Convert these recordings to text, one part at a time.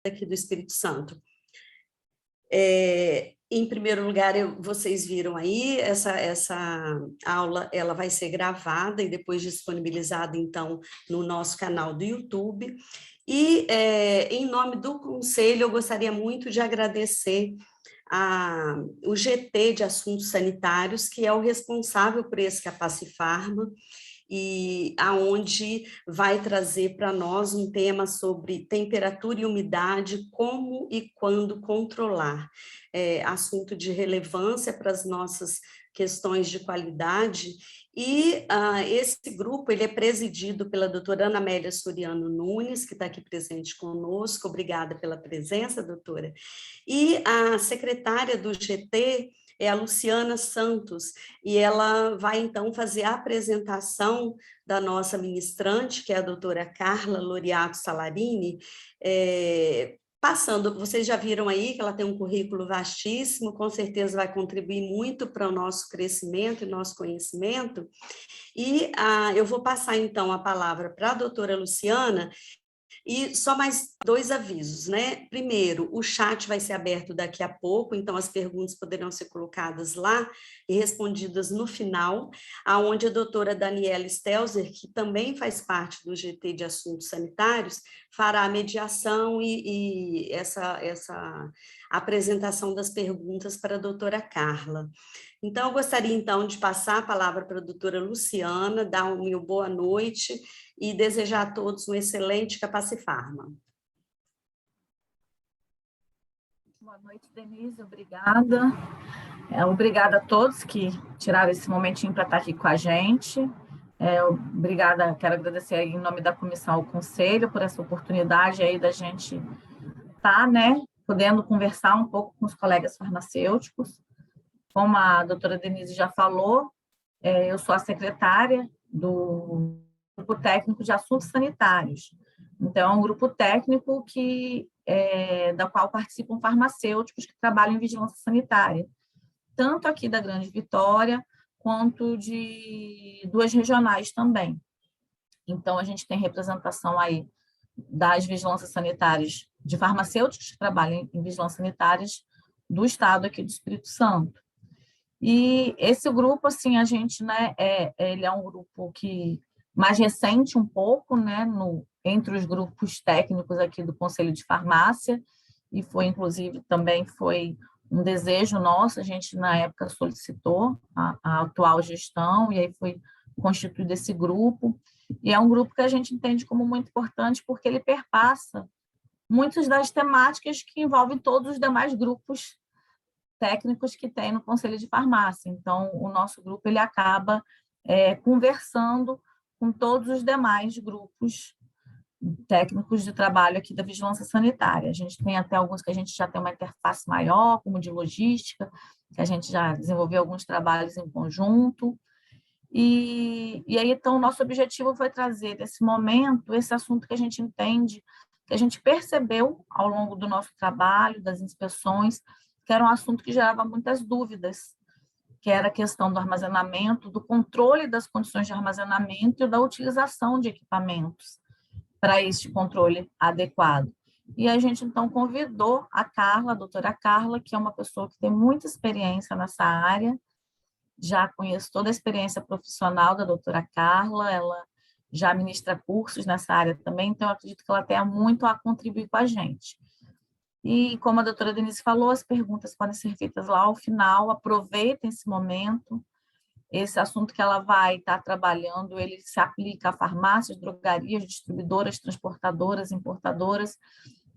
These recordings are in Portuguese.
aqui do Espírito Santo. Em primeiro lugar, vocês viram aí, essa aula ela vai ser gravada e depois disponibilizada, então, no nosso canal do YouTube. E, em nome do Conselho, eu gostaria muito de agradecer o GT de Assuntos Sanitários, que é o responsável por esse Capacifarma, e aonde vai trazer para nós um tema sobre temperatura e umidade, como e quando controlar. Assunto de relevância para as nossas questões de qualidade, e esse grupo ele é presidido pela doutora Ana Amélia Soriano Nunes, que está aqui presente conosco, obrigada pela presença, doutora, e a secretária do GT é a Luciana Santos, e ela vai, então, fazer a apresentação da nossa ministrante, que é a doutora Carla Loriato Salarini, passando, vocês já viram aí que ela tem um currículo vastíssimo, com certeza vai contribuir muito para o nosso crescimento e nosso conhecimento, e eu vou passar, então, a palavra para a doutora Luciana. E só mais 2 avisos, né? Primeiro, o chat vai ser aberto daqui a pouco, então as perguntas poderão ser colocadas lá e respondidas no final, aonde a doutora Daniela Stelzer, que também faz parte do GT de Assuntos Sanitários, fará a mediação e essa apresentação das perguntas para a doutora Carla. Então, eu gostaria, então, de passar a palavra para a doutora Luciana, dar uma meu boa noite e desejar a todos um excelente Capacifarma. Boa noite, Denise, obrigada. Obrigada a todos que tiraram esse momentinho para estar aqui com a gente. Obrigada, quero agradecer em nome da comissão ao Conselho por essa oportunidade aí da gente estar, né, podendo conversar um pouco com os colegas farmacêuticos. Como a doutora Denise já falou, eu sou a secretária do Grupo Técnico de Assuntos Sanitários. Então, é um grupo técnico da qual participam farmacêuticos que trabalham em vigilância sanitária, tanto aqui da Grande Vitória, quanto de 2 regionais também. Então, a gente tem representação aí das vigilâncias sanitárias, de farmacêuticos que trabalham em vigilâncias sanitárias do estado aqui do Espírito Santo. E esse grupo, assim, a gente, né, ele é um grupo que mais recente um pouco, né, entre os grupos técnicos aqui do Conselho de Farmácia, e foi, inclusive, também foi um desejo nosso, a gente, na época, solicitou a atual gestão, e aí foi constituído esse grupo, e é um grupo que a gente entende como muito importante, porque ele perpassa muitas das temáticas que envolvem todos os demais grupos técnicos que tem no Conselho de Farmácia. Então, o nosso grupo ele acaba conversando com todos os demais grupos técnicos de trabalho aqui da vigilância sanitária. A gente tem até alguns que a gente já tem uma interface maior, como de logística, que a gente já desenvolveu alguns trabalhos em conjunto. E aí, então, o nosso objetivo foi trazer, nesse momento, esse assunto que a gente entende, que a gente percebeu ao longo do nosso trabalho, das inspeções, que era um assunto que gerava muitas dúvidas, que era a questão do armazenamento, do controle das condições de armazenamento e da utilização de equipamentos para este controle adequado. E a gente, então, convidou a Carla, a doutora Carla, que é uma pessoa que tem muita experiência nessa área, já conheço toda a experiência profissional da doutora Carla, ela já ministra cursos nessa área também, então eu acredito que ela tenha muito a contribuir com a gente. E, como a doutora Denise falou, as perguntas podem ser feitas lá ao final, aproveitem esse momento. Esse assunto que ela vai estar trabalhando, ele se aplica a farmácias, drogarias, distribuidoras, transportadoras, importadoras,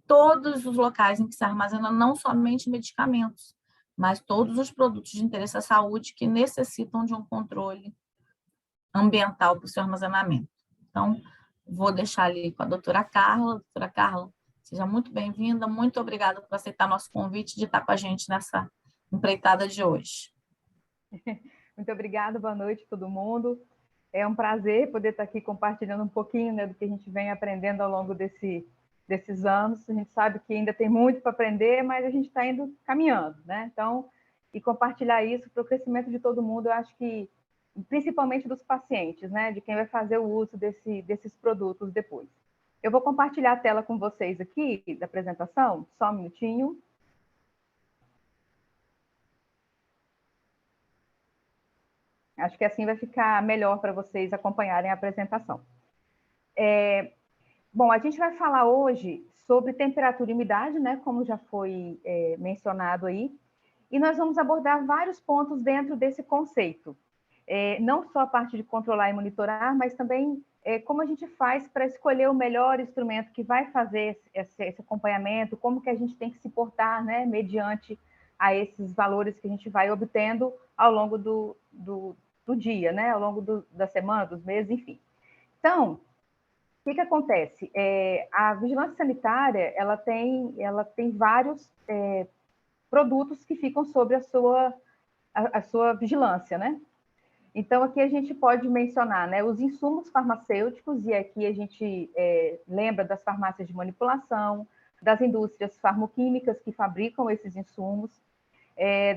todos os locais em que se armazena não somente medicamentos, mas todos os produtos de interesse à saúde que necessitam de um controle ambiental para o seu armazenamento. Então, vou deixar ali com a doutora Carla. Doutora Carla, seja muito bem-vinda, muito obrigada por aceitar nosso convite de estar com a gente nessa empreitada de hoje. Muito obrigada, boa noite a todo mundo. É um prazer poder estar aqui compartilhando um pouquinho, né, do que a gente vem aprendendo ao longo desses anos. A gente sabe que ainda tem muito para aprender, mas a gente está indo caminhando, né? Então, e compartilhar isso para o crescimento de todo mundo, eu acho que, principalmente dos pacientes, né, de quem vai fazer o uso desses produtos depois. Eu vou compartilhar a tela com vocês aqui, da apresentação, só um minutinho. Acho que assim vai ficar melhor para vocês acompanharem a apresentação. Bom, a gente vai falar hoje sobre temperatura e umidade, né, como já foi mencionado aí, e nós vamos abordar vários pontos dentro desse conceito. Não só a parte de controlar e monitorar, mas também como a gente faz para escolher o melhor instrumento que vai fazer esse acompanhamento, como que a gente tem que se portar, né, mediante a esses valores que a gente vai obtendo ao longo do dia, né, ao longo da semana, dos meses, enfim. Então, o que acontece? A vigilância sanitária, ela tem vários produtos que ficam sob a sua vigilância, né? Então, aqui a gente pode mencionar, né, os insumos farmacêuticos, e aqui a gente lembra das farmácias de manipulação, das indústrias farmoquímicas que fabricam esses insumos,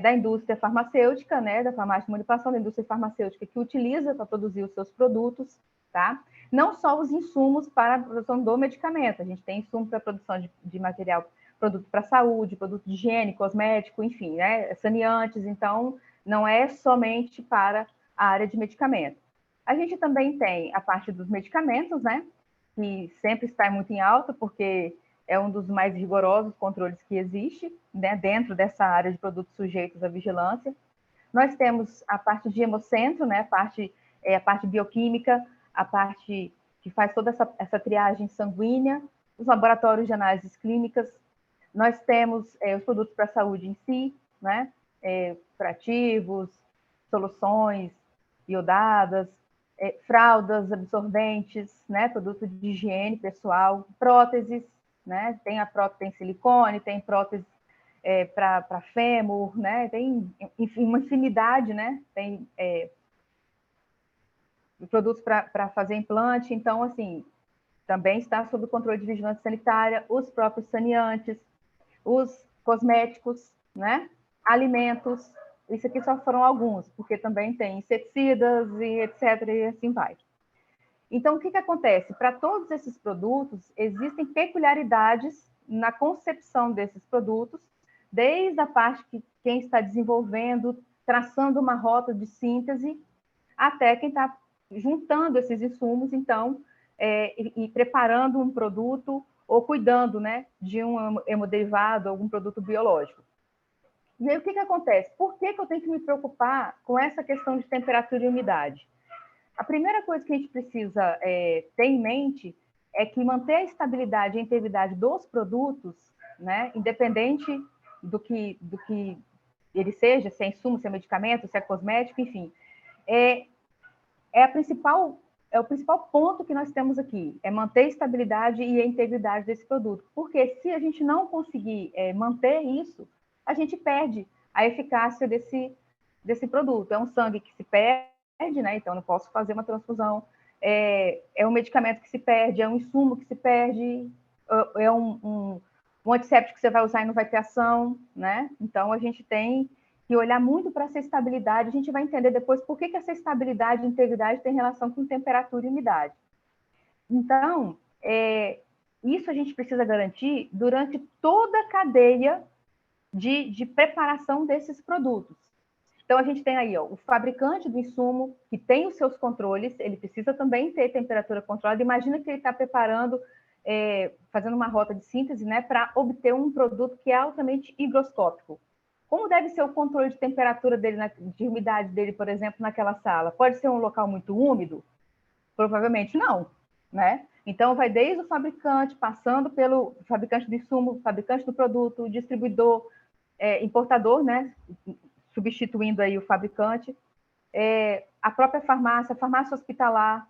da indústria farmacêutica, né, da farmácia de manipulação, da indústria farmacêutica que utiliza para produzir os seus produtos, tá? Não só os insumos para a produção do medicamento, a gente tem insumo para a produção de material, produto para saúde, produto de higiene, cosmético, enfim, né, saneantes, então não é somente para a área de medicamento. A gente também tem a parte dos medicamentos, né, que sempre está muito em alta, porque é um dos mais rigorosos controles que existe, né, dentro dessa área de produtos sujeitos à vigilância. Nós temos a parte de hemocentro, né, a parte bioquímica, a parte que faz toda essa triagem sanguínea, os laboratórios de análises clínicas. Nós temos os produtos para a saúde em si, né, curativos, soluções iodadas, fraldas, absorventes, né, produto de higiene pessoal, próteses, né, tem silicone, tem prótese para fêmur, né, tem enfim, uma infinidade, né, tem produtos para fazer implante, então, assim, também está sob o controle de vigilância sanitária, os próprios saneantes, os cosméticos, né, alimentos, isso aqui só foram alguns, porque também tem inseticidas e etc, e assim vai. Então, o que acontece? Para todos esses produtos, existem peculiaridades na concepção desses produtos, desde a parte que quem está desenvolvendo, traçando uma rota de síntese, até quem está juntando esses insumos, então, e preparando um produto ou cuidando, né, de um hemoderivado, algum produto biológico. E aí, o que acontece? Por que eu tenho que me preocupar com essa questão de temperatura e umidade? A primeira coisa que a gente precisa ter em mente é que manter a estabilidade e a integridade dos produtos, né, independente do que ele seja, se é insumo, se é medicamento, se é cosmético, enfim, é o principal ponto que nós temos aqui, é manter a estabilidade e a integridade desse produto. Porque se a gente não conseguir manter isso, a gente perde a eficácia desse produto. É um sangue que se perde, né? Então, eu não posso fazer uma transfusão. É um medicamento que se perde, é um insumo que se perde, é um antisséptico que você vai usar e não vai ter ação, né? Então, a gente tem que olhar muito para essa estabilidade. A gente vai entender depois por que essa estabilidade e integridade tem relação com temperatura e umidade. Então, isso a gente precisa garantir durante toda a cadeia de preparação desses produtos. Então, a gente tem aí o fabricante do insumo, que tem os seus controles, ele precisa também ter temperatura controlada. Imagina que ele está preparando, fazendo uma rota de síntese, né, para obter um produto que é altamente higroscópico. Como deve ser o controle de temperatura dele, de umidade dele, por exemplo, naquela sala? Pode ser um local muito úmido? Provavelmente não, né? Então, vai desde o fabricante, passando pelo fabricante do insumo, fabricante do produto, distribuidor, importador, né? Substituindo aí o fabricante, a própria farmácia, a farmácia hospitalar,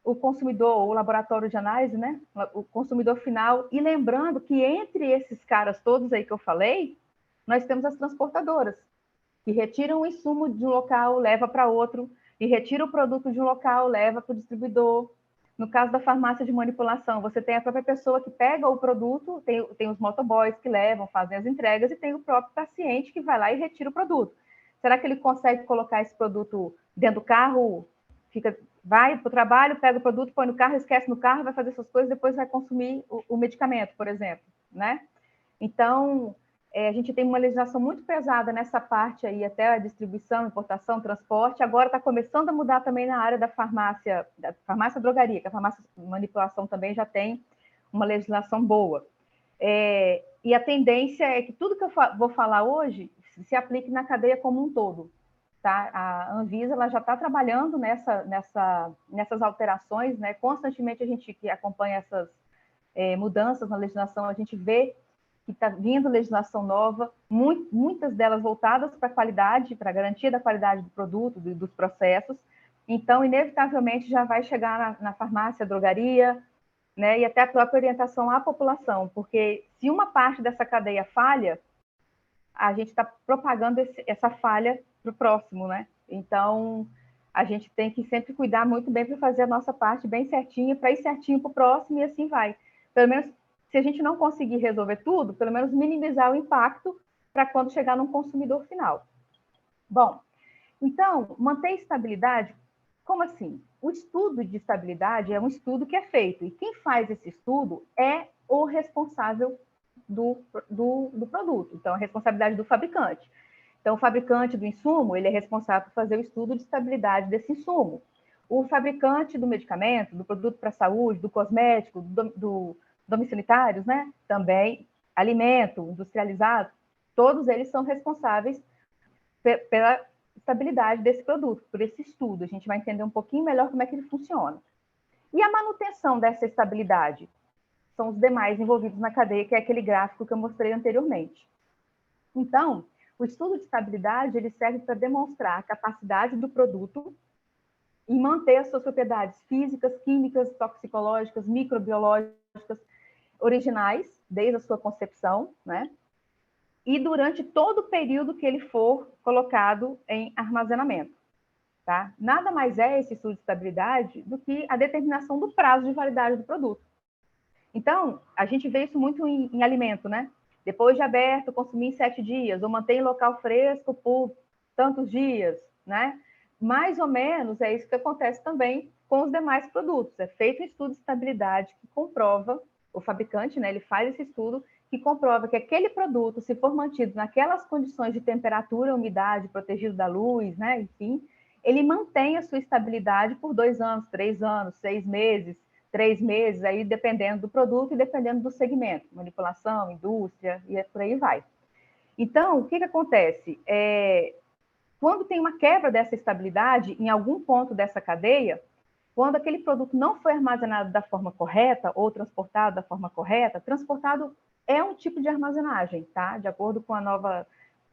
o consumidor, o laboratório de análise, né? O consumidor final. E lembrando que entre esses caras todos aí que eu falei, nós temos as transportadoras, que retiram o insumo de um local, leva para outro, e retira o produto de um local, leva para o distribuidor. No caso da farmácia de manipulação, você tem a própria pessoa que pega o produto, tem os motoboys que levam, fazem as entregas, e tem o próprio paciente que vai lá e retira o produto. Será que ele consegue colocar esse produto dentro do carro? vai para o trabalho, pega o produto, põe no carro, esquece no carro, vai fazer essas coisas, depois vai consumir o medicamento, por exemplo, né? Então, a gente tem uma legislação muito pesada nessa parte aí, até a distribuição, importação, transporte. Agora está começando a mudar também na área da farmácia drogaria, que a farmácia manipulação também já tem uma legislação boa. E a tendência é que tudo que eu vou falar hoje se aplique na cadeia como um todo. Tá? A Anvisa ela já está trabalhando nessas alterações, né? Constantemente a gente que acompanha essas mudanças na legislação, a gente vê que está vindo legislação nova, muitas delas voltadas para a qualidade, para a garantia da qualidade do produto, dos processos. Então, inevitavelmente, já vai chegar na farmácia, drogaria, né, e até a própria orientação à população, porque se uma parte dessa cadeia falha, a gente está propagando essa falha para o próximo, né? Então, a gente tem que sempre cuidar muito bem para fazer a nossa parte bem certinha, para ir certinho para o próximo e assim vai. Pelo menos, se a gente não conseguir resolver tudo, pelo menos minimizar o impacto para quando chegar no consumidor final. Bom, então, manter estabilidade, como assim? O estudo de estabilidade é um estudo que é feito, e quem faz esse estudo é o responsável do produto, então, a responsabilidade do fabricante. Então, o fabricante do insumo, ele é responsável por fazer o estudo de estabilidade desse insumo. O fabricante do medicamento, do produto para a saúde, do cosmético, do domiciliários, né? Também alimento, industrializado, todos eles são responsáveis pela estabilidade desse produto, por esse estudo. A gente vai entender um pouquinho melhor como é que ele funciona. E a manutenção dessa estabilidade? São os demais envolvidos na cadeia, que é aquele gráfico que eu mostrei anteriormente. Então, o estudo de estabilidade ele serve para demonstrar a capacidade do produto em manter as suas propriedades físicas, químicas, toxicológicas, microbiológicas, originais, desde a sua concepção, né? E durante todo o período que ele for colocado em armazenamento. Tá? Nada mais é esse estudo de estabilidade do que a determinação do prazo de validade do produto. Então, a gente vê isso muito em alimento, né? Depois de aberto, consumir em 7 dias, ou manter em local fresco por tantos dias, né? Mais ou menos é isso que acontece também com os demais produtos. É feito um estudo de estabilidade que comprova, o fabricante, né, ele faz esse estudo que comprova que aquele produto, se for mantido naquelas condições de temperatura, umidade, protegido da luz, né, enfim, ele mantém a sua estabilidade por 2 anos, 3 anos, 6 meses, 3 meses, aí dependendo do produto e dependendo do segmento, manipulação, indústria, e por aí vai. Então, o que acontece? Quando tem uma quebra dessa estabilidade, em algum ponto dessa cadeia, quando aquele produto não foi armazenado da forma correta ou transportado da forma correta, transportado é um tipo de armazenagem, tá? De acordo com a nova,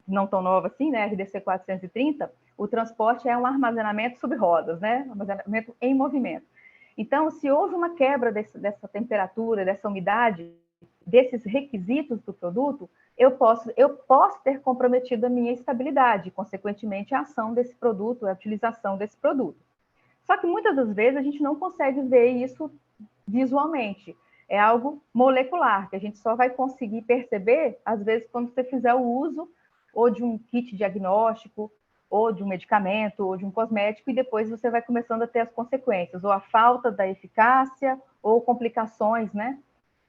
não tão nova assim, né, RDC 430, o transporte é um armazenamento sob rodas, né? Armazenamento em movimento. Então, se houve uma quebra dessa temperatura, dessa umidade, desses requisitos do produto, eu posso ter comprometido a minha estabilidade, consequentemente, a ação desse produto, a utilização desse produto. Só que muitas das vezes a gente não consegue ver isso visualmente. É algo molecular, que a gente só vai conseguir perceber, às vezes, quando você fizer o uso ou de um kit diagnóstico, ou de um medicamento, ou de um cosmético, e depois você vai começando a ter as consequências, ou a falta da eficácia, ou complicações, né?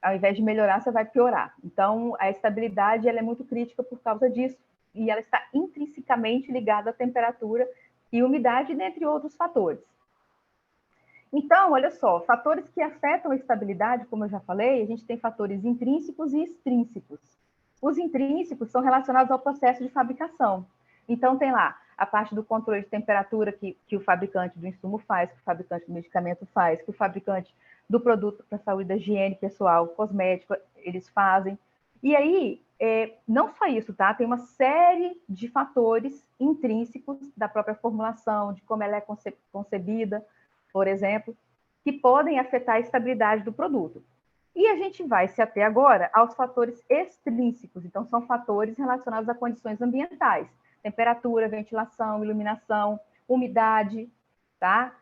Ao invés de melhorar, você vai piorar. Então, a estabilidade ela é muito crítica por causa disso, e ela está intrinsecamente ligada à temperatura e umidade, dentre outros fatores. Então, olha só, fatores que afetam a estabilidade, como eu já falei, a gente tem fatores intrínsecos e extrínsecos. Os intrínsecos são relacionados ao processo de fabricação. Então, tem lá a parte do controle de temperatura que o fabricante do insumo faz, que o fabricante do medicamento faz, que o fabricante do produto para a saúde da higiene pessoal, cosmético, eles fazem. E aí, não só isso, tá? Tem uma série de fatores intrínsecos da própria formulação, de como ela é concebida, por exemplo, que podem afetar a estabilidade do produto. E a gente vai se ater agora aos fatores extrínsecos, então são fatores relacionados a condições ambientais, temperatura, ventilação, iluminação, umidade, tá?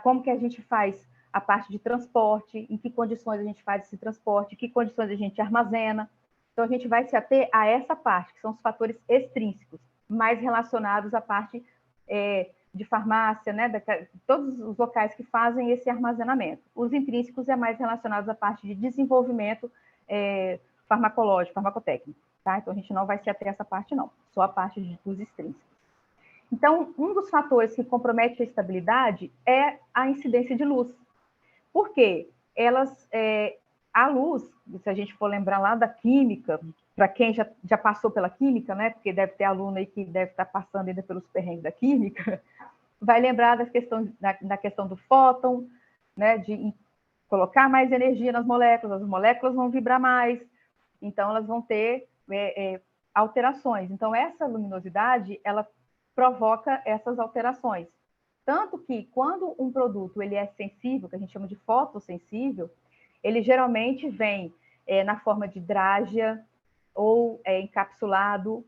Como que a gente faz a parte de transporte, em que condições a gente faz esse transporte, em que condições a gente armazena. Então a gente vai se ater a essa parte, que são os fatores extrínsecos, mais relacionados à parte de farmácia, né, todos os locais que fazem esse armazenamento. Os intrínsecos é mais relacionados à parte de desenvolvimento farmacológico, farmacotécnico, tá? Então, a gente não vai se ater a essa parte, não, só a parte dos extrínsecos. Então, um dos fatores que compromete a estabilidade é a incidência de luz. Por quê? A luz, se a gente for lembrar lá da química, para quem já passou pela química, né? Porque deve ter aluno aí que deve estar passando ainda pelos perrengues da química, vai lembrar da questão do fóton, né? De colocar mais energia nas moléculas, as moléculas vão vibrar mais, então elas vão ter alterações. Então, essa luminosidade, ela provoca essas alterações. Tanto que, quando um produto ele é sensível, que a gente chama de fotossensível, ele geralmente vem na forma de drágia ou encapsulado,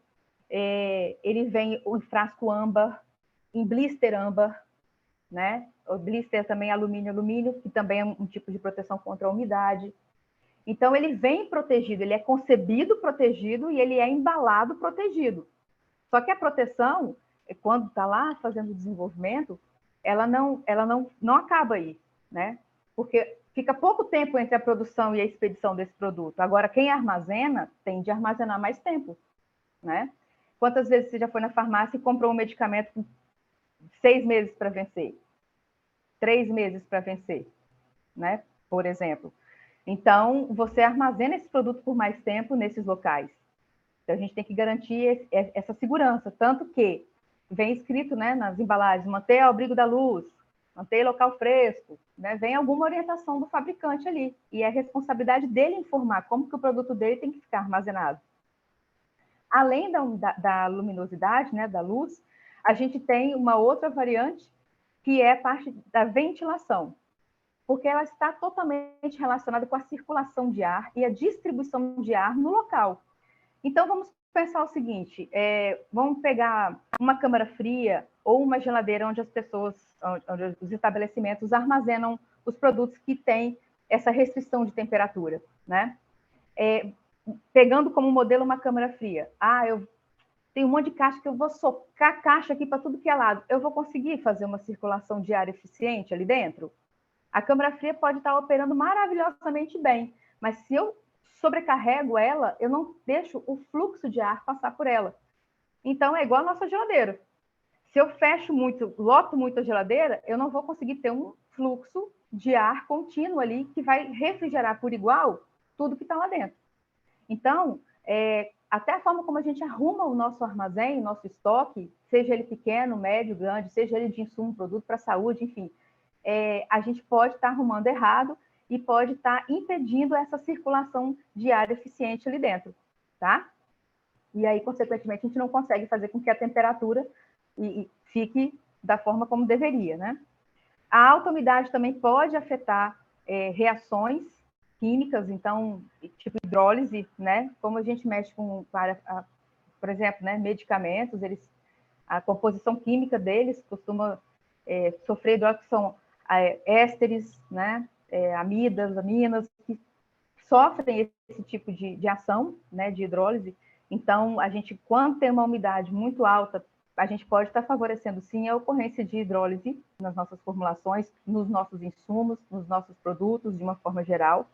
ele vem em frasco âmbar, em blister âmbar, né? O blister também é alumínio, que também é um tipo de proteção contra a umidade. Então, ele vem protegido, ele é concebido protegido e ele é embalado protegido. Só que a proteção, quando está lá fazendo o desenvolvimento, ela não acaba aí, né? Porque fica pouco tempo entre a produção e a expedição desse produto. Agora, quem armazena, tem de armazenar mais tempo, né? Quantas vezes você já foi na farmácia e comprou um medicamento com 6 meses para vencer? 3 meses para vencer, né? Por exemplo. Então, você armazena esse produto por mais tempo nesses locais. Então, a gente tem que garantir essa segurança, tanto que vem escrito, né, nas embalagens, manter ao abrigo da luz, manter local fresco, né, vem alguma orientação do fabricante ali, e é responsabilidade dele informar como que o produto dele tem que ficar armazenado. Além da luminosidade, né, da luz, a gente tem uma outra variante, que é a parte da ventilação, porque ela está totalmente relacionada com a circulação de ar e a distribuição de ar no local. Então, vamos pensar o seguinte, vamos pegar uma câmara fria ou uma geladeira onde onde os estabelecimentos armazenam os produtos que têm essa restrição de temperatura, né? Pegando como modelo uma câmara fria. Eu tenho um monte de caixa que eu vou socar caixa aqui para tudo que é lado. Eu vou conseguir fazer uma circulação de ar eficiente ali dentro? A câmara fria pode estar operando maravilhosamente bem, mas se eu sobrecarrego ela, eu não deixo o fluxo de ar passar por ela. Então, é igual a nossa geladeira. Se eu fecho muito, loto muito a geladeira, eu não vou conseguir ter um fluxo de ar contínuo ali que vai refrigerar por igual tudo que está lá dentro. Então, até a forma como a gente arruma o nosso armazém, o nosso estoque, seja ele pequeno, médio, grande, seja ele de insumo, produto para a saúde, enfim, a gente pode estar arrumando errado e pode estar impedindo essa circulação de ar eficiente ali dentro, tá? E aí, consequentemente, a gente não consegue fazer com que a temperatura fique da forma como deveria, né? A alta umidade também pode afetar reações químicas, então, tipo hidrólise, né? Como a gente mexe com, por exemplo, né, medicamentos, a composição química deles costuma sofrer hidrólise, que são ésteres, né? Amidas, aminas, que sofrem esse tipo de ação, né, de hidrólise. Então, a gente, quando tem uma umidade muito alta, a gente pode estar favorecendo, sim, a ocorrência de hidrólise nas nossas formulações, nos nossos insumos, nos nossos produtos, de uma forma geral.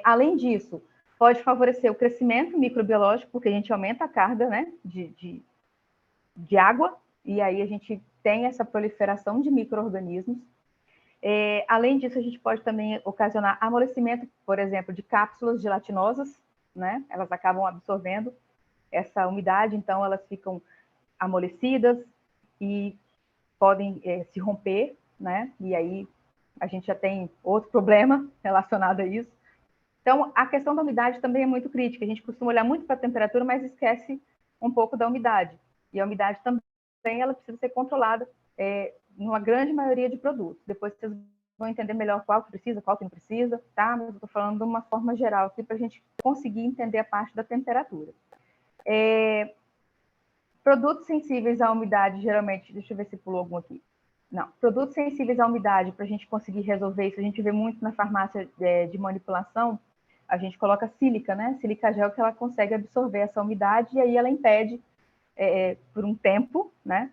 Além disso, pode favorecer o crescimento microbiológico, porque a gente aumenta a carga, né, de água, e aí a gente tem essa proliferação de micro-organismos. Além disso, a gente pode também ocasionar amolecimento, por exemplo, de cápsulas gelatinosas, né? Elas acabam absorvendo essa umidade, então elas ficam amolecidas e podem se romper, né? E aí a gente já tem outro problema relacionado a isso. Então, a questão da umidade também é muito crítica. A gente costuma olhar muito para a temperatura, mas esquece um pouco da umidade. E a umidade também ela precisa ser controlada numa grande maioria de produtos. Depois vocês vão entender melhor qual que precisa, qual que não precisa, tá? Mas eu estou falando de uma forma geral aqui para a gente conseguir entender a parte da temperatura. Produtos sensíveis à umidade, geralmente, deixa eu ver se pulou algum aqui. Não, produtos sensíveis à umidade, para a gente conseguir resolver isso, a gente vê muito na farmácia de manipulação, a gente coloca sílica, né? Sílica gel, que ela consegue absorver essa umidade e aí ela impede, por um tempo, né?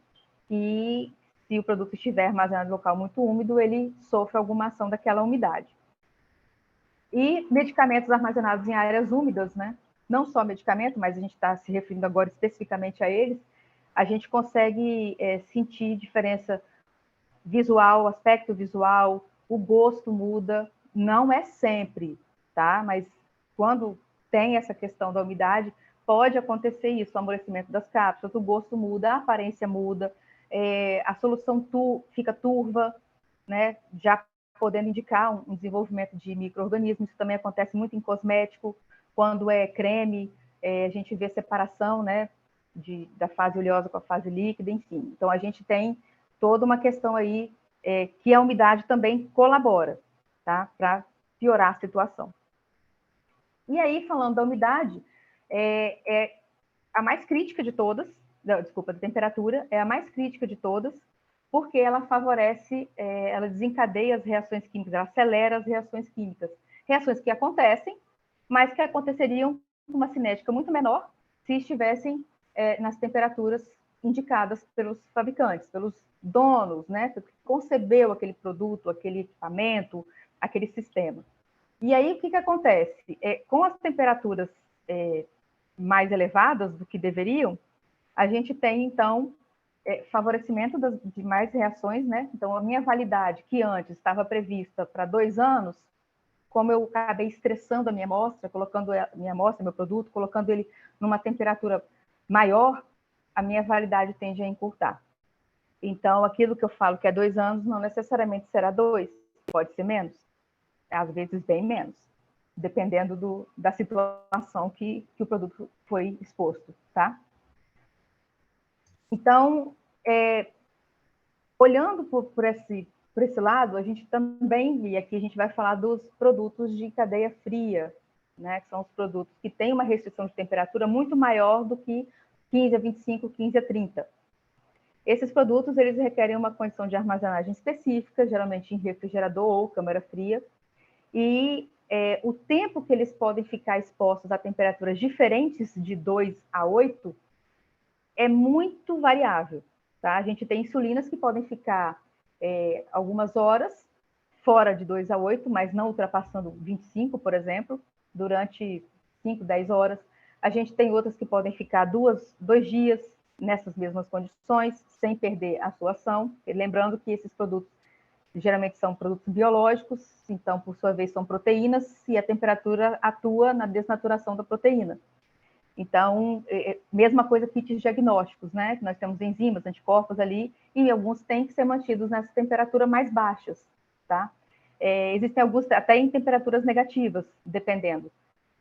e se o produto estiver armazenado em local muito úmido, ele sofre alguma ação daquela umidade. E medicamentos armazenados em áreas úmidas, né? Não só medicamento, mas a gente está se referindo agora especificamente a eles, a gente consegue sentir diferença visual, aspecto visual, o gosto muda, não é sempre, tá? Mas quando tem essa questão da umidade, pode acontecer isso, o amolecimento das cápsulas, o gosto muda, a aparência muda, a solução fica turva, né? Já podendo indicar um desenvolvimento de micro-organismos. Isso também acontece muito em cosmético, quando é creme, a gente vê separação, né, da fase oleosa com a fase líquida, enfim. Então, a gente tem toda uma questão aí que a umidade também colabora, tá, para piorar a situação. E aí, falando da umidade, a mais crítica de todas, desculpa, da temperatura, é a mais crítica de todas, porque ela favorece, ela desencadeia as reações químicas, ela acelera as reações químicas. Reações que acontecem, mas que aconteceriam com uma cinética muito menor se estivessem nas temperaturas indicadas pelos fabricantes, pelos donos, né, que concebeu aquele produto, aquele equipamento, aquele sistema. E aí, o que acontece? Com as temperaturas mais elevadas do que deveriam, a gente tem, então, favorecimento de mais reações, né? Então, a minha validade, que antes estava prevista para 2 anos, como eu acabei estressando a minha amostra, colocando a minha amostra, meu produto, colocando ele numa temperatura maior, a minha validade tende a encurtar. Então, aquilo que eu falo que é 2 anos, não necessariamente será 2, pode ser menos, às vezes bem menos, dependendo da situação que o produto foi exposto, tá? Então, olhando por esse lado, a gente também, e aqui a gente vai falar dos produtos de cadeia fria, né, que são os produtos que têm uma restrição de temperatura muito maior do que 15 a 25, 15 a 30. Esses produtos, eles requerem uma condição de armazenagem específica, geralmente em refrigerador ou câmara fria, e o tempo que eles podem ficar expostos a temperaturas diferentes de 2 a 8 é muito variável. Tá? A gente tem insulinas que podem ficar algumas horas fora de 2 a 8, mas não ultrapassando 25, por exemplo, durante 5, 10 horas. A gente tem outras que podem ficar 2 dias nessas mesmas condições, sem perder a sua ação. E lembrando que esses produtos geralmente são produtos biológicos, então, por sua vez, são proteínas, e a temperatura atua na desnaturação da proteína. Então, mesma coisa kits diagnósticos, né? Nós temos enzimas, anticorpos ali, e alguns têm que ser mantidos nessa temperatura mais baixas, tá? Existem alguns até em temperaturas negativas, dependendo.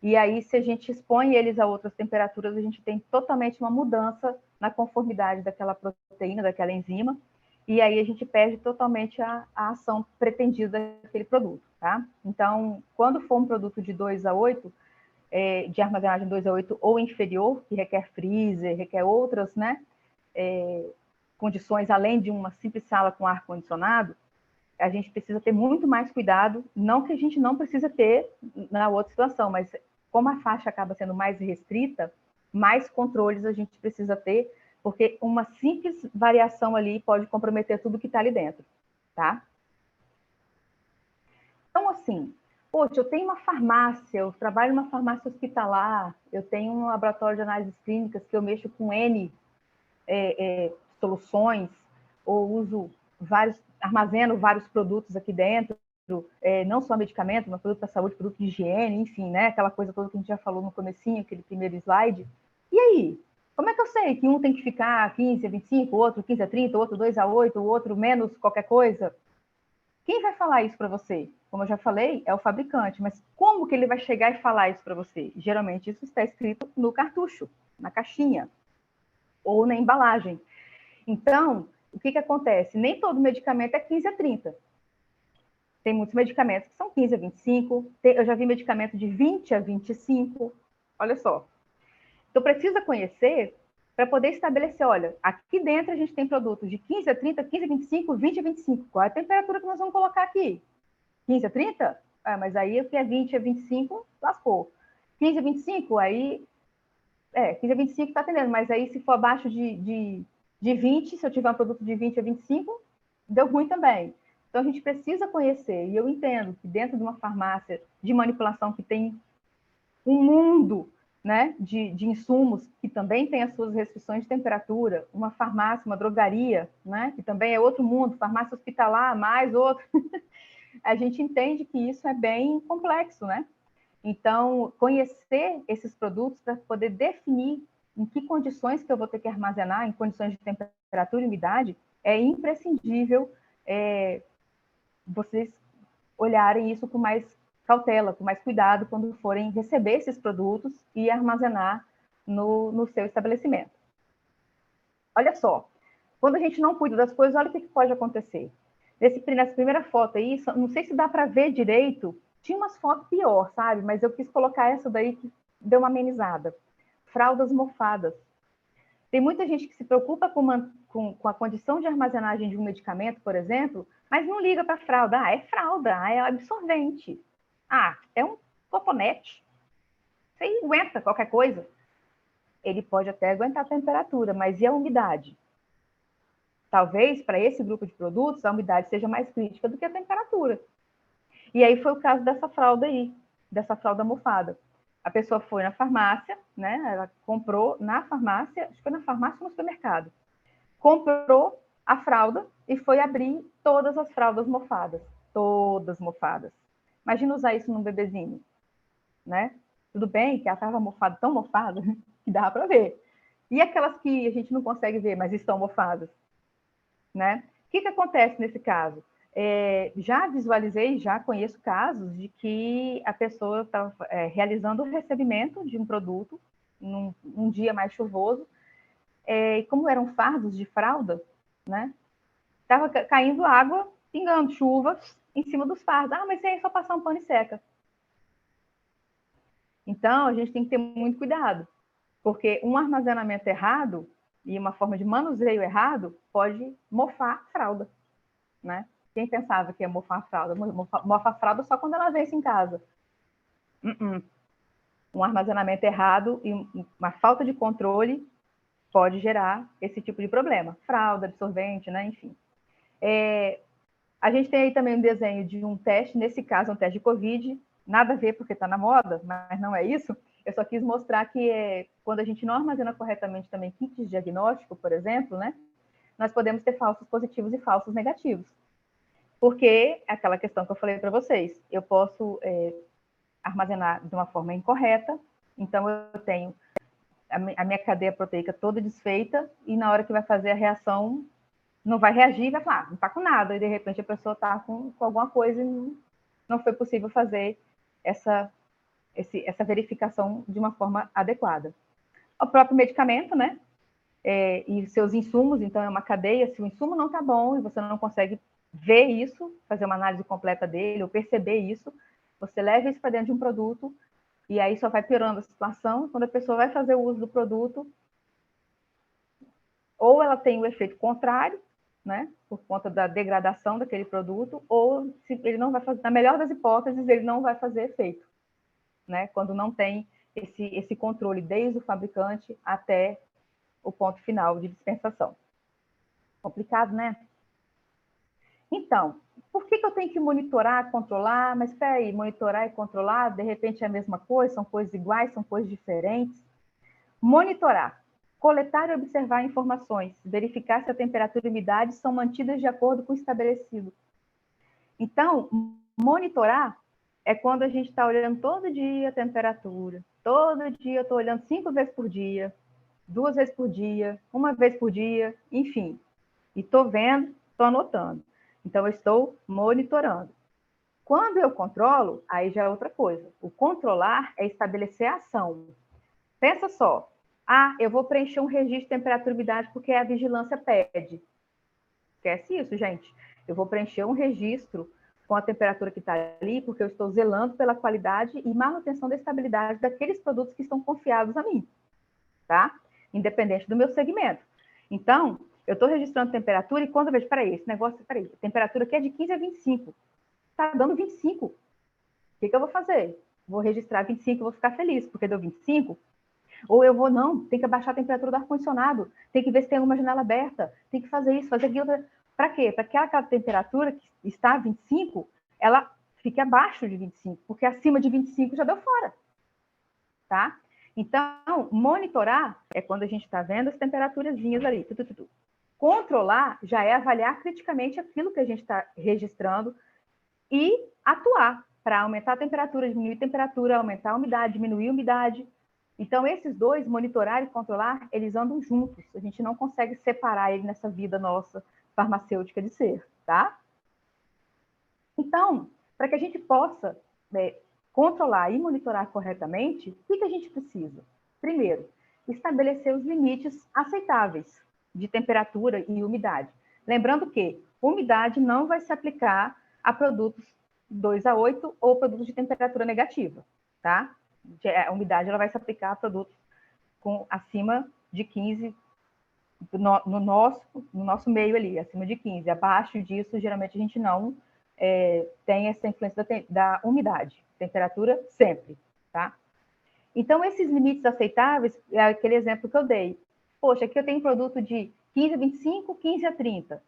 E aí, se a gente expõe eles a outras temperaturas, a gente tem totalmente uma mudança na conformidade daquela proteína, daquela enzima, e aí a gente perde totalmente a ação pretendida daquele produto, tá? Então, quando for um produto de 2 a 8, de armazenagem 2 a 8 ou inferior, que requer freezer, requer outras, né, condições, além de uma simples sala com ar-condicionado, a gente precisa ter muito mais cuidado, não que a gente não precisa ter na outra situação, mas como a faixa acaba sendo mais restrita, mais controles a gente precisa ter, porque uma simples variação ali pode comprometer tudo que está ali dentro, tá? Então, assim, poxa, eu tenho uma farmácia, eu trabalho numa farmácia hospitalar, eu tenho um laboratório de análises clínicas que eu mexo com N soluções, ou uso armazeno vários produtos aqui dentro, não só medicamento, mas produto para saúde, produto de higiene, enfim, né? Aquela coisa toda que a gente já falou no comecinho, aquele primeiro slide. E aí? Como é que eu sei que um tem que ficar 15 a 25, o outro 15 a 30, o outro 2 a 8, o outro menos qualquer coisa? Quem vai falar isso para você? Como eu já falei, é o fabricante, mas como que ele vai chegar e falar isso para você? Geralmente isso está escrito no cartucho, na caixinha, ou na embalagem. Então, o que acontece? Nem todo medicamento é 15 a 30. Tem muitos medicamentos que são 15 a 25, eu já vi medicamento de 20 a 25, olha só. Então, precisa conhecer para poder estabelecer, olha, aqui dentro a gente tem produtos de 15 a 30, 15 a 25, 20 a 25. Qual é a temperatura que nós vamos colocar aqui? 15 a 30? Ah, mas aí o que é 20 a 25, lascou. 15 a 25, aí... 15 a 25 está atendendo, mas aí se for abaixo de De 20, se eu tiver um produto de 20 a 25, deu ruim também. Então, a gente precisa conhecer, e eu entendo que dentro de uma farmácia de manipulação que tem um mundo, né, de insumos que também tem as suas restrições de temperatura, uma farmácia, uma drogaria, né, que também é outro mundo, farmácia hospitalar, mais outro, a gente entende que isso é bem complexo, né? Então, conhecer esses produtos para poder definir em que condições que eu vou ter que armazenar, em condições de temperatura e umidade, é imprescindível vocês olharem isso com mais cautela, com mais cuidado quando forem receber esses produtos e armazenar no seu estabelecimento. Olha só, quando a gente não cuida das coisas, olha o que pode acontecer. Nessa primeira foto aí, não sei se dá para ver direito, tinha umas fotos pior, sabe? Mas eu quis colocar essa daí que deu uma amenizada. Fraldas mofadas. Tem muita gente que se preocupa com a condição de armazenagem de um medicamento, por exemplo, mas não liga para a fralda. Ah, é fralda, ah, é absorvente. Ah, é um cotonete. Você aguenta qualquer coisa. Ele pode até aguentar a temperatura, mas e a umidade? Talvez, para esse grupo de produtos, a umidade seja mais crítica do que a temperatura. E aí foi o caso dessa fralda aí, dessa fralda mofada. A pessoa foi na farmácia, né? Ela comprou na farmácia, acho que foi na farmácia ou no supermercado. Comprou a fralda e foi abrir todas as fraldas mofadas. Todas mofadas. Imagina usar isso num bebezinho, né? Tudo bem que ela estava mofada, tão mofada, que dava para ver. E aquelas que a gente não consegue ver, mas estão mofadas, né? O que acontece nesse caso? Já visualizei, já conheço casos de que a pessoa estava realizando o recebimento de um produto num dia mais chuvoso, e como eram fardos de fralda, né? Estava caindo água, pingando chuva em cima dos fardos. Ah, mas é só passar um pano e seca. Então, a gente tem que ter muito cuidado, porque um armazenamento errado e uma forma de manuseio errado pode mofar a fralda, né? Quem pensava que ia mofar a fralda? Mofa a fralda só quando ela vence em casa. Um armazenamento errado e uma falta de controle pode gerar esse tipo de problema. Fralda, absorvente, né? Enfim. A gente tem aí também um desenho de um teste, nesse caso, um teste de Covid, nada a ver porque está na moda, mas não é isso. Eu só quis mostrar que quando a gente não armazena corretamente também kits de diagnóstico, por exemplo, né? Nós podemos ter falsos positivos e falsos negativos. Porque é aquela questão que eu falei para vocês, eu posso armazenar de uma forma incorreta, então eu tenho a minha cadeia proteica toda desfeita, e na hora que vai fazer a reação, não vai reagir, vai falar, não está com nada, e de repente a pessoa está com alguma coisa e não foi possível fazer essa verificação de uma forma adequada. O próprio medicamento, né? E seus insumos, então é uma cadeia, se o insumo não está bom e você não consegue ver isso, fazer uma análise completa dele, ou perceber isso, você leva isso para dentro de um produto, e aí só vai piorando a situação. Quando a pessoa vai fazer o uso do produto, ou ela tem o efeito contrário, né, por conta da degradação daquele produto, ou se ele não vai fazer, na melhor das hipóteses, ele não vai fazer efeito, né, quando não tem esse controle desde o fabricante até o ponto final de dispensação. Complicado, né? Então, por que eu tenho que monitorar, controlar? Mas espera aí, monitorar e controlar, de repente é a mesma coisa, são coisas iguais, são coisas diferentes. Monitorar, coletar e observar informações, verificar se a temperatura e a umidade são mantidas de acordo com o estabelecido. Então, monitorar é quando a gente está olhando todo dia a temperatura, todo dia eu estou olhando 5 vezes por dia, 2 vezes por dia, 1 vez por dia, enfim. E estou vendo, estou anotando. Então, eu estou monitorando. Quando eu controlo, aí já é outra coisa. O controlar é estabelecer a ação. Pensa só. Ah, eu vou preencher um registro de temperatura e umidade porque a vigilância pede. Esquece isso, gente. Eu vou preencher um registro com a temperatura que está ali, porque eu estou zelando pela qualidade e manutenção da estabilidade daqueles produtos que estão confiados a mim, tá? Independente do meu segmento. Então, eu estou registrando temperatura e quando eu vejo, peraí, esse negócio, peraí, a temperatura aqui é de 15 a 25. Está dando 25. O que eu vou fazer? Vou registrar 25 e vou ficar feliz, porque deu 25. Ou eu vou, não, tem que abaixar a temperatura do ar-condicionado, tem que ver se tem uma janela aberta, tem que fazer isso, fazer aquilo. Para quê? Para que aquela temperatura que está a 25, ela fique abaixo de 25, porque acima de 25 já deu fora, tá? Então, monitorar é quando a gente está vendo as temperaturazinhas ali. Controlar já é avaliar criticamente aquilo que a gente está registrando e atuar para aumentar a temperatura, diminuir a temperatura, aumentar a umidade, diminuir a umidade. Então, esses dois, monitorar e controlar, eles andam juntos. A gente não consegue separar ele nessa vida nossa farmacêutica de ser, tá? Então, para que a gente possa controlar e monitorar corretamente, o que a gente precisa? Primeiro, estabelecer os limites aceitáveis de temperatura e umidade. Lembrando que umidade não vai se aplicar a produtos 2 a 8 ou produtos de temperatura negativa, tá? A umidade ela vai se aplicar a produtos com acima de 15 no nosso meio ali, acima de 15. Abaixo disso, geralmente a gente não tem essa influência da umidade, temperatura sempre, tá? Então, esses limites aceitáveis, é aquele exemplo que eu dei. Poxa, aqui eu tenho produto de 15 a 25, 15 a 30.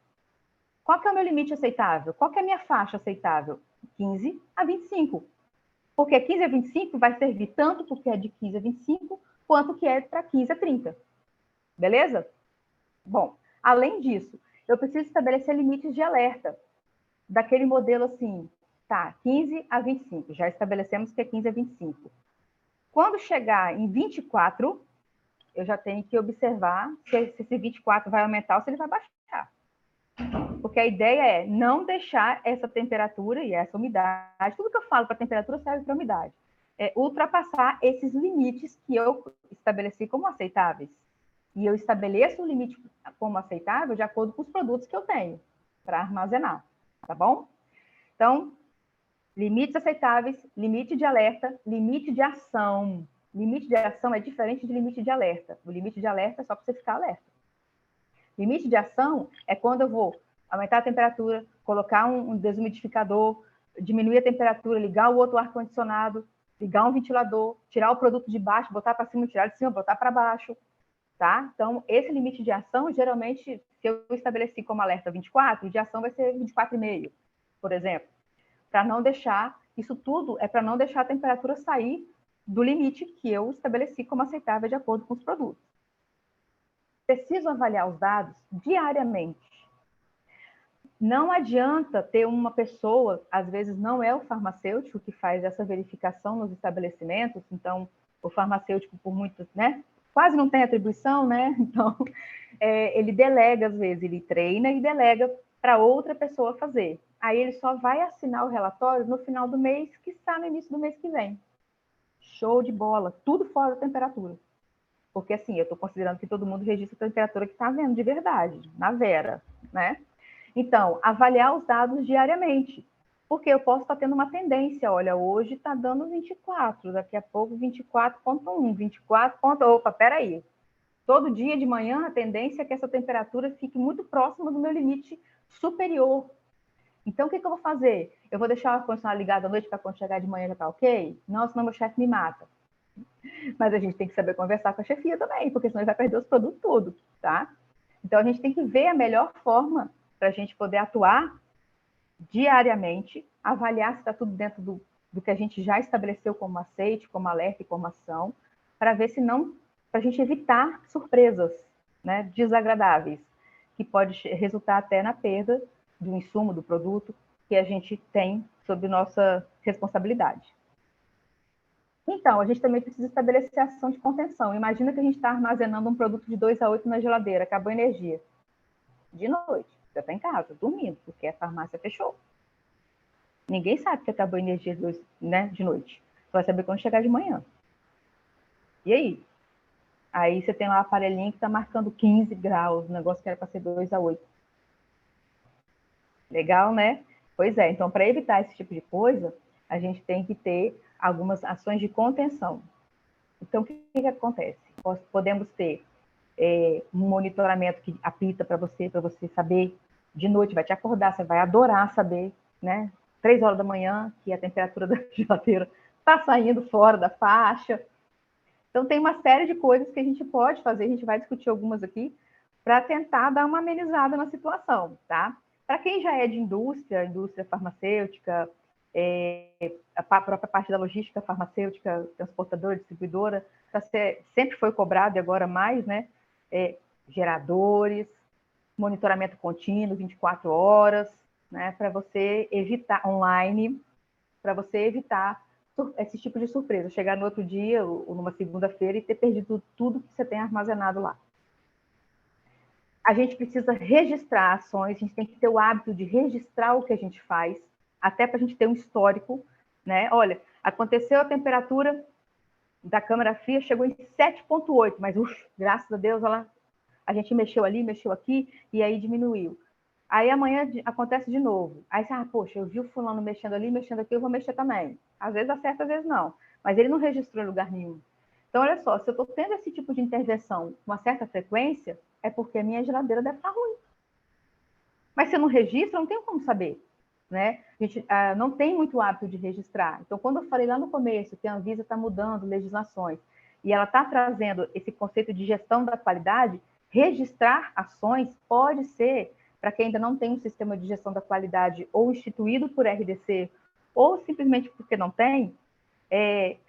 Qual que é o meu limite aceitável? Qual que é a minha faixa aceitável? 15 a 25. Porque 15 a 25 vai servir tanto porque é de 15 a 25, quanto que é para 15 a 30. Beleza? Bom, além disso, eu preciso estabelecer limites de alerta. Daquele modelo assim, tá, 15 a 25. Já estabelecemos que é 15 a 25. Quando chegar em 24, eu já tenho que observar se esse 24 vai aumentar ou se ele vai baixar. Porque a ideia é não deixar essa temperatura e essa umidade, tudo que eu falo para temperatura serve para umidade, ultrapassar esses limites que eu estabeleci como aceitáveis. E eu estabeleço o limite como aceitável de acordo com os produtos que eu tenho para armazenar, tá bom? Então, limites aceitáveis, limite de alerta, limite de ação. Limite de ação é diferente de limite de alerta. O limite de alerta é só para você ficar alerta. Limite de ação é quando eu vou aumentar a temperatura, colocar um desumidificador, diminuir a temperatura, ligar o outro ar-condicionado, ligar um ventilador, tirar o produto de baixo, botar para cima, tirar de cima, botar para baixo, tá? Então, esse limite de ação, geralmente, se eu estabeleci como alerta 24, de ação vai ser 24,5, por exemplo. Para não deixar, isso tudo é para não deixar a temperatura sair do limite que eu estabeleci como aceitável de acordo com os produtos. Preciso avaliar os dados diariamente. Não adianta ter uma pessoa, às vezes não é o farmacêutico que faz essa verificação nos estabelecimentos, então o farmacêutico, por muitos, né, quase não tem atribuição, né? Então, ele delega, às vezes, ele treina e delega para outra pessoa fazer. Aí ele só vai assinar o relatório no final do mês, que está no início do mês que vem. Show de bola, tudo fora da temperatura. Porque, assim, eu estou considerando que todo mundo registra a temperatura que está vendo de verdade, na Vera, né? Então, avaliar os dados diariamente. Porque eu posso estar tendo uma tendência, olha, hoje está dando 24, daqui a pouco 24,1, 24. Opa, peraí. Todo dia de manhã a tendência é que essa temperatura fique muito próxima do meu limite superior. Então, o que eu vou fazer? Eu vou deixar o ar-condicionado ligado à noite para quando chegar de manhã já está ok? Não, senão meu chefe me mata. Mas a gente tem que saber conversar com a chefia também, porque senão ele vai perder os produtos todos, tá? Então, a gente tem que ver a melhor forma para a gente poder atuar diariamente, avaliar se está tudo dentro do que a gente já estabeleceu como aceite, como alerta e como ação, para ver se não, para a gente evitar surpresas, né, desagradáveis, que pode resultar até na perda do insumo, do produto que a gente tem sob nossa responsabilidade. Então, a gente também precisa estabelecer ação de contenção. Imagina que a gente está armazenando um produto de 2 a 8 na geladeira, acabou a energia. De noite, você está em casa, dormindo, porque a farmácia fechou. Ninguém sabe que acabou a energia de noite. Você vai saber quando chegar de manhã. E aí? Aí você tem lá o aparelhinho que está marcando 15 graus, o negócio que era para ser 2 a 8. Legal, né? Pois é, então, para evitar esse tipo de coisa, a gente tem que ter algumas ações de contenção. Então, o que acontece? Podemos ter um monitoramento que apita para você saber de noite, vai te acordar, você vai adorar saber, né? 3 horas da manhã, que a temperatura da geladeira está saindo fora da faixa. Então, tem uma série de coisas que a gente pode fazer, a gente vai discutir algumas aqui, para tentar dar uma amenizada na situação, tá? Para quem já é de indústria farmacêutica, a própria parte da logística farmacêutica, transportadora, distribuidora, sempre foi cobrado e agora mais, né? Geradores, monitoramento contínuo, 24 horas, né? Para você evitar online, para você evitar esse tipo de surpresa, chegar no outro dia ou numa segunda-feira e ter perdido tudo que você tem armazenado lá. A gente precisa registrar ações, a gente tem que ter o hábito de registrar o que a gente faz, até para a gente ter um histórico, né? Olha, aconteceu a temperatura da câmara fria, chegou em 7,8, mas graças a Deus a gente mexeu ali, mexeu aqui, e aí diminuiu. Aí amanhã acontece de novo. Aí você, poxa, eu vi o fulano mexendo ali, mexendo aqui, eu vou mexer também. Às vezes acerta, às vezes não. Mas ele não registrou em lugar nenhum. Então, olha só, se eu estou tendo esse tipo de intervenção com uma certa frequência, é porque a minha geladeira deve estar ruim. Mas se eu não registro, não tenho como saber. Né? A gente não tem muito hábito de registrar. Então, quando eu falei lá no começo que a Anvisa está mudando legislações e ela está trazendo esse conceito de gestão da qualidade, registrar ações pode ser, para quem ainda não tem um sistema de gestão da qualidade ou instituído por RDC, ou simplesmente porque não tem,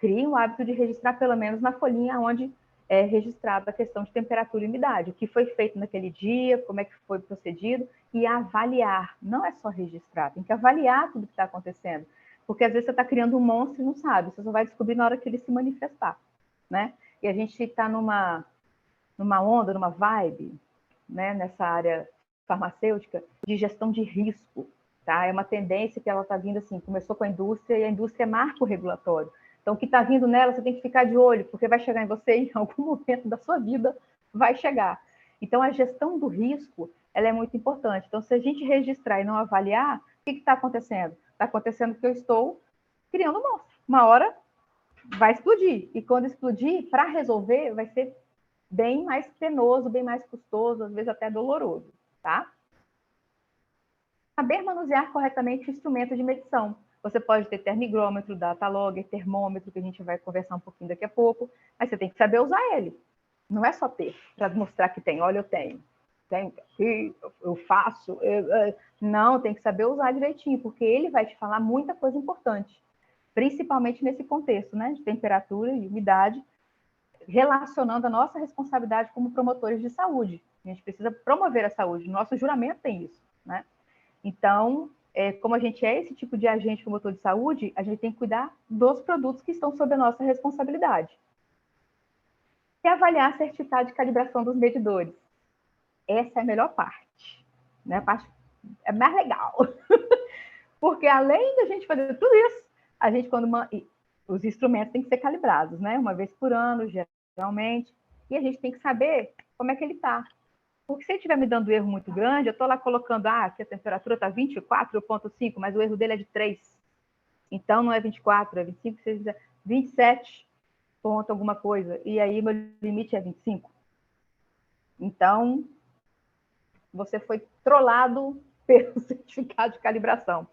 crie o hábito de registrar pelo menos na folhinha onde é registrada a questão de temperatura e umidade, o que foi feito naquele dia, como é que foi procedido, e avaliar. Não é só registrar, tem que avaliar tudo que está acontecendo, porque às vezes você está criando um monstro e não sabe, você só vai descobrir na hora que ele se manifestar, né? E a gente está numa onda, numa vibe, né, nessa área farmacêutica, de gestão de risco, tá? É uma tendência que ela está vindo assim, começou com a indústria, e a indústria é marco regulatório. Então, o que está vindo nela, você tem que ficar de olho, porque vai chegar em você em algum momento da sua vida, vai chegar. Então, a gestão do risco, ela é muito importante. Então, se a gente registrar e não avaliar, o que está acontecendo? Está acontecendo que eu estou criando um monstro. Uma hora vai explodir. E quando explodir, para resolver, vai ser bem mais penoso, bem mais custoso, às vezes até doloroso, tá? Saber manusear corretamente o instrumento de medição. Você pode ter termigrômetro, datalogger, termômetro, que a gente vai conversar um pouquinho daqui a pouco, mas você tem que saber usar ele. Não é só ter, para mostrar que tem. Olha, eu tenho aqui, eu faço. Não, tem que saber usar direitinho, porque ele vai te falar muita coisa importante, principalmente nesse contexto, né, de temperatura e umidade, relacionando a nossa responsabilidade como promotores de saúde. A gente precisa promover a saúde. Nosso juramento tem isso, né? Então, como a gente é esse tipo de agente promotor de saúde, a gente tem que cuidar dos produtos que estão sob a nossa responsabilidade. E avaliar a certificado de calibração dos medidores. Essa é a melhor parte, né? A parte é mais legal. Porque além da gente fazer tudo isso, a gente, os instrumentos têm que ser calibrados, né? Uma vez por ano, geralmente, e a gente tem que saber como é que ele está. Porque se ele estiver me dando erro muito grande, eu estou lá colocando, que a temperatura está 24,5, mas o erro dele é de 3. Então, não é 24, é 25, 27 ponto alguma coisa. E aí, meu limite é 25. Então, você foi trollado pelo certificado de calibração.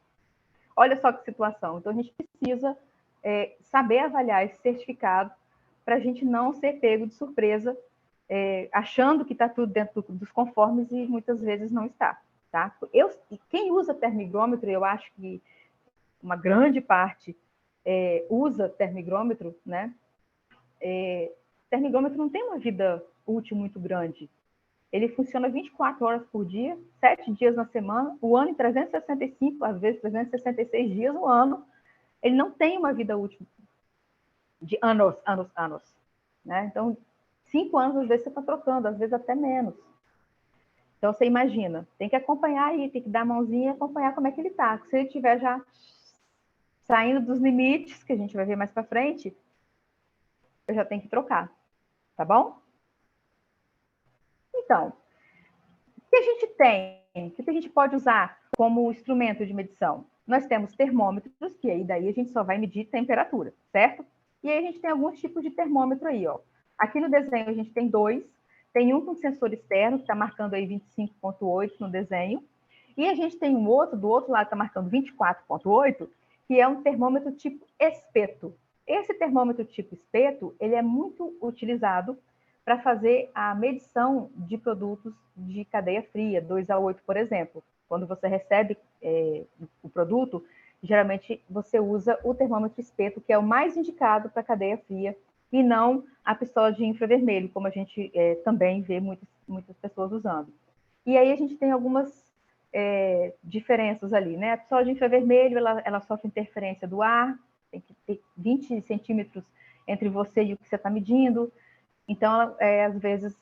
Olha só que situação. Então, a gente precisa saber avaliar esse certificado para a gente não ser pego de surpresa, achando que está tudo dentro dos conformes e muitas vezes não está. Tá? Quem usa termigrômetro, eu acho que uma grande parte usa termigrômetro, né? Termigrômetro não tem uma vida útil muito grande. Ele funciona 24 horas por dia, 7 dias na semana, o ano em 365, às vezes 366 dias no ano. Ele não tem uma vida útil de anos. Né? Então, 5 anos, às vezes, você está trocando, às vezes até menos. Então, você imagina, tem que acompanhar aí, tem que dar a mãozinha e acompanhar como é que ele está. Se ele estiver já saindo dos limites, que a gente vai ver mais para frente, eu já tenho que trocar, tá bom? Então, o que a gente tem? O que a gente pode usar como instrumento de medição? Nós temos termômetros, que aí daí a gente só vai medir temperatura, certo? E aí a gente tem alguns tipos de termômetro aí, ó. Aqui no desenho a gente tem 2, tem um com sensor externo, que está marcando aí 25,8 no desenho, e a gente tem um outro, do outro lado está marcando 24,8, que é um termômetro tipo espeto. Esse termômetro tipo espeto, ele é muito utilizado para fazer a medição de produtos de cadeia fria, 2 a 8, por exemplo. Quando você recebe o produto, geralmente você usa o termômetro espeto, que é o mais indicado para cadeia fria, e não a pistola de infravermelho, como a gente também vê muitas pessoas usando. E aí a gente tem algumas diferenças ali, né? A pistola de infravermelho, ela sofre interferência do ar, tem que ter 20 centímetros entre você e o que você está medindo. Então, às vezes,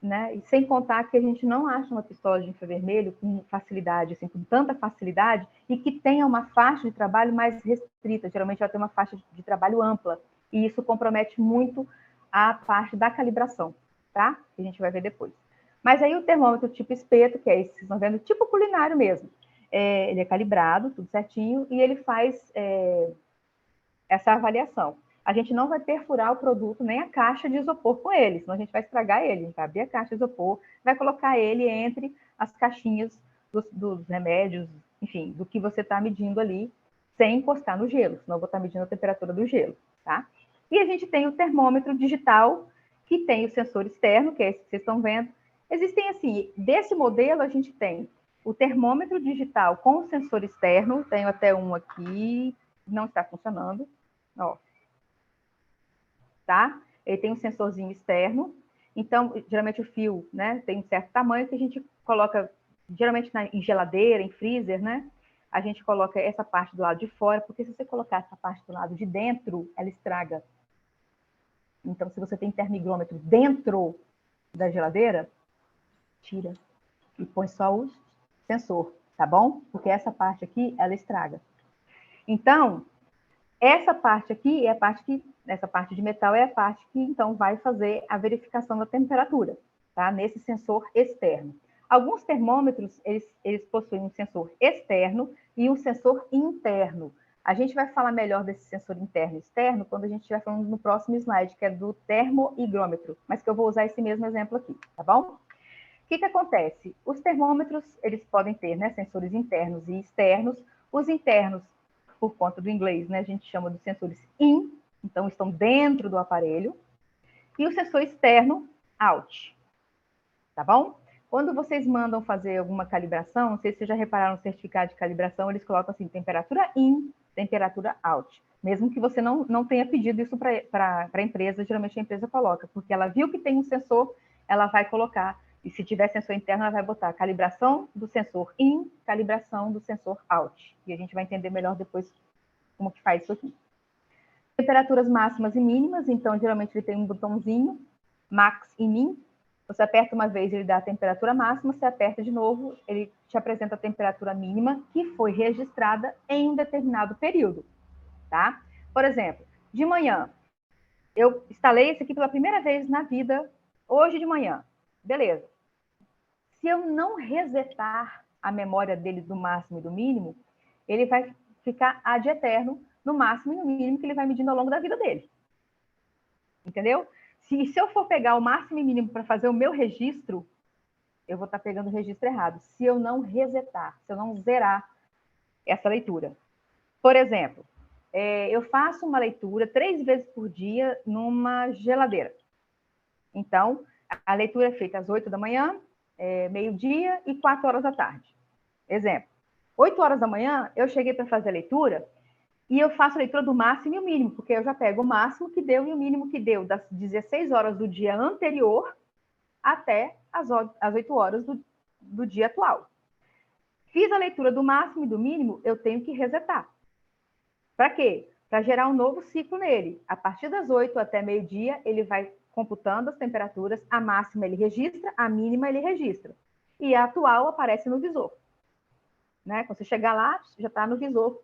né? E sem contar que a gente não acha uma pistola de infravermelho com facilidade, assim, com tanta facilidade, e que tenha uma faixa de trabalho mais restrita. Geralmente ela tem uma faixa de trabalho ampla, e isso compromete muito a parte da calibração, tá? Que a gente vai ver depois. Mas aí o termômetro tipo espeto, que é esse, vocês estão vendo, tipo culinário mesmo, ele é calibrado, tudo certinho, e ele faz essa avaliação. A gente não vai perfurar o produto nem a caixa de isopor com ele, senão a gente vai estragar ele. A gente vai abrir a caixa de isopor, vai colocar ele entre as caixinhas dos remédios, enfim, do que você está medindo ali, sem encostar no gelo, senão eu vou estar medindo a temperatura do gelo, tá? E a gente tem o termômetro digital, que tem o sensor externo, que é esse que vocês estão vendo. Existem, assim, desse modelo a gente tem o termômetro digital com o sensor externo, tenho até um aqui, não está funcionando, ó. Tá? Ele tem um sensorzinho externo, então, geralmente o fio, né, tem um certo tamanho que a gente coloca, geralmente em geladeira, em freezer, né, a gente coloca essa parte do lado de fora, porque se você colocar essa parte do lado de dentro, ela estraga. Então, se você tem termoigrômetro dentro da geladeira, tira e põe só o sensor, tá bom? Porque essa parte aqui, ela estraga. Então, essa parte aqui é a parte que, essa parte de metal é a parte que, então, vai fazer a verificação da temperatura, tá? Nesse sensor externo. Alguns termômetros, eles possuem um sensor externo e um sensor interno. A gente vai falar melhor desse sensor interno e externo quando a gente estiver falando no próximo slide, que é do termoigrômetro, mas que eu vou usar esse mesmo exemplo aqui, tá bom? O que acontece? Os termômetros, eles podem ter, né, sensores internos e externos. Os internos, por conta do inglês, né, a gente chama de sensores in, então estão dentro do aparelho, e o sensor externo, out, tá bom? Quando vocês mandam fazer alguma calibração, não sei se vocês já repararam no certificado de calibração, eles colocam assim, temperatura in, temperatura out, mesmo que você não tenha pedido isso para a empresa, geralmente a empresa coloca, porque ela viu que tem um sensor, ela vai colocar, e se tiver sensor interno, ela vai botar calibração do sensor in, calibração do sensor out. E a gente vai entender melhor depois como que faz isso aqui. Temperaturas máximas e mínimas, então, geralmente ele tem um botãozinho, max e min. Você aperta uma vez, ele dá a temperatura máxima, você aperta de novo, ele te apresenta a temperatura mínima que foi registrada em um determinado período, tá? Por exemplo, de manhã, eu instalei esse aqui pela primeira vez na vida, hoje de manhã. Beleza. Se eu não resetar a memória dele do máximo e do mínimo, ele vai ficar ad eterno no máximo e no mínimo que ele vai medindo ao longo da vida dele. Entendeu? Se eu for pegar o máximo e mínimo para fazer o meu registro, eu vou estar pegando o registro errado. Se eu não resetar, se eu não zerar essa leitura. Por exemplo, eu faço uma leitura 3 vezes por dia numa geladeira. Então, a leitura é feita às 8 da manhã, meio-dia e 4 horas da tarde. Exemplo, 8 horas da manhã, eu cheguei para fazer a leitura e eu faço a leitura do máximo e o mínimo, porque eu já pego o máximo que deu e o mínimo que deu das 16 horas do dia anterior até as 8 horas do dia atual. Fiz a leitura do máximo e do mínimo, eu tenho que resetar. Para quê? Para gerar um novo ciclo nele. A partir das 8 até meio-dia, ele vai computando as temperaturas, a máxima ele registra, a mínima ele registra. E a atual aparece no visor. Né? Quando você chegar lá, já está no visor,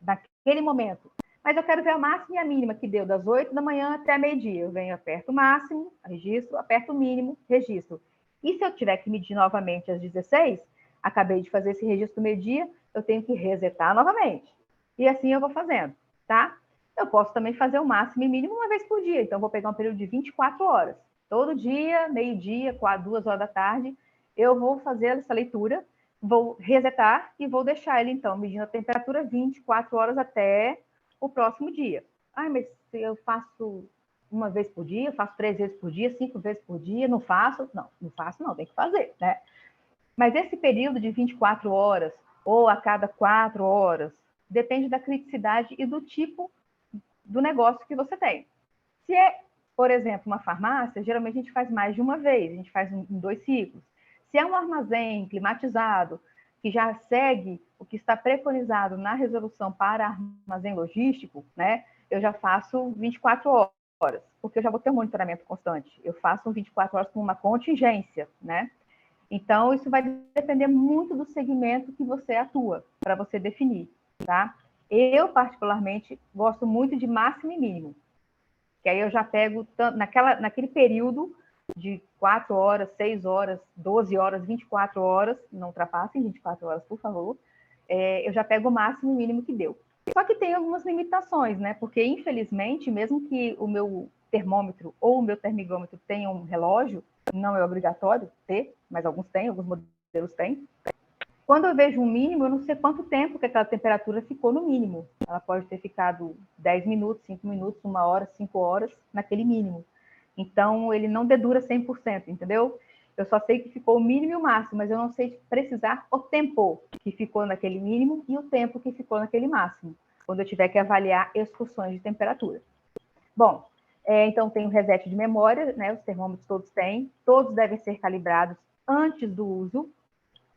naquele momento. Mas eu quero ver a máxima e a mínima que deu das 8 da manhã até meio-dia. Eu venho, aperto o máximo, registro, aperto o mínimo, registro. E se eu tiver que medir novamente às 16, acabei de fazer esse registro meio-dia, eu tenho que resetar novamente. E assim eu vou fazendo, tá? Eu posso também fazer o máximo e mínimo uma vez por dia. Então, eu vou pegar um período de 24 horas. Todo dia, meio-dia, 2 horas da tarde, eu vou fazer essa leitura, vou resetar e vou deixar ele, então, medindo a temperatura 24 horas até o próximo dia. Ah, mas se eu faço uma vez por dia, faço 3 vezes por dia, 5 vezes por dia, não faço? Não faço não, tem que fazer, né? Mas esse período de 24 horas, ou a cada 4 horas, depende da criticidade e do tipo do negócio que você tem. Se é, por exemplo, uma farmácia, geralmente a gente faz mais de uma vez, a gente faz em 2 ciclos. Se é um armazém climatizado, que já segue o que está preconizado na resolução para armazém logístico, né, eu já faço 24 horas, porque eu já vou ter um monitoramento constante. Eu faço 24 horas com uma contingência, né? Então, isso vai depender muito do segmento que você atua, para você definir, tá? Eu, particularmente, gosto muito de máximo e mínimo, que aí eu já pego naquele período de 4 horas, 6 horas, 12 horas, 24 horas, não ultrapassem 24 horas, por favor, eu já pego o máximo e o mínimo que deu. Só que tem algumas limitações, né? Porque, infelizmente, mesmo que o meu termômetro ou o meu termigômetro tenham um relógio, não é obrigatório ter, mas alguns têm, alguns modelos têm. Quando eu vejo um mínimo, eu não sei quanto tempo que aquela temperatura ficou no mínimo. Ela pode ter ficado 10 minutos, 5 minutos, 1 hora, 5 horas naquele mínimo. Então, ele não dedura 100%, entendeu? Eu só sei que ficou o mínimo e o máximo, mas eu não sei precisar o tempo que ficou naquele mínimo e o tempo que ficou naquele máximo, quando eu tiver que avaliar excursões de temperatura. Bom, então tem o reset de memória, né? Os termômetros todos têm, todos devem ser calibrados antes do uso.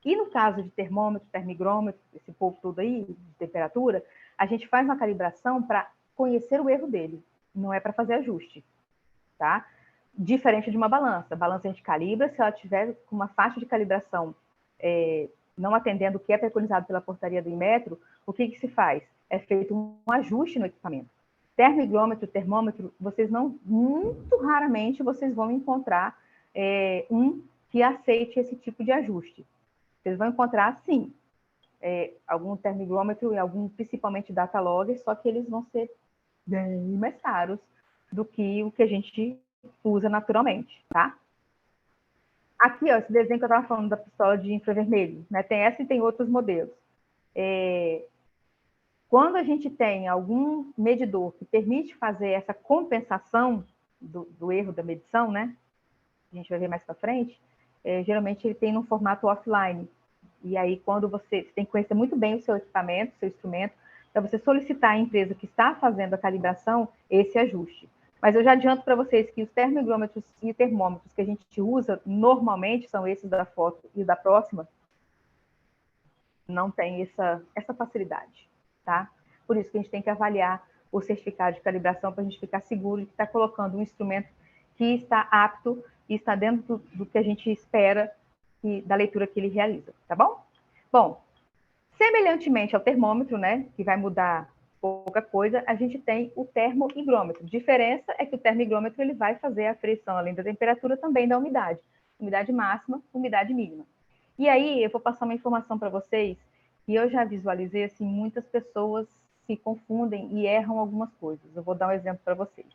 E no caso de termômetro, termigrômetro, esse povo todo aí, de temperatura, a gente faz uma calibração para conhecer o erro dele, não é para fazer ajuste, tá? Diferente de uma balança. A balança a gente calibra, se ela tiver com uma faixa de calibração não atendendo o que é preconizado pela portaria do Inmetro, o que se faz? É feito um ajuste no equipamento. Termigrômetro, termômetro, vocês não, muito raramente, vocês vão encontrar um que aceite esse tipo de ajuste. Vocês vão encontrar, sim, algum termigrômetro e algum, principalmente data logger, só que eles vão ser bem mais caros do que o que a gente usa naturalmente, tá? Aqui, ó, esse desenho que eu estava falando da pistola de infravermelho, né? Tem essa e tem outros modelos. Quando a gente tem algum medidor que permite fazer essa compensação do erro da medição, né? A gente vai ver mais para frente, geralmente ele tem no formato offline. E aí, quando você tem que conhecer muito bem o seu equipamento, o seu instrumento, para você solicitar à empresa que está fazendo a calibração esse ajuste. Mas eu já adianto para vocês que os termigrômetros e termômetros que a gente usa normalmente são esses da foto e da próxima, não tem essa facilidade, tá? Por isso que a gente tem que avaliar o certificado de calibração para a gente ficar seguro de que está colocando um instrumento que está apto e está dentro do que a gente espera da leitura que ele realiza, tá bom? Bom, semelhantemente ao termômetro, né, que vai mudar pouca coisa, a gente tem o termohigrômetro. A diferença é que o termohigrômetro ele vai fazer a aferição, além da temperatura, também da umidade. Umidade máxima, umidade mínima. E aí, eu vou passar uma informação para vocês que eu já visualizei, assim, muitas pessoas se confundem e erram algumas coisas. Eu vou dar um exemplo para vocês.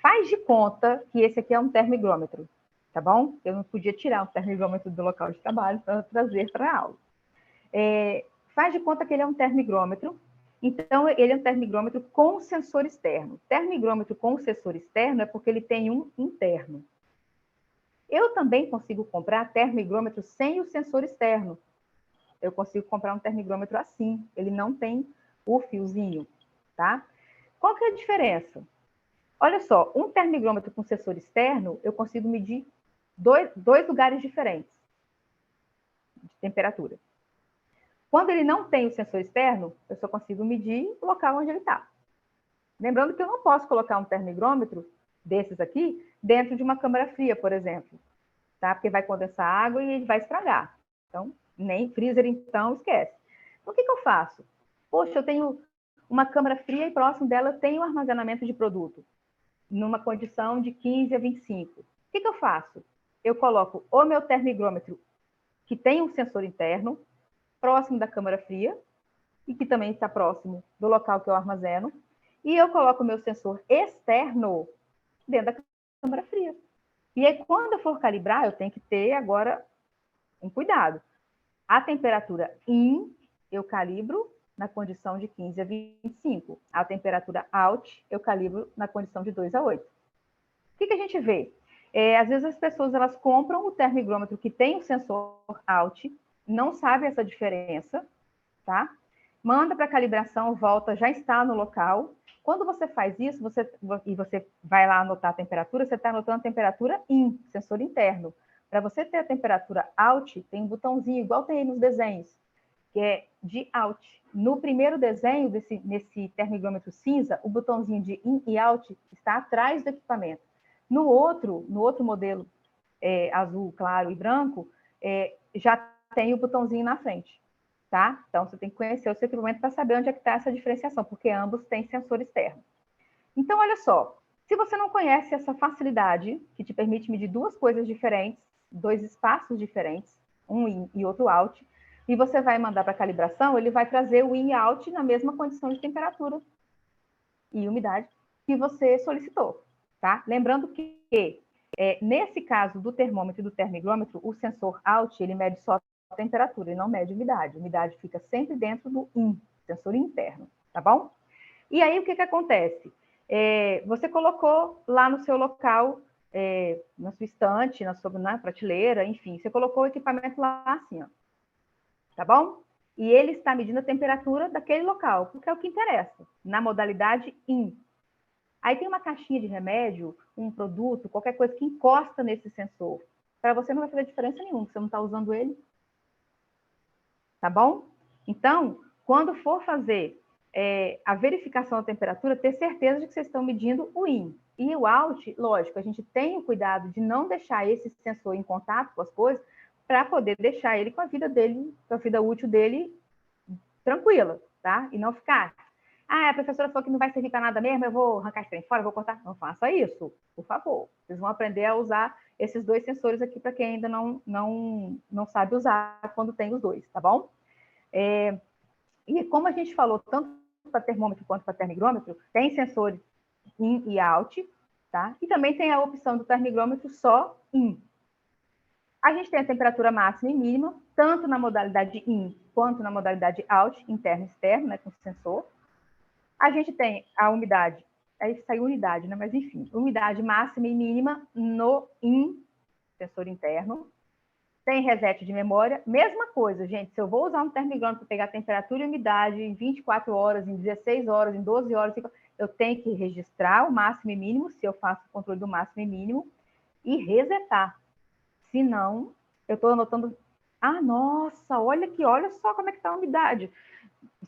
Faz de conta que esse aqui é um termohigrômetro, tá bom? Eu não podia tirar o termohigrômetro do local de trabalho para trazer para a aula. Faz de conta que ele é um termohigrômetro, então ele é um termohigrômetro com sensor externo. Termohigrômetro com sensor externo é porque ele tem um interno. Eu também consigo comprar termohigrômetro sem o sensor externo. Eu consigo comprar um termohigrômetro assim, ele não tem o fiozinho, tá? Qual que é a diferença? Olha só, um termohigrômetro com sensor externo, eu consigo medir dois lugares diferentes de temperatura. Quando ele não tem o sensor externo, eu só consigo medir o local onde ele está. Lembrando que eu não posso colocar um termohigrômetro desses aqui dentro de uma câmara fria, por exemplo, tá? Porque vai condensar água e ele vai estragar. Então, nem freezer, então, esquece. Então, o que eu faço? Poxa, eu tenho uma câmara fria e próximo dela tem um armazenamento de produto, numa condição de 15 a 25. O que eu faço? Eu coloco o meu termohigrômetro, que tem um sensor interno, próximo da câmara fria, e que também está próximo do local que eu armazeno, e eu coloco o meu sensor externo dentro da câmara fria. E aí, quando eu for calibrar, eu tenho que ter agora um cuidado. A temperatura in, eu calibro na condição de 15 a 25. A temperatura out, eu calibro na condição de 2 a 8. O que a gente vê? Às vezes as pessoas elas compram o termigrômetro que tem o sensor out, não sabem essa diferença, tá? Manda para calibração, volta, já está no local. Quando você faz isso, você vai lá anotar a temperatura, você está anotando a temperatura in, sensor interno. Para você ter a temperatura out, tem um botãozinho, igual tem aí nos desenhos, que é de out. No primeiro desenho, nesse termigrômetro cinza, o botãozinho de in e out está atrás do equipamento. No outro modelo azul, claro e branco, já tem o botãozinho na frente. Tá? Então, você tem que conhecer o seu equipamento para saber onde é que está essa diferenciação, porque ambos têm sensor externo. Então, olha só, se você não conhece essa facilidade, que te permite medir duas coisas diferentes, dois espaços diferentes, um in e outro out, e você vai mandar para a calibração, ele vai trazer o in e out na mesma condição de temperatura e umidade que você solicitou. Tá? Lembrando que, nesse caso do termômetro e do termigrômetro, o sensor out, ele mede só a temperatura e não mede umidade. A umidade fica sempre dentro do in, sensor interno, tá bom? E aí, o que acontece? Você colocou lá no seu local, na sua estante, na prateleira, enfim, você colocou o equipamento lá assim, ó, tá bom? E ele está medindo a temperatura daquele local, porque é o que interessa, na modalidade in. Aí tem uma caixinha de remédio, um produto, qualquer coisa que encosta nesse sensor. Para você não vai fazer diferença nenhuma, você não está usando ele. Tá bom? Então, quando for fazer a verificação da temperatura, ter certeza de que vocês estão medindo o in. E o out, lógico, a gente tem o cuidado de não deixar esse sensor em contato com as coisas para poder deixar ele com a vida dele, com a vida útil dele tranquila, tá? E não ficar, a professora falou que não vai servir para nada mesmo, eu vou arrancar esse trem fora, vou cortar. Não faça isso, por favor. Vocês vão aprender a usar esses dois sensores aqui para quem ainda não sabe usar quando tem os dois, tá bom? E como a gente falou, tanto para termômetro quanto para termigrômetro, tem sensores in e out, tá? E também tem a opção do termigrômetro só in. A gente tem a temperatura máxima e mínima, tanto na modalidade in quanto na modalidade out, interno e externo, né, com o sensor. A gente tem a umidade, aí saiu unidade, né? Mas enfim, umidade máxima e mínima no in, sensor interno. Tem reset de memória, mesma coisa, gente. Se eu vou usar um termigrômetro para pegar temperatura e umidade em 24 horas, em 16 horas, em 12 horas, eu tenho que registrar o máximo e mínimo, se eu faço o controle do máximo e mínimo, e resetar. Senão, eu estou anotando... Ah, nossa, olha só como é que está a umidade.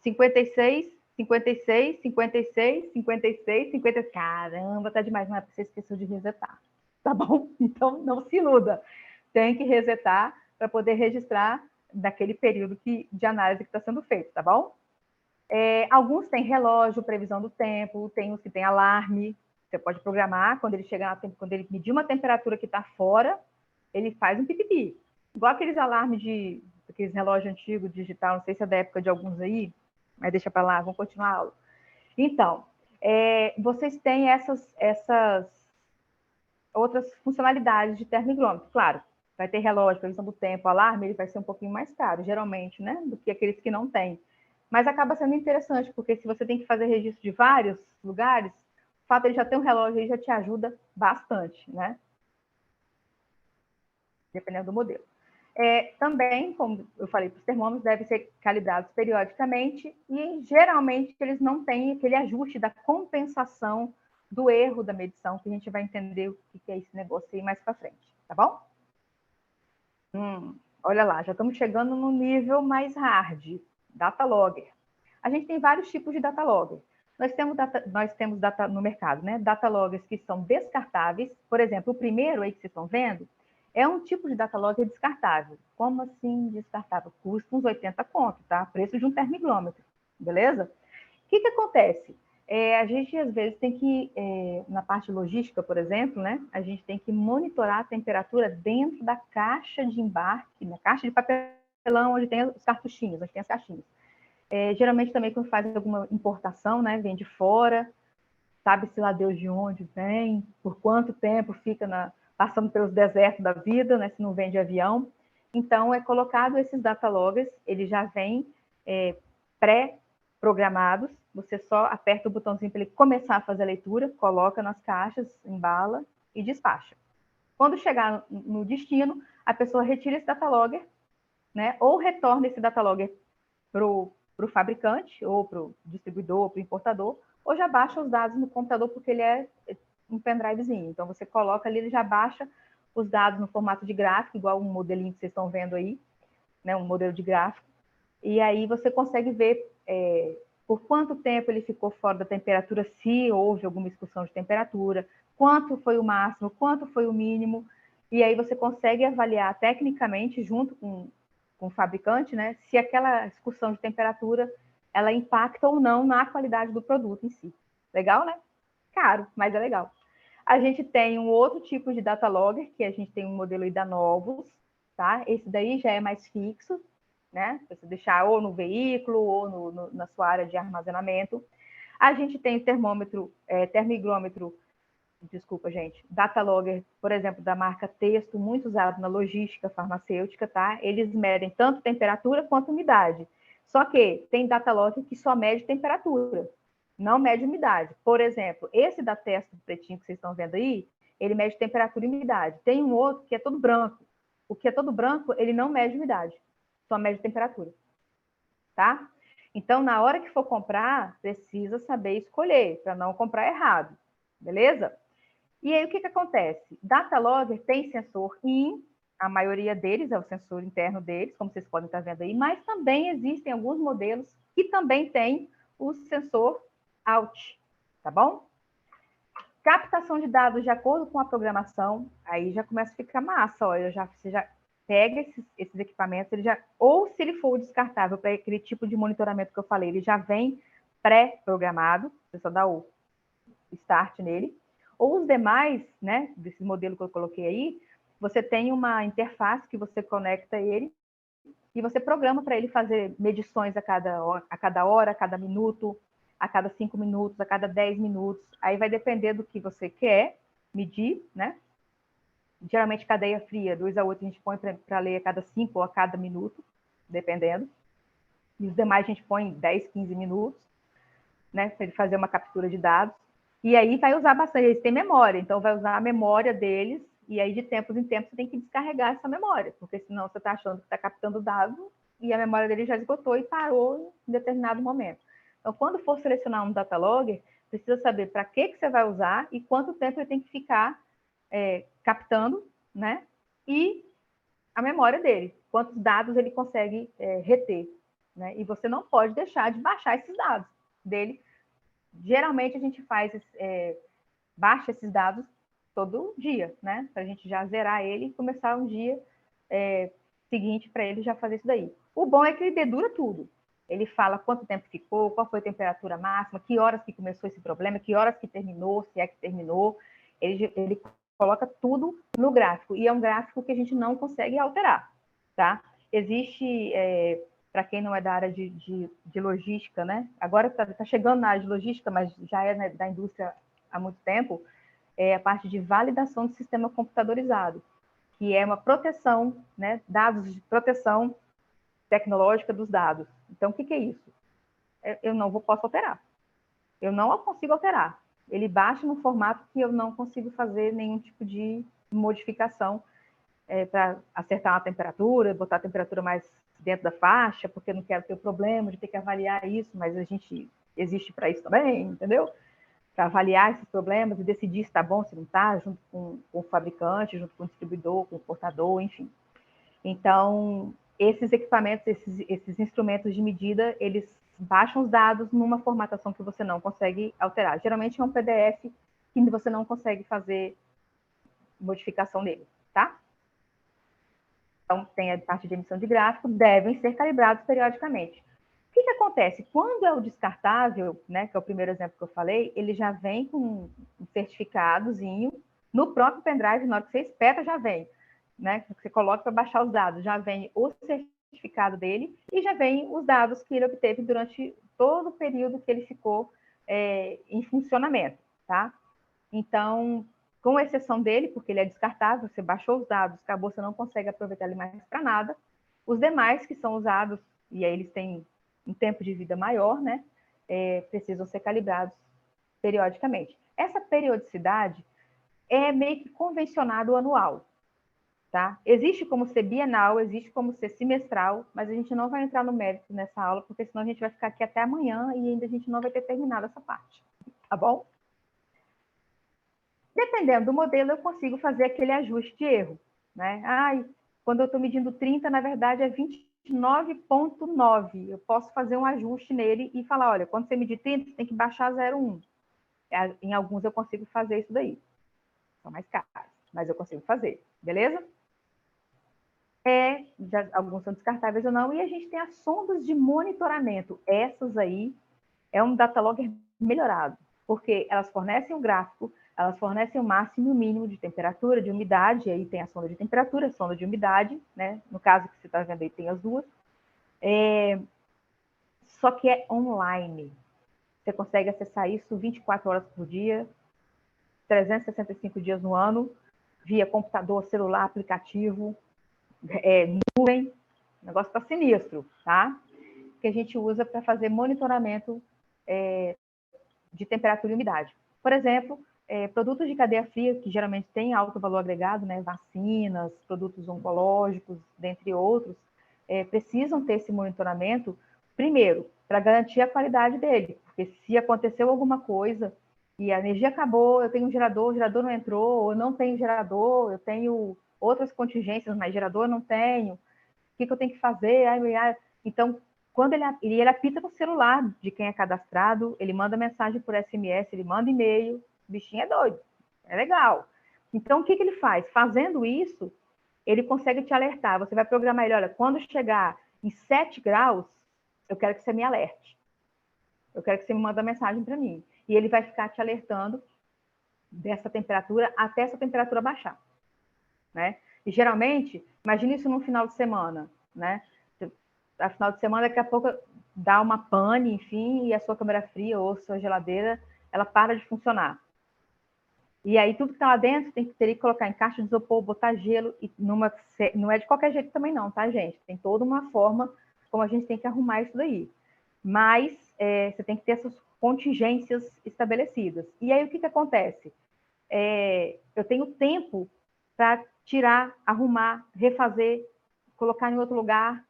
56, 56, 56, 56, 50. Caramba, tá demais, não é porque você esqueceu de resetar. Tá bom? Então, não se iluda. Tem que resetar para poder registrar daquele período de análise que está sendo feito, tá bom? Alguns têm relógio, previsão do tempo, tem os que têm alarme. Você pode programar, quando ele chegar quando ele medir uma temperatura que está fora, ele faz um pipipi. Igual aqueles alarmes aqueles relógios antigos, digital, não sei se é da época de alguns aí, mas deixa para lá, vamos continuar a aula. Então, vocês têm essas outras funcionalidades de termigrômetro. Claro, vai ter relógio, previsão do tempo, alarme, ele vai ser um pouquinho mais caro, geralmente, né, do que aqueles que não têm. Mas acaba sendo interessante, porque se você tem que fazer registro de vários lugares, o fato de ele já ter um relógio aí já te ajuda bastante, né? Dependendo do modelo. Também, como eu falei, os termômetros devem ser calibrados periodicamente e, geralmente, eles não têm aquele ajuste da compensação do erro da medição, que a gente vai entender o que é esse negócio aí mais para frente, tá bom? Olha lá, já estamos chegando no nível mais hard, data logger. A gente tem vários tipos de data logger. Nós temos data no mercado, né? Data loggers que são descartáveis. Por exemplo, o primeiro aí que vocês estão vendo é um tipo de data logger descartável. Como assim descartável? Custa uns 80 conto, tá? Preço de um termigrômetro, beleza? O que acontece? A gente, às vezes, tem que, na parte logística, por exemplo, né? A gente tem que monitorar a temperatura dentro da caixa de embarque, na caixa de papelão, onde tem os cartuchinhos, onde tem as caixinhas. Geralmente, também, quando faz alguma importação, né? Vem de fora, sabe-se lá Deus de onde vem, por quanto tempo fica passando pelos desertos da vida, né? Se não vem de avião. Então, é colocado esses data loggers, ele já vem programados, você só aperta o botãozinho para ele começar a fazer a leitura, coloca nas caixas, embala e despacha. Quando chegar no destino, a pessoa retira esse datalogger, né, ou retorna esse datalogger para o fabricante, ou para o distribuidor, ou para o importador, ou já baixa os dados no computador, porque ele é um pendrivezinho. Então, você coloca ali, ele já baixa os dados no formato de gráfico, igual um modelinho que vocês estão vendo aí, né, um modelo de gráfico, e aí você consegue ver por quanto tempo ele ficou fora da temperatura, se houve alguma excursão de temperatura, quanto foi o máximo, quanto foi o mínimo, e aí você consegue avaliar tecnicamente, junto com o fabricante, né, se aquela excursão de temperatura ela impacta ou não na qualidade do produto em si. Legal, né? Caro, mas é legal. A gente tem um outro tipo de data logger, que a gente tem um modelo aí da Novus, tá? Esse daí já é mais fixo, né? Você deixar ou no veículo ou na sua área de armazenamento. A gente tem o termômetro, termohigrômetro, desculpa, gente, data logger, por exemplo, da marca Texto, muito usado na logística farmacêutica, tá? Eles medem tanto temperatura quanto umidade. Só que tem data logger que só mede temperatura, não mede umidade. Por exemplo, esse da Texto pretinho que vocês estão vendo aí, ele mede temperatura e umidade. Tem um outro que é todo branco. O que é todo branco, ele não mede umidade, só mede temperatura, tá? Então, na hora que for comprar, precisa saber escolher, para não comprar errado, beleza? E aí, o que acontece? Data logger tem sensor in, a maioria deles é o sensor interno deles, como vocês podem estar vendo aí, mas também existem alguns modelos que também têm o sensor out, tá bom? Captação de dados de acordo com a programação, aí já começa a ficar massa, ó, você já pega esses equipamentos, ele já, ou se ele for descartável para aquele tipo de monitoramento que eu falei, ele já vem pré-programado, você só dá o start nele, ou os demais, né, desse modelo que eu coloquei aí, você tem uma interface que você conecta ele e você programa para ele fazer medições a cada hora, a cada minuto, a cada 5 minutos, a cada 10 minutos. Aí vai depender do que você quer medir, né? Geralmente, cadeia fria, 2 a 8, a gente põe para ler a cada 5 ou a cada minuto, dependendo. E os demais a gente põe 10, 15 minutos, né? Para ele fazer uma captura de dados. E aí vai usar bastante, eles têm memória, então vai usar a memória deles, e aí de tempos em tempos você tem que descarregar essa memória, porque senão você está achando que está captando dado e a memória dele já esgotou e parou em determinado momento. Então, quando for selecionar um data logger, precisa saber para que você vai usar e quanto tempo ele tem que ficar captando, né? E a memória dele, quantos dados ele consegue reter, né? E você não pode deixar de baixar esses dados dele. Geralmente a gente baixa esses dados todo dia, né? Para a gente já zerar ele e começar um dia seguinte para ele já fazer isso daí. O bom é que ele dedura tudo. Ele fala quanto tempo ficou, qual foi a temperatura máxima, que horas que começou esse problema, que horas que terminou, se é que terminou. Ele coloca tudo no gráfico. E é um gráfico que a gente não consegue alterar, tá? Existe... para quem não é da área de logística, né? Agora está chegando na área de logística, mas já é da indústria há muito tempo, é a parte de validação do sistema computadorizado, que é uma proteção, né? Dados de proteção tecnológica dos dados. Então, o que é isso? Eu não posso alterar. Eu não consigo alterar. Ele baixa no formato que eu não consigo fazer nenhum tipo de modificação para acertar uma temperatura, botar a temperatura mais dentro da faixa, porque eu não quero ter o problema de ter que avaliar isso, mas a gente existe para isso também, entendeu? Para avaliar esses problemas e decidir se está bom, se não está, junto com o fabricante, junto com o distribuidor, com o importador, enfim. Então, esses equipamentos, esses instrumentos de medida, eles baixam os dados numa formatação que você não consegue alterar. Geralmente é um PDF que você não consegue fazer modificação nele, tá? Então, tem a parte de emissão de gráfico, devem ser calibrados periodicamente. O que acontece? Quando é o descartável, né, que é o primeiro exemplo que eu falei, ele já vem com um certificadozinho, no próprio pendrive, na hora que você espeta, já vem, né? Você coloca para baixar os dados, já vem o certificado dele e já vem os dados que ele obteve durante todo o período que ele ficou em funcionamento, tá? Então, com exceção dele, porque ele é descartável, você baixou os dados, acabou, você não consegue aproveitar ele mais para nada. Os demais que são usados, e aí eles têm um tempo de vida maior, né? precisam ser calibrados periodicamente. Essa periodicidade é meio que convencionado anual, tá? Existe como ser bienal, existe como ser semestral, mas a gente não vai entrar no mérito nessa aula, porque senão a gente vai ficar aqui até amanhã e ainda a gente não vai ter terminado essa parte, tá bom? Dependendo do modelo, eu consigo fazer aquele ajuste de erro, né? Quando eu estou medindo 30, na verdade é 29,9. Eu posso fazer um ajuste nele e falar, olha, quando você medir 30, você tem que baixar 0,1. Em alguns eu consigo fazer isso daí. São mais caros, mas eu consigo fazer, beleza? Alguns são descartáveis ou não, e a gente tem as sondas de monitoramento. Essas aí é um data logger melhorado, porque elas fornecem um gráfico, elas fornecem o máximo e o mínimo de temperatura, de umidade, aí tem a sonda de temperatura, a sonda de umidade, né? No caso que você está vendo aí, tem as duas. Só que é online. Você consegue acessar isso 24 horas por dia, 365 dias no ano, via computador, celular, aplicativo, nuvem. O negócio está sinistro, tá? Que a gente usa para fazer monitoramento de temperatura e umidade. Por exemplo, produtos de cadeia fria, que geralmente têm alto valor agregado, né? Vacinas, produtos oncológicos, dentre outros, precisam ter esse monitoramento, primeiro, para garantir a qualidade dele, porque se aconteceu alguma coisa e a energia acabou, eu tenho um gerador, o gerador não entrou, ou não tenho gerador, eu tenho outras contingências, mas gerador não tenho, o que eu tenho que fazer? Então, quando ele apita no celular de quem é cadastrado, ele manda mensagem por SMS, ele manda e-mail, o bichinho é doido, é legal. Então, o que ele faz? Fazendo isso, ele consegue te alertar. Você vai programar ele, olha, quando chegar em 7 graus, eu quero que você me alerte. Eu quero que você me mande uma mensagem para mim. E ele vai ficar te alertando dessa temperatura até essa temperatura baixar, né? E geralmente, imagine isso num final de semana, né? A final de semana, daqui a pouco dá uma pane, enfim, e a sua câmera fria ou sua geladeira, ela para de funcionar. E aí tudo que está lá dentro teria que colocar em caixa de isopor, botar gelo, e não é de qualquer jeito também não, tá, gente? Tem toda uma forma como a gente tem que arrumar isso daí. Mas você tem que ter essas contingências estabelecidas. E aí o que acontece? Eu tenho tempo para tirar, arrumar, refazer, colocar em outro lugar,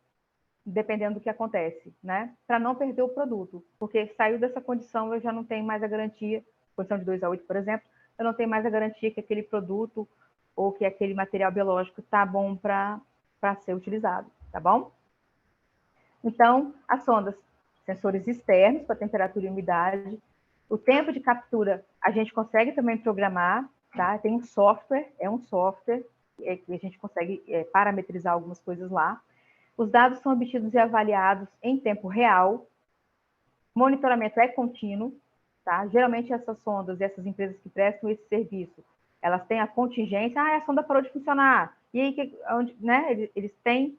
dependendo do que acontece, né? Para não perder o produto, porque saiu dessa condição, eu já não tenho mais a garantia, condição de 2 a 8, por exemplo, eu não tenho mais a garantia que aquele produto ou que aquele material biológico está bom para ser utilizado, tá bom? Então, as sondas, sensores externos para temperatura e umidade, o tempo de captura a gente consegue também programar, tá? Tem um software, que a gente consegue parametrizar algumas coisas lá. Os dados são obtidos e avaliados em tempo real. Monitoramento é contínuo, tá? Geralmente essas sondas e essas empresas que prestam esse serviço, elas têm a contingência, a sonda parou de funcionar. E aí, né? Eles têm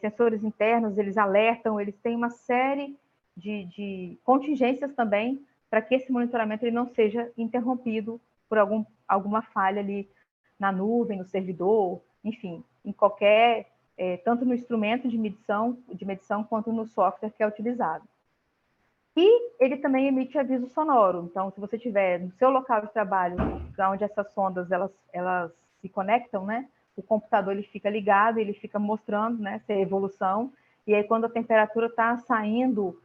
sensores internos, eles alertam, eles têm uma série de contingências também para que esse monitoramento ele não seja interrompido por alguma falha ali na nuvem, no servidor, enfim, em qualquer, tanto no instrumento de medição quanto no software que é utilizado. E ele também emite aviso sonoro. Então, se você tiver no seu local de trabalho, onde essas sondas elas se conectam, né? O computador ele fica ligado, ele fica mostrando, né, essa evolução. E aí, quando a temperatura está saindo,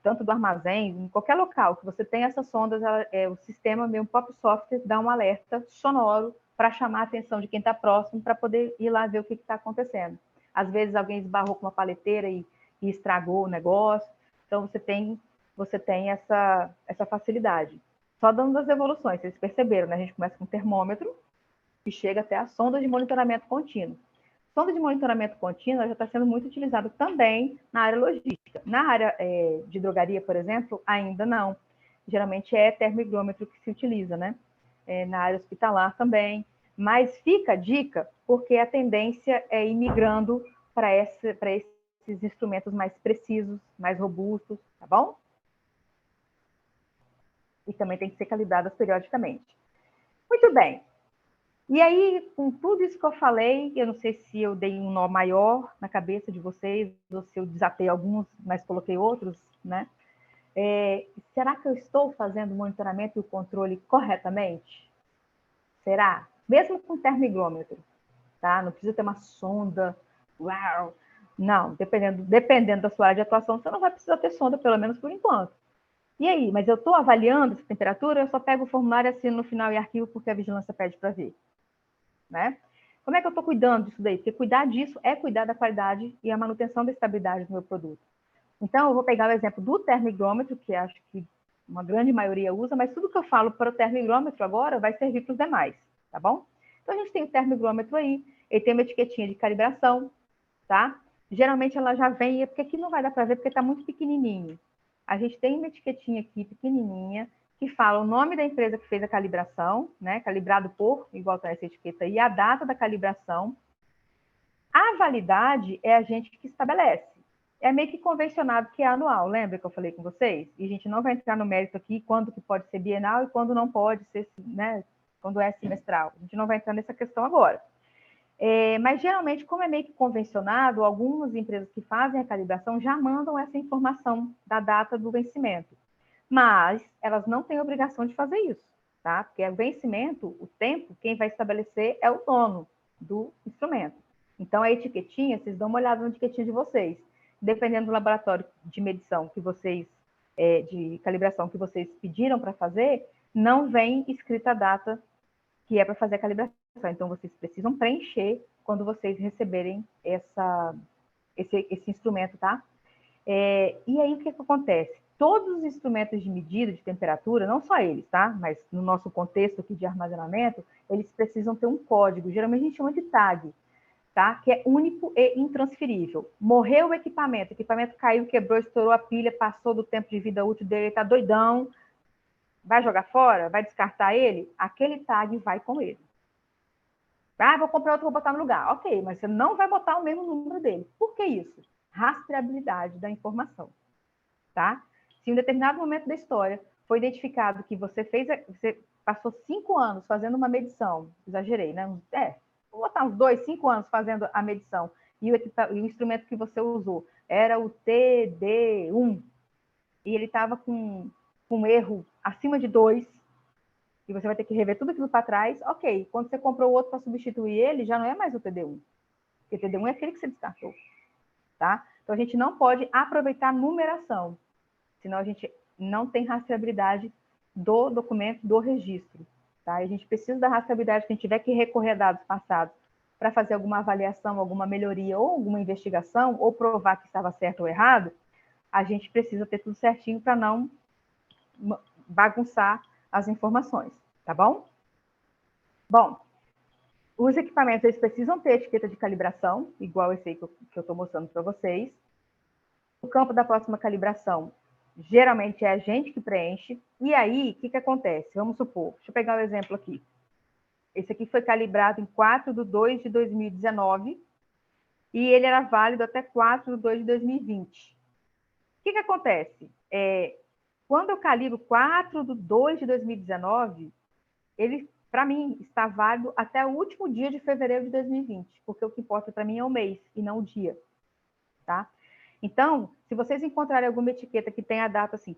tanto do armazém, em qualquer local que você tem essas sondas, o sistema, mesmo o próprio software, dá um alerta sonoro para chamar a atenção de quem está próximo, para poder ir lá ver o que está acontecendo. Às vezes, alguém esbarrou com uma paleteira e estragou o negócio. Então, você tem essa facilidade. Só dando as evoluções, vocês perceberam, né? A gente começa com um termômetro e chega até a sonda de monitoramento contínuo. Sonda de monitoramento contínuo já está sendo muito utilizada também na área logística. Na área de drogaria, por exemplo, ainda não. Geralmente é termohigrômetro que se utiliza, né? Na área hospitalar também. Mas fica a dica, porque a tendência é ir migrando para esses instrumentos mais precisos, mais robustos, tá bom? E também tem que ser calibradas periodicamente. Muito bem. E aí, com tudo isso que eu falei, eu não sei se eu dei um nó maior na cabeça de vocês, ou se eu desatei alguns, mas coloquei outros, né? Será que eu estou fazendo o monitoramento e o controle corretamente? Será? Mesmo com termigrômetro, tá? Não precisa ter uma sonda, uau! Não, dependendo da sua área de atuação, você não vai precisar ter sonda, pelo menos por enquanto. E aí, mas eu estou avaliando essa temperatura, eu só pego o formulário, assino no final e arquivo porque a vigilância pede para ver, né? Como é que eu estou cuidando disso daí? Porque cuidar disso é cuidar da qualidade e a manutenção da estabilidade do meu produto. Então, eu vou pegar o exemplo do termigrômetro, que acho que uma grande maioria usa, mas tudo que eu falo para o termigrômetro agora vai servir para os demais, tá bom? Então, a gente tem o termigrômetro aí, ele tem uma etiquetinha de calibração, tá? Geralmente ela já vem, porque aqui não vai dar para ver porque está muito pequenininho. A gente tem uma etiquetinha aqui pequenininha que fala o nome da empresa que fez a calibração, né? Calibrado por, igual tá essa etiqueta aí, a data da calibração. A validade é a gente que estabelece. É meio que convencionado que é anual, lembra que eu falei com vocês? E a gente não vai entrar no mérito aqui quando que pode ser bienal e quando não pode ser, né? Quando é semestral. A gente não vai entrar nessa questão agora. Mas, geralmente, como é meio que convencionado, algumas empresas que fazem a calibração já mandam essa informação da data do vencimento. Mas elas não têm obrigação de fazer isso, tá? Porque o vencimento, o tempo, quem vai estabelecer é o dono do instrumento. Então, a etiquetinha, vocês dão uma olhada na etiquetinha de vocês. Dependendo do laboratório de medição que vocês, de calibração que vocês pediram para fazer, não vem escrita a data que é para fazer a calibração. Então, vocês precisam preencher quando vocês receberem esse instrumento, tá? E aí, o que acontece? Todos os instrumentos de medida de temperatura, não só eles, tá? Mas no nosso contexto aqui de armazenamento, eles precisam ter um código, geralmente a gente chama de tag, tá? Que é único e intransferível. Morreu o equipamento caiu, quebrou, estourou a pilha, passou do tempo de vida útil dele, tá doidão, vai jogar fora? Vai descartar ele? Aquele tag vai com ele. Vou comprar outro, vou botar no lugar. Ok, mas você não vai botar o mesmo número dele. Por que isso? Rastreabilidade da informação, tá? Se em um determinado momento da história foi identificado que você passou 5 anos fazendo uma medição, exagerei, né? Vou botar uns 2, 5 anos fazendo a medição, e o instrumento que você usou era o TD1, e ele estava com um erro acima de 2, e você vai ter que rever tudo aquilo para trás, ok. Quando você comprou o outro para substituir ele, já não é mais o TD1. Porque o TD1 é aquele que você descartou, tá? Então, a gente não pode aproveitar a numeração, senão a gente não tem rastreabilidade do documento, do registro, tá? E a gente precisa da rastreabilidade, se a gente tiver que recorrer a dados passados para fazer alguma avaliação, alguma melhoria ou alguma investigação, ou provar que estava certo ou errado, a gente precisa ter tudo certinho para não bagunçar as informações, tá bom? Bom, os equipamentos, eles precisam ter etiqueta de calibração, igual esse aí que eu estou mostrando para vocês. O campo da próxima calibração, geralmente é a gente que preenche. E aí, o que acontece? Vamos supor, deixa eu pegar um exemplo aqui. Esse aqui foi calibrado em 4/2/2019 e ele era válido até 4/2/2020. O que acontece? Quando eu calibro 4/2/2019, ele, para mim, está válido até o último dia de fevereiro de 2020, porque o que importa para mim é o mês e não o dia, tá? Então, se vocês encontrarem alguma etiqueta que tenha a data assim,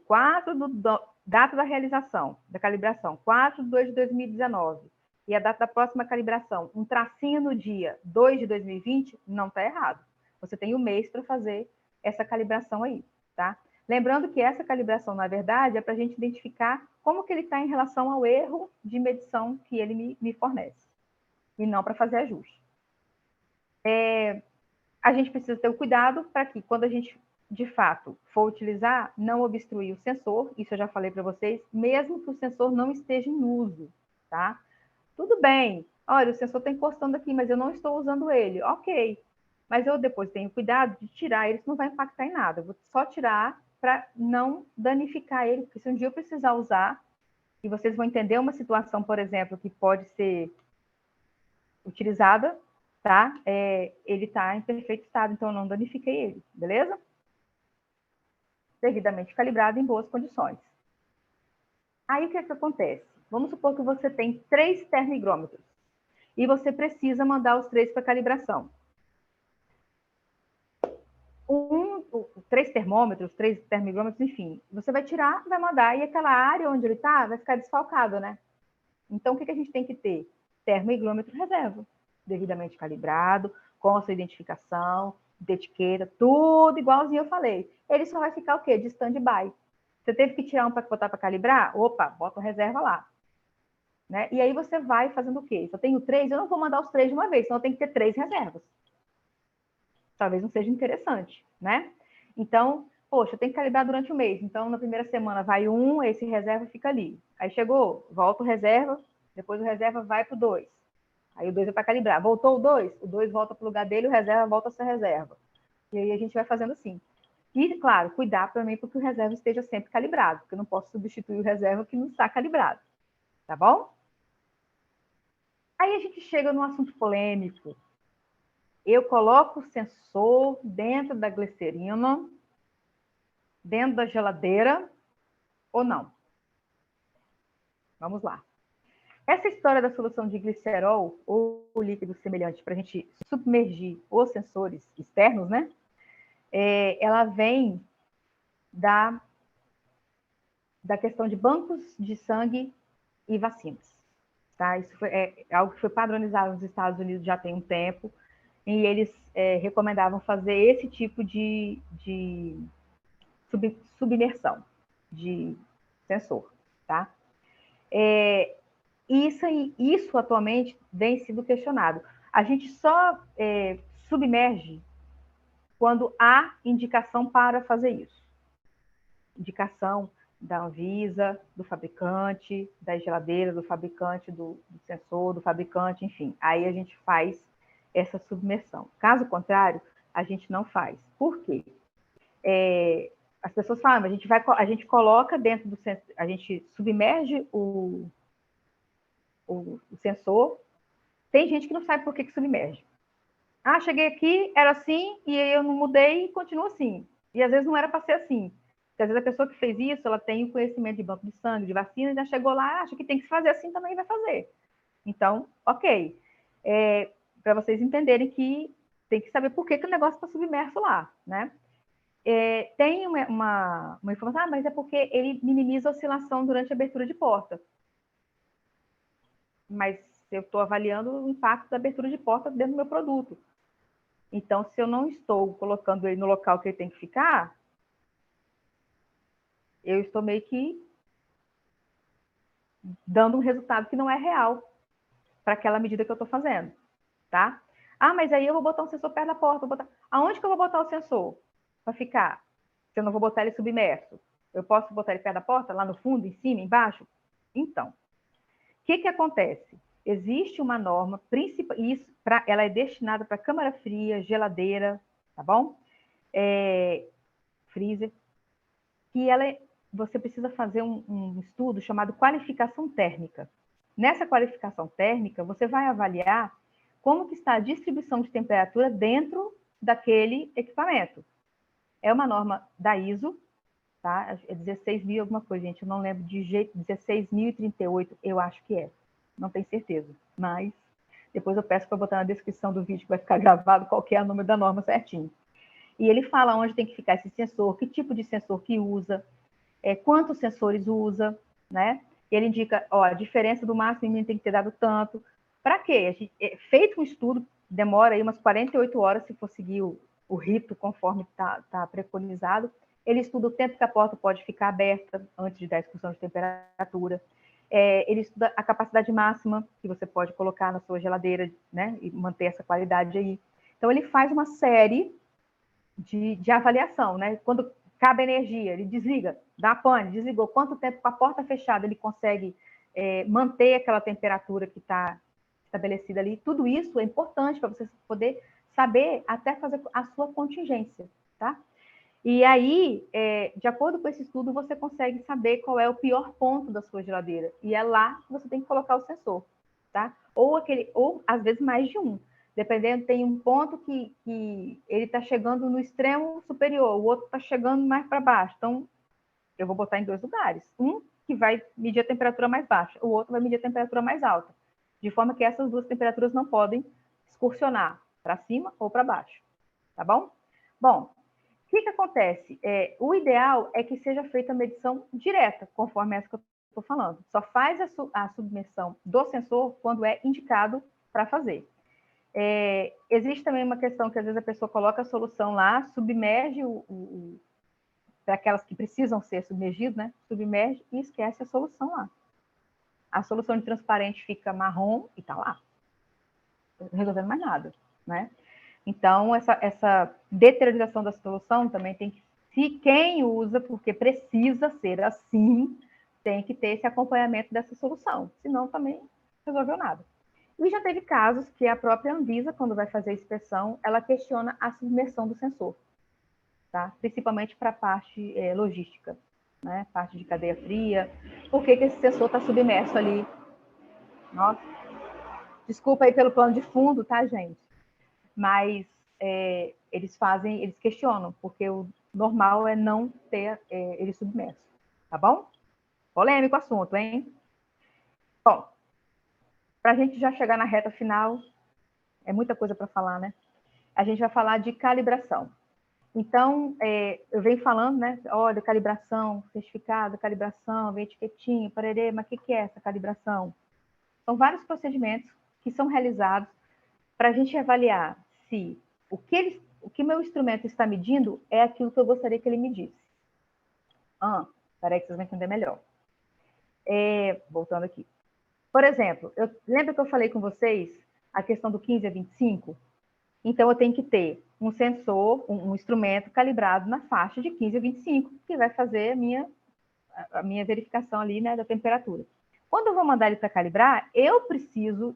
data da realização, da calibração, 4/2/2019, e a data da próxima calibração, um tracinho no dia 2/2020, não está errado. Você tem um mês para fazer essa calibração aí, tá? Lembrando que essa calibração, na verdade, é para a gente identificar como que ele está em relação ao erro de medição que ele me fornece, e não para fazer ajuste. A gente precisa ter o cuidado para que, quando a gente, de fato, for utilizar, não obstruir o sensor, isso eu já falei para vocês, mesmo que o sensor não esteja em uso, tá? Tudo bem, olha, o sensor está encostando aqui, mas eu não estou usando ele, ok. Mas eu depois tenho cuidado de tirar ele, isso não vai impactar em nada, eu vou só tirar para não danificar ele, porque se um dia eu precisar usar, e vocês vão entender uma situação, por exemplo, que pode ser utilizada, tá? Ele está em perfeito estado, então eu não danifiquei ele, beleza? Devidamente calibrado em boas condições. Aí o que acontece? Vamos supor que você tem 3 termigrômetros e você precisa mandar os 3 para calibração. 3 3 termômetros, 3 termômetros, enfim. Você vai tirar, vai mandar, e aquela área onde ele está vai ficar desfalcada, né? Então, o que a gente tem que ter? Termoigrômetro reserva, devidamente calibrado, com a sua identificação, de etiqueta, tudo igualzinho eu falei. Ele só vai ficar o quê? De stand-by. Você teve que tirar um para botar para calibrar? Opa, bota a reserva lá. Né? E aí você vai fazendo o quê? Se eu tenho 3, eu não vou mandar os 3 de uma vez, senão eu tenho que ter 3 reservas. Talvez não seja interessante, né? Então, poxa, eu tenho que calibrar durante o mês. Então, na primeira semana vai 1, esse reserva fica ali. Aí chegou, volta o reserva, depois o reserva vai para o 2. Aí o 2 é para calibrar. Voltou o 2 volta para o lugar dele, o reserva volta a ser reserva. E aí a gente vai fazendo assim. E, claro, cuidar também para que o reserva esteja sempre calibrado, porque eu não posso substituir o reserva que não está calibrado. Tá bom? Aí a gente chega num assunto polêmico. Eu coloco o sensor dentro da glicerina, dentro da geladeira, ou não? Vamos lá. Essa história da solução de glicerol ou líquido semelhante para a gente submergir os sensores externos, né? Ela vem da questão de bancos de sangue e vacinas. Tá? Isso é algo que foi padronizado nos Estados Unidos já tem um tempo, e eles recomendavam fazer esse tipo de submersão de sensor. Tá? Isso atualmente vem sido questionado. A gente só submerge quando há indicação para fazer isso. Indicação da Anvisa, do fabricante, da geladeira, do fabricante do sensor, do fabricante, enfim. Aí a gente faz essa submersão. Caso contrário, a gente não faz. Por quê? As pessoas falam, a gente coloca dentro do sensor, a gente submerge o sensor. Tem gente que não sabe por que submerge. Ah, cheguei aqui, era assim, e eu não mudei e continua assim. E às vezes não era para ser assim. Porque às vezes a pessoa que fez isso, ela tem o conhecimento de banco de sangue, de vacina, já chegou lá, acha que tem que se fazer assim, também vai fazer. Então, ok. Para vocês entenderem que tem que saber por que o negócio está submerso lá, né? Tem uma informação, mas é porque ele minimiza a oscilação durante a abertura de porta. Mas eu estou avaliando o impacto da abertura de porta dentro do meu produto. Então, se eu não estou colocando ele no local que ele tem que ficar, eu estou meio que dando um resultado que não é real para aquela medida que eu estou fazendo, tá? Ah, mas aí eu vou botar um sensor perto da porta. Aonde que eu vou botar o sensor para ficar? Se eu não vou botar ele submerso. Eu posso botar ele perto da porta? Lá no fundo, em cima, embaixo? Então, o que acontece? Existe uma norma principal, ela é destinada para câmara fria, geladeira, tá bom? Freezer, que você precisa fazer um estudo chamado qualificação térmica. Nessa qualificação térmica, você vai avaliar como que está a distribuição de temperatura dentro daquele equipamento. É uma norma da ISO, tá? É 16.000 alguma coisa, gente, eu não lembro de jeito, 16.038, eu acho que é. Não tenho certeza, mas depois eu peço para botar na descrição do vídeo que vai ficar gravado qual que é o número da norma certinho. E ele fala onde tem que ficar esse sensor, que tipo de sensor que usa, quantos sensores usa, né? E ele indica, a diferença do máximo e mínimo tem que ter dado tanto. Para quê? Feito um estudo, demora aí umas 48 horas se for seguir o rito conforme está preconizado. Ele estuda o tempo que a porta pode ficar aberta antes de dar a expulsão de temperatura. Ele estuda a capacidade máxima que você pode colocar na sua geladeira, né? E manter essa qualidade aí. Então, ele faz uma série de avaliação, né? Quando cabe energia, ele desliga, dá pane, desligou. Quanto tempo com a porta fechada ele consegue manter aquela temperatura que está estabelecida ali? Tudo isso é importante para você poder saber até fazer a sua contingência, tá? E aí, de acordo com esse estudo, você consegue saber qual é o pior ponto da sua geladeira. E é lá que você tem que colocar o sensor, tá? Ou às vezes mais de um. Dependendo, tem um ponto que ele está chegando no extremo superior, o outro está chegando mais para baixo. Então, eu vou botar em 2 lugares. Um que vai medir a temperatura mais baixa, o outro vai medir a temperatura mais alta. De forma que essas 2 temperaturas não podem excursionar para cima ou para baixo. Tá bom? Bom, que acontece? O ideal é que seja feita a medição direta, conforme essa que eu estou falando. Só faz a submersão do sensor quando é indicado para fazer. Existe também uma questão que às vezes a pessoa coloca a solução lá, submerge para aquelas que precisam ser submergidas, né? Submerge e esquece a solução lá. A solução de transparente fica marrom e está lá, não resolvendo mais nada, né? Então, essa deteriorização da solução também tem que, se quem usa, porque precisa ser assim, tem que ter esse acompanhamento dessa solução, senão também não resolveu nada. E já teve casos que a própria Anvisa, quando vai fazer a inspeção, ela questiona a submersão do sensor, tá? Principalmente para a parte logística, né? Parte de cadeia fria. Por que esse sensor está submerso ali? Nossa, desculpa aí pelo plano de fundo, tá, gente? Mas eles questionam, porque o normal é não ter ele submerso, tá bom? Polêmico o assunto, hein? Bom, para a gente já chegar na reta final, é muita coisa para falar, né? A gente vai falar de calibração. Então, eu venho falando, né? Olha, calibração, certificado, calibração, vem etiquetinha, parerê, mas o que é essa calibração? São vários procedimentos que são realizados para a gente avaliar se o que meu instrumento está medindo é aquilo que eu gostaria que ele medisse. Peraí que vocês vão entender melhor. Voltando aqui. Por exemplo, lembra que eu falei com vocês a questão do 15 a 25? Então, eu tenho que ter um sensor, um instrumento calibrado na faixa de 15 a 25, que vai fazer a minha verificação ali, né, da temperatura. Quando eu vou mandar ele para calibrar, eu preciso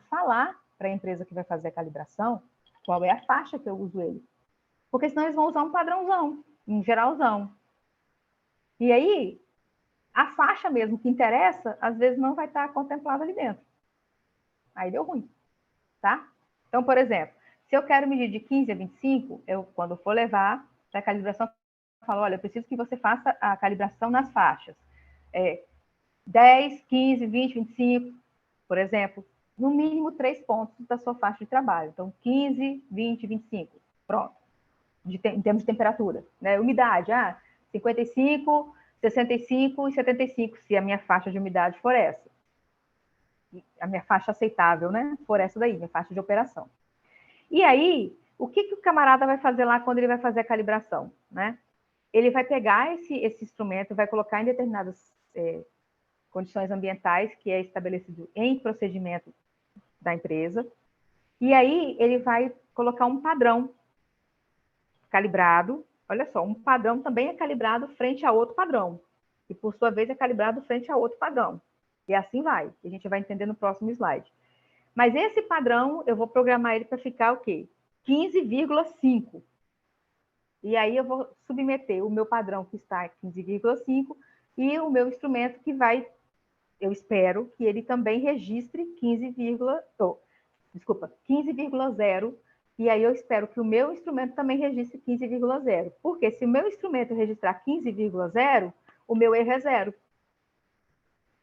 falar para a empresa que vai fazer a calibração qual é a faixa que eu uso ele. Porque senão eles vão usar um padrãozão, um geralzão. E aí, a faixa mesmo que interessa, às vezes não vai estar contemplada ali dentro. Aí deu ruim, tá? Então, por exemplo, se eu quero medir de 15 a 25, quando eu for levar para a calibração, eu falo, olha, eu preciso que você faça a calibração nas faixas. 10, 15, 20, 25, por exemplo, no mínimo 3 pontos da sua faixa de trabalho. Então, 15, 20, 25, pronto. Em termos de temperatura, né? Umidade, 55, 65 e 75, se a minha faixa de umidade for essa. A minha faixa aceitável, né? For essa daí, minha faixa de operação. E aí, o que o camarada vai fazer lá quando ele vai fazer a calibração, né? Ele vai pegar esse instrumento, vai colocar em determinadas condições ambientais, que é estabelecido em procedimento da empresa, e aí ele vai colocar um padrão calibrado. Olha só, um padrão também é calibrado frente a outro padrão, e por sua vez é calibrado frente a outro padrão. E assim vai, a gente vai entender no próximo slide. Mas esse padrão, eu vou programar ele para ficar o quê? 15,5. E aí eu vou submeter o meu padrão que está 15,5 e o meu instrumento que vai, eu espero que ele também registre 15,0. E aí eu espero que o meu instrumento também registre 15,0. Porque se o meu instrumento registrar 15,0, o meu erro é 0.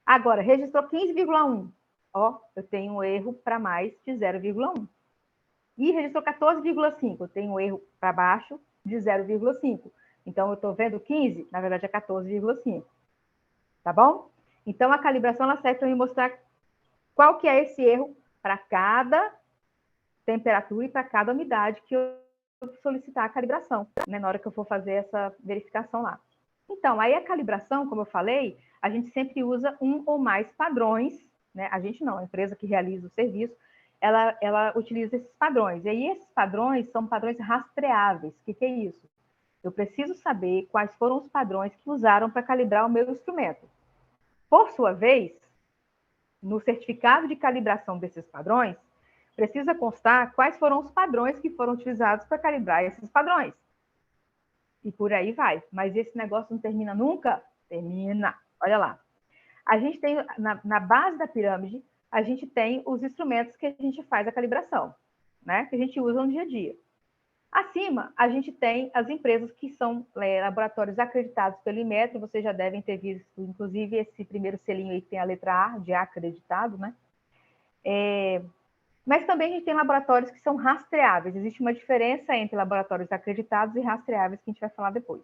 Agora, registrou 15,1. Eu tenho um erro para mais de 0,1. E registrou 14,5. Eu tenho um erro para baixo de 0,5. Então, eu estou vendo 15, na verdade é 14,5. Tá bom? Então, a calibração ela serve para me mostrar qual que é esse erro para cada temperatura e para cada umidade que eu solicitar a calibração, né, na hora que eu for fazer essa verificação lá. Então, aí a calibração, como eu falei, a gente sempre usa um ou mais padrões, né? A gente não, a empresa que realiza o serviço, ela utiliza esses padrões. E aí esses padrões são padrões rastreáveis. O que é isso? Eu preciso saber quais foram os padrões que usaram para calibrar o meu instrumento. Por sua vez, no certificado de calibração desses padrões, precisa constar quais foram os padrões que foram utilizados para calibrar esses padrões. E por aí vai. Mas esse negócio não termina nunca? Termina. Olha lá. A gente tem, na base da pirâmide, a gente tem os instrumentos que a gente faz a calibração, né? Que a gente usa no dia a dia. Acima, a gente tem as empresas que são laboratórios acreditados pelo Inmetro, vocês já devem ter visto, inclusive, esse primeiro selinho aí que tem a letra A, de acreditado, né? Mas também a gente tem laboratórios que são rastreáveis. Existe uma diferença entre laboratórios acreditados e rastreáveis, que a gente vai falar depois.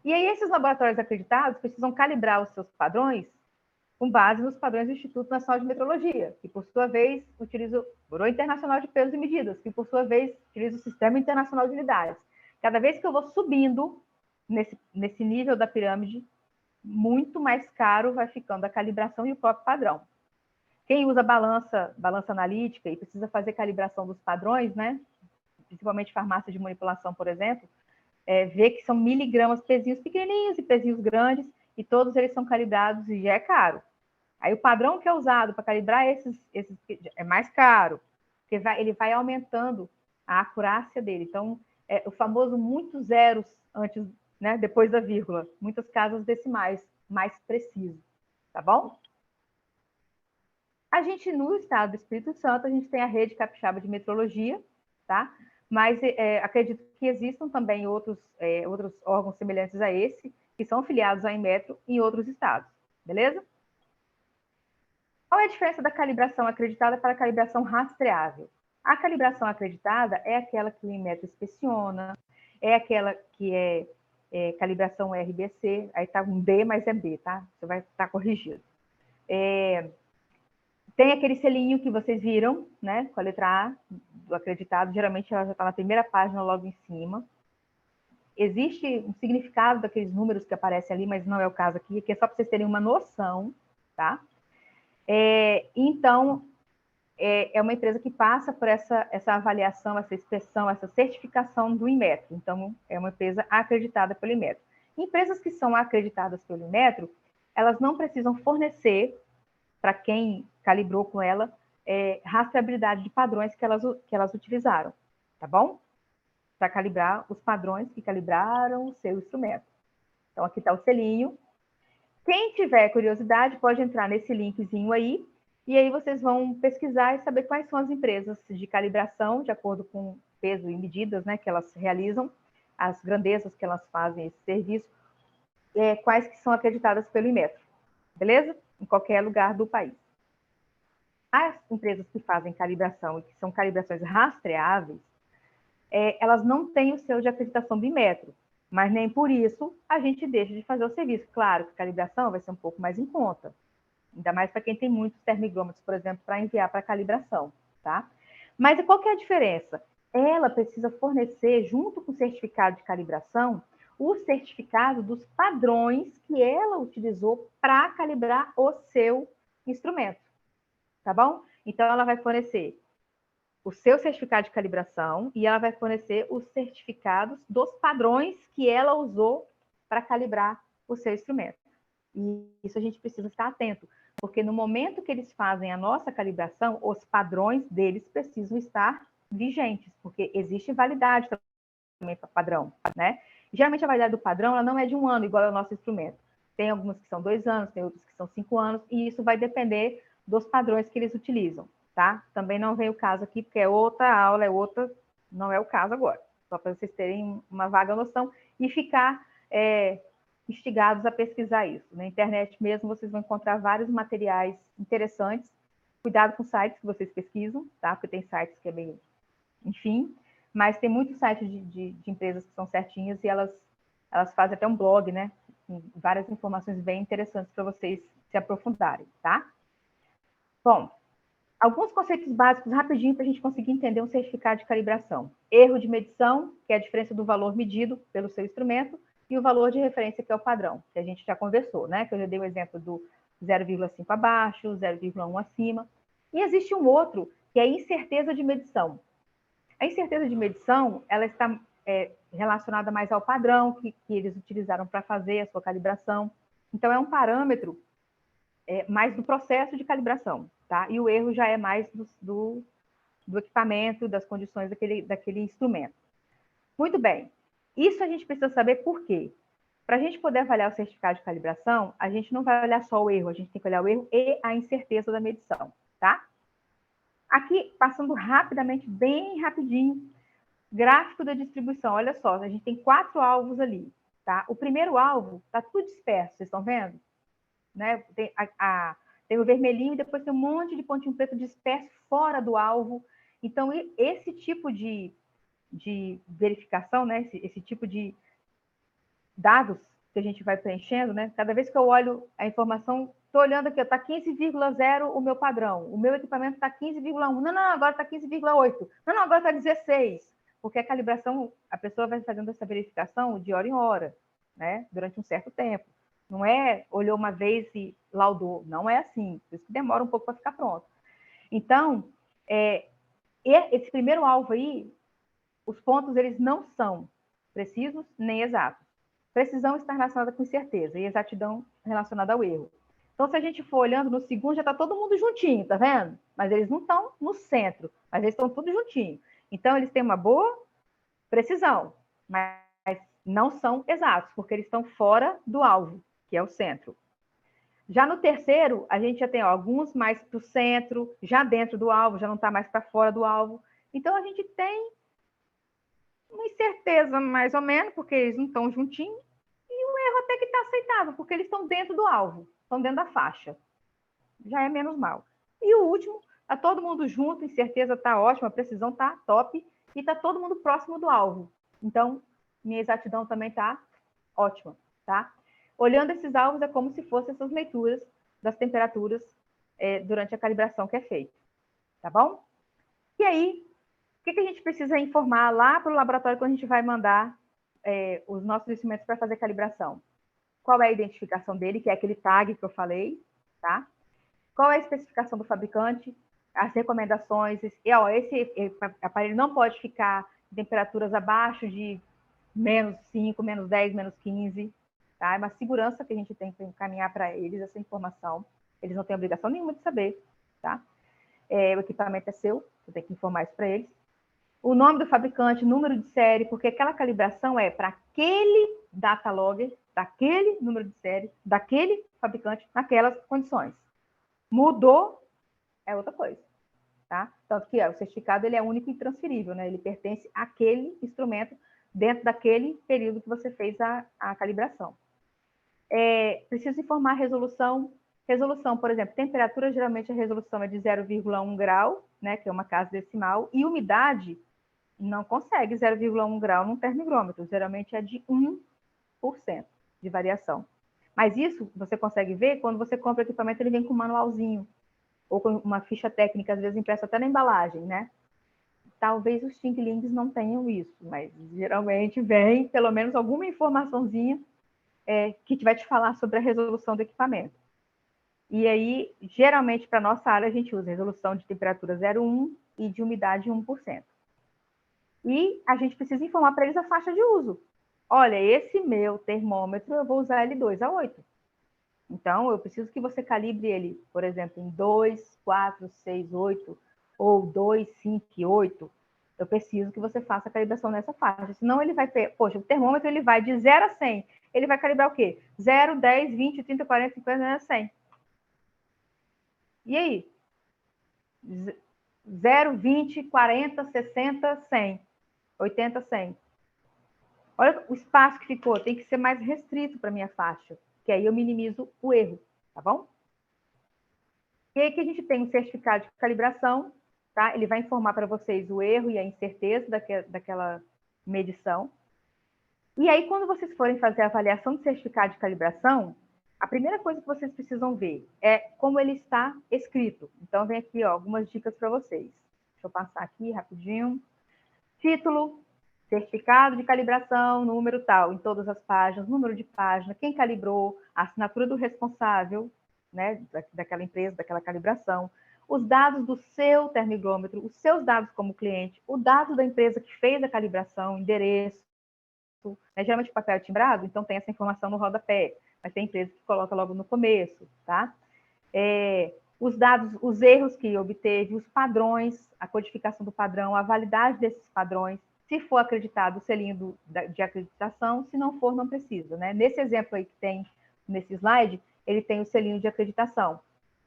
E aí, esses laboratórios acreditados precisam calibrar os seus padrões com base nos padrões do Instituto Nacional de Metrologia, que, por sua vez, utiliza o Bureau Internacional de Pesos e Medidas, que, por sua vez, utiliza o Sistema Internacional de Unidades. Cada vez que eu vou subindo nesse nível da pirâmide, muito mais caro vai ficando a calibração e o próprio padrão. Quem usa balança analítica e precisa fazer calibração dos padrões, né? Principalmente farmácia de manipulação, por exemplo, vê que são miligramas, pezinhos pequenininhos e pezinhos grandes, e todos eles são calibrados e já é caro. Aí o padrão que é usado para calibrar esses é mais caro, porque ele vai aumentando a acurácia dele. Então, o famoso muitos zeros antes, né, depois da vírgula, muitas casas decimais, mais preciso, tá bom? A gente, no estado do Espírito Santo, a gente tem a Rede Capixaba de Metrologia, tá? Mas acredito que existam também outros órgãos semelhantes a esse, que são filiados à Inmetro em outros estados, beleza? Qual é a diferença da calibração acreditada para a calibração rastreável? A calibração acreditada é aquela que o Inmetro inspeciona, é aquela que é calibração RBC, aí está um D, mas é B, tá? Você vai estar corrigido. Tem aquele selinho que vocês viram, né, com a letra A do acreditado, geralmente ela já está na primeira página, logo em cima. Existe um significado daqueles números que aparecem ali, mas não é o caso aqui é só para vocês terem uma noção, tá? Então, é uma empresa que passa por essa avaliação, essa inspeção, essa certificação do Inmetro. Então, é uma empresa acreditada pelo Inmetro. Empresas que são acreditadas pelo Inmetro, elas não precisam fornecer para quem calibrou com ela rastreabilidade de padrões que elas utilizaram, tá bom? Para calibrar os padrões que calibraram o seu instrumento. Então, aqui está o selinho. Quem tiver curiosidade, pode entrar nesse linkzinho aí, e aí vocês vão pesquisar e saber quais são as empresas de calibração, de acordo com peso e medidas, né, que elas realizam, as grandezas que elas fazem esse serviço, quais que são acreditadas pelo Inmetro, beleza? Em qualquer lugar do país. As empresas que fazem calibração e que são calibrações rastreáveis, elas não têm o selo de acreditação do Inmetro, mas nem por isso a gente deixa de fazer o serviço. Claro que a calibração vai ser um pouco mais em conta, ainda mais para quem tem muitos termômetros, por exemplo, para enviar para calibração, tá? Mas qual que é a diferença? Ela precisa fornecer, junto com o certificado de calibração, o certificado dos padrões que ela utilizou para calibrar o seu instrumento, tá bom? Então, ela vai fornecer o seu certificado de calibração e ela vai fornecer os certificados dos padrões que ela usou para calibrar o seu instrumento. E isso a gente precisa estar atento, porque no momento que eles fazem a nossa calibração, os padrões deles precisam estar vigentes, porque existe validade também para padrão, né? Geralmente a validade do padrão ela não é de 1 ano, igual ao nosso instrumento. Tem algumas que são 2 anos, tem outros que são 5 anos, e isso vai depender dos padrões que eles utilizam, tá? Também não vem o caso aqui, porque é outra aula, não é o caso agora. Só para vocês terem uma vaga noção e ficar instigados a pesquisar isso. Na internet mesmo, vocês vão encontrar vários materiais interessantes. Cuidado com sites que vocês pesquisam, tá? Porque tem sites que é meio... Enfim, mas tem muitos sites de empresas que são certinhas e elas fazem até um blog, né? Com várias informações bem interessantes para vocês se aprofundarem, tá? Bom, alguns conceitos básicos rapidinho para a gente conseguir entender um certificado de calibração. Erro de medição, que é a diferença do valor medido pelo seu instrumento, e o valor de referência, que é o padrão, que a gente já conversou, né? Que eu já dei o exemplo do 0,5 abaixo, 0,1 acima. E existe um outro, que é a incerteza de medição. A incerteza de medição, ela está relacionada mais ao padrão que eles utilizaram para fazer a sua calibração. Então, é um parâmetro mais do processo de calibração, tá? E o erro já é mais do equipamento, das condições daquele instrumento. Muito bem. Isso a gente precisa saber por quê. Para a gente poder avaliar o certificado de calibração, a gente não vai olhar só o erro, a gente tem que olhar o erro e a incerteza da medição, tá? Aqui, passando rapidamente, bem rapidinho, gráfico da distribuição. Olha só, a gente tem 4 alvos ali, tá? O primeiro alvo está tudo disperso, vocês estão vendo? Né? Tem o vermelhinho e depois tem um monte de pontinho preto disperso fora do alvo. Então, esse tipo de verificação, né? Esse tipo de dados que a gente vai preenchendo, né? Cada vez que eu olho a informação, estou olhando aqui, está 15,0 o meu padrão, o meu equipamento está 15,1, não, agora está 15,8, não, agora está 16, porque a calibração, a pessoa vai fazendo essa verificação de hora em hora, né? Durante um certo tempo. Não é olhou uma vez e laudou, não é assim, por isso que demora um pouco para ficar pronto. Então, esse primeiro alvo aí, os pontos, eles não são precisos nem exatos. Precisão está relacionada com certeza e exatidão relacionada ao erro. Então, se a gente for olhando no segundo, já está todo mundo juntinho, tá vendo? Mas eles não estão no centro, mas eles estão tudo juntinho. Então, eles têm uma boa precisão, mas não são exatos, porque eles estão fora do alvo, que é o centro. Já no terceiro, a gente já tem alguns mais para o centro, já dentro do alvo, já não está mais para fora do alvo. Então, a gente tem uma incerteza, mais ou menos, porque eles não estão juntinhos, e um erro até que está aceitável, porque eles estão dentro do alvo, estão dentro da faixa. Já é menos mal. E o último, está todo mundo junto, incerteza está ótima, a precisão está top, e está todo mundo próximo do alvo. Então, minha exatidão também está ótima, tá? Olhando esses alvos, é como se fossem essas leituras das temperaturas durante a calibração que é feita, tá bom? E aí, o que a gente precisa informar lá para o laboratório quando a gente vai mandar os nossos instrumentos para fazer calibração? Qual é a identificação dele, que é aquele tag que eu falei, tá? Qual é a especificação do fabricante, as recomendações, esse aparelho não pode ficar em temperaturas abaixo de menos 5, menos 10, menos 15, tá? É uma segurança que a gente tem que encaminhar para eles, essa informação. Eles não têm obrigação nenhuma de saber, tá? O equipamento é seu, você tem que informar isso para eles. O nome do fabricante, número de série, porque aquela calibração é para aquele data logger, daquele número de série, daquele fabricante, naquelas condições. Mudou, é outra coisa, tá? Tanto que o certificado ele é único e intransferível, né? Ele pertence àquele instrumento dentro daquele período que você fez a calibração. Preciso informar a resolução. Resolução, por exemplo, temperatura, geralmente a resolução é de 0,1 grau, né? Que é uma casa decimal, e umidade não consegue 0,1 grau num termigrômetro, geralmente é de 1% de variação. Mas isso você consegue ver quando você compra o equipamento, ele vem com um manualzinho, ou com uma ficha técnica, às vezes impressa até na embalagem, né? Talvez os Xing-Lings não tenham isso, mas geralmente vem pelo menos alguma informaçãozinha que vai te falar sobre a resolução do equipamento. E aí, geralmente, para a nossa área, a gente usa resolução de temperatura 0,1 e de umidade 1%. E a gente precisa informar para eles a faixa de uso. Olha, esse meu termômetro, eu vou usar L2 a 8. Então, eu preciso que você calibre ele, por exemplo, em 2, 4, 6, 8, ou 2, 5 e 8. Eu preciso que você faça a calibração nessa faixa. Senão, ele vai ter... Poxa, o termômetro ele vai de 0 a 100. Ele vai calibrar o quê? 0, 10, 20, 30, 40, 50, 100. E aí? 0, 20, 40, 60, 100. 80, 100. Olha o espaço que ficou. Tem que ser mais restrito para a minha faixa. Que aí eu minimizo o erro. Tá bom? E aí que a gente tem um certificado de calibração. Tá? Ele vai informar para vocês o erro e a incerteza daquela medição. E aí, quando vocês forem fazer a avaliação do certificado de calibração, a primeira coisa que vocês precisam ver é como ele está escrito. Então, vem aqui algumas dicas para vocês. Deixa eu passar aqui rapidinho. Título, certificado de calibração, número tal, em todas as páginas, número de página, quem calibrou, a assinatura do responsável, né, daquela empresa, daquela calibração, os dados do seu termigrômetro, os seus dados como cliente, o dado da empresa que fez a calibração, endereço, né, geralmente o papel é timbrado, então tem essa informação no rodapé, mas tem empresa que coloca logo no começo, tá? Os dados, os erros que obteve, os padrões, a codificação do padrão, a validade desses padrões, se for acreditado o selinho de acreditação, se não for, não precisa, né? Nesse exemplo aí que tem nesse slide, ele tem o selinho de acreditação,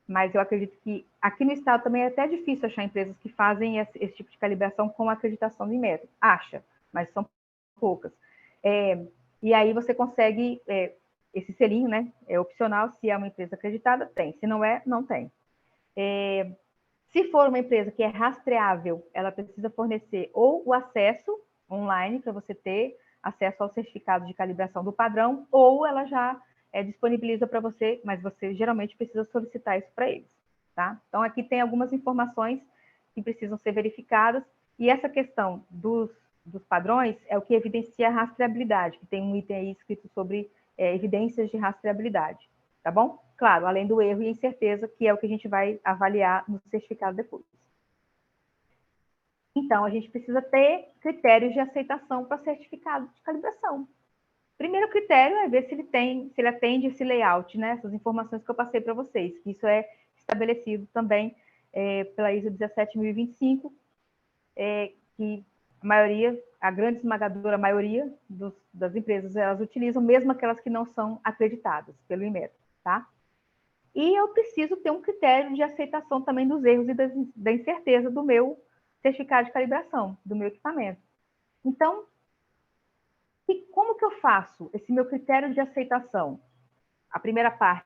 mas eu acredito que aqui no estado também é até difícil achar empresas que fazem esse tipo de calibração com acreditação de método. Acha, mas são poucas. E aí você consegue esse selinho, né? É opcional, se é uma empresa acreditada, tem. Se não é, não tem. Se for uma empresa que é rastreável, ela precisa fornecer ou o acesso online para você ter acesso ao certificado de calibração do padrão, ou ela já disponibiliza para você, mas você geralmente precisa solicitar isso para eles, tá? Então, aqui tem algumas informações que precisam ser verificadas, e essa questão dos padrões é o que evidencia a rastreabilidade, que tem um item aí escrito sobre evidências de rastreabilidade, tá bom? Claro, além do erro e incerteza, que é o que a gente vai avaliar no certificado depois. Então, a gente precisa ter critérios de aceitação para certificado de calibração. Primeiro critério é ver se ele atende esse layout, né? Essas informações que eu passei para vocês, que isso é estabelecido também pela ISO 17025, que a grande esmagadora maioria das empresas, elas utilizam, mesmo aquelas que não são acreditadas pelo Inmetro, tá? E eu preciso ter um critério de aceitação também dos erros e da incerteza do meu certificado de calibração, do meu equipamento. Então, como que eu faço esse meu critério de aceitação? A primeira parte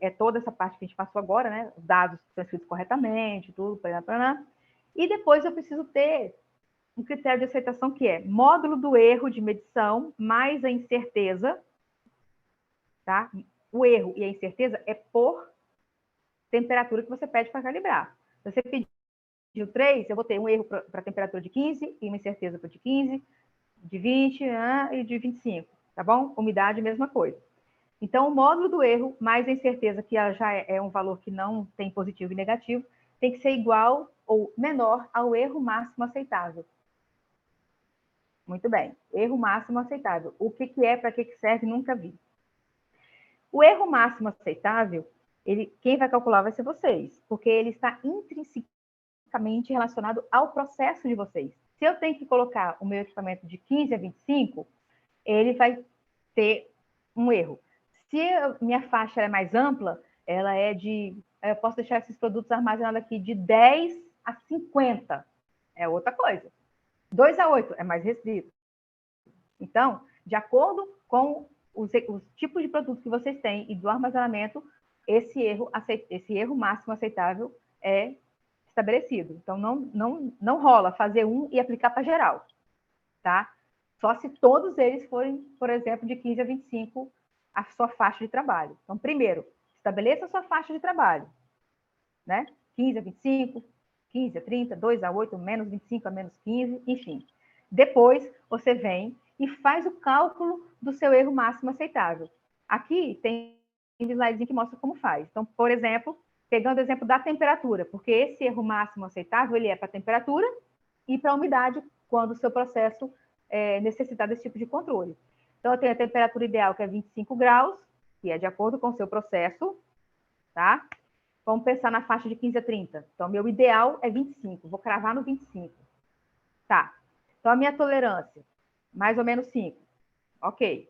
é toda essa parte que a gente passou agora, né? Os dados transcritos corretamente, tudo, e depois eu preciso ter um critério de aceitação que é módulo do erro de medição mais a incerteza, tá? O erro e a incerteza é por temperatura que você pede para calibrar. Se você pediu 3, eu vou ter um erro para temperatura de 15 e uma incerteza para de 15, de 20 e de 25, tá bom? Umidade, mesma coisa. Então, o módulo do erro mais a incerteza, que já é um valor que não tem positivo e negativo, tem que ser igual ou menor ao erro máximo aceitável. Muito bem. Erro máximo aceitável. O que é, para que serve, nunca vi. O erro máximo aceitável, quem vai calcular vai ser vocês, porque ele está intrinsecamente relacionado ao processo de vocês. Se eu tenho que colocar o meu equipamento de 15 a 25, ele vai ter um erro. Se minha faixa é mais ampla, eu posso deixar esses produtos armazenados aqui de 10 a 50. É outra coisa. 2 a 8 é mais restrito. Então, de acordo com os tipos de produtos que vocês têm e do armazenamento, esse erro máximo aceitável é estabelecido. Então, não rola fazer um e aplicar para geral, tá? Só se todos eles forem, por exemplo, de 15 a 25 a sua faixa de trabalho. Então, primeiro, estabeleça a sua faixa de trabalho, né? 15 a 25, 15 a 30, 2 a 8, menos 25 a menos 15, enfim. Depois, você vem e faz o cálculo do seu erro máximo aceitável. Aqui tem um slidezinho que mostra como faz. Então, por exemplo, pegando o exemplo da temperatura, porque esse erro máximo aceitável ele é para a temperatura e para a umidade, quando o seu processo necessitar desse tipo de controle. Então, eu tenho a temperatura ideal, que é 25 graus, que é de acordo com o seu processo, tá? Vamos pensar na faixa de 15 a 30. Então, meu ideal é 25, vou cravar no 25. Tá. Então, a minha tolerância, mais ou menos 5. Ok.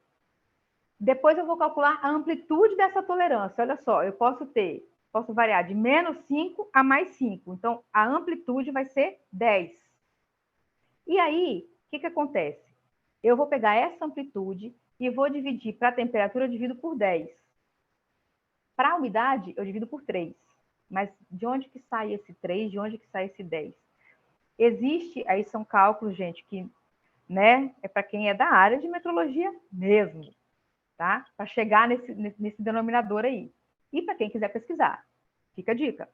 Depois eu vou calcular a amplitude dessa tolerância. Olha só, eu posso variar de menos 5 a mais 5. Então, a amplitude vai ser 10. E aí, o que acontece? Eu vou pegar essa amplitude e vou dividir para a temperatura, eu divido por 10. Para a umidade, eu divido por 3. Mas de onde que sai esse 3? De onde que sai esse 10? Aí são cálculos, gente, que é para quem é da área de metrologia mesmo, tá? Para chegar nesse denominador aí. E para quem quiser pesquisar, fica a dica.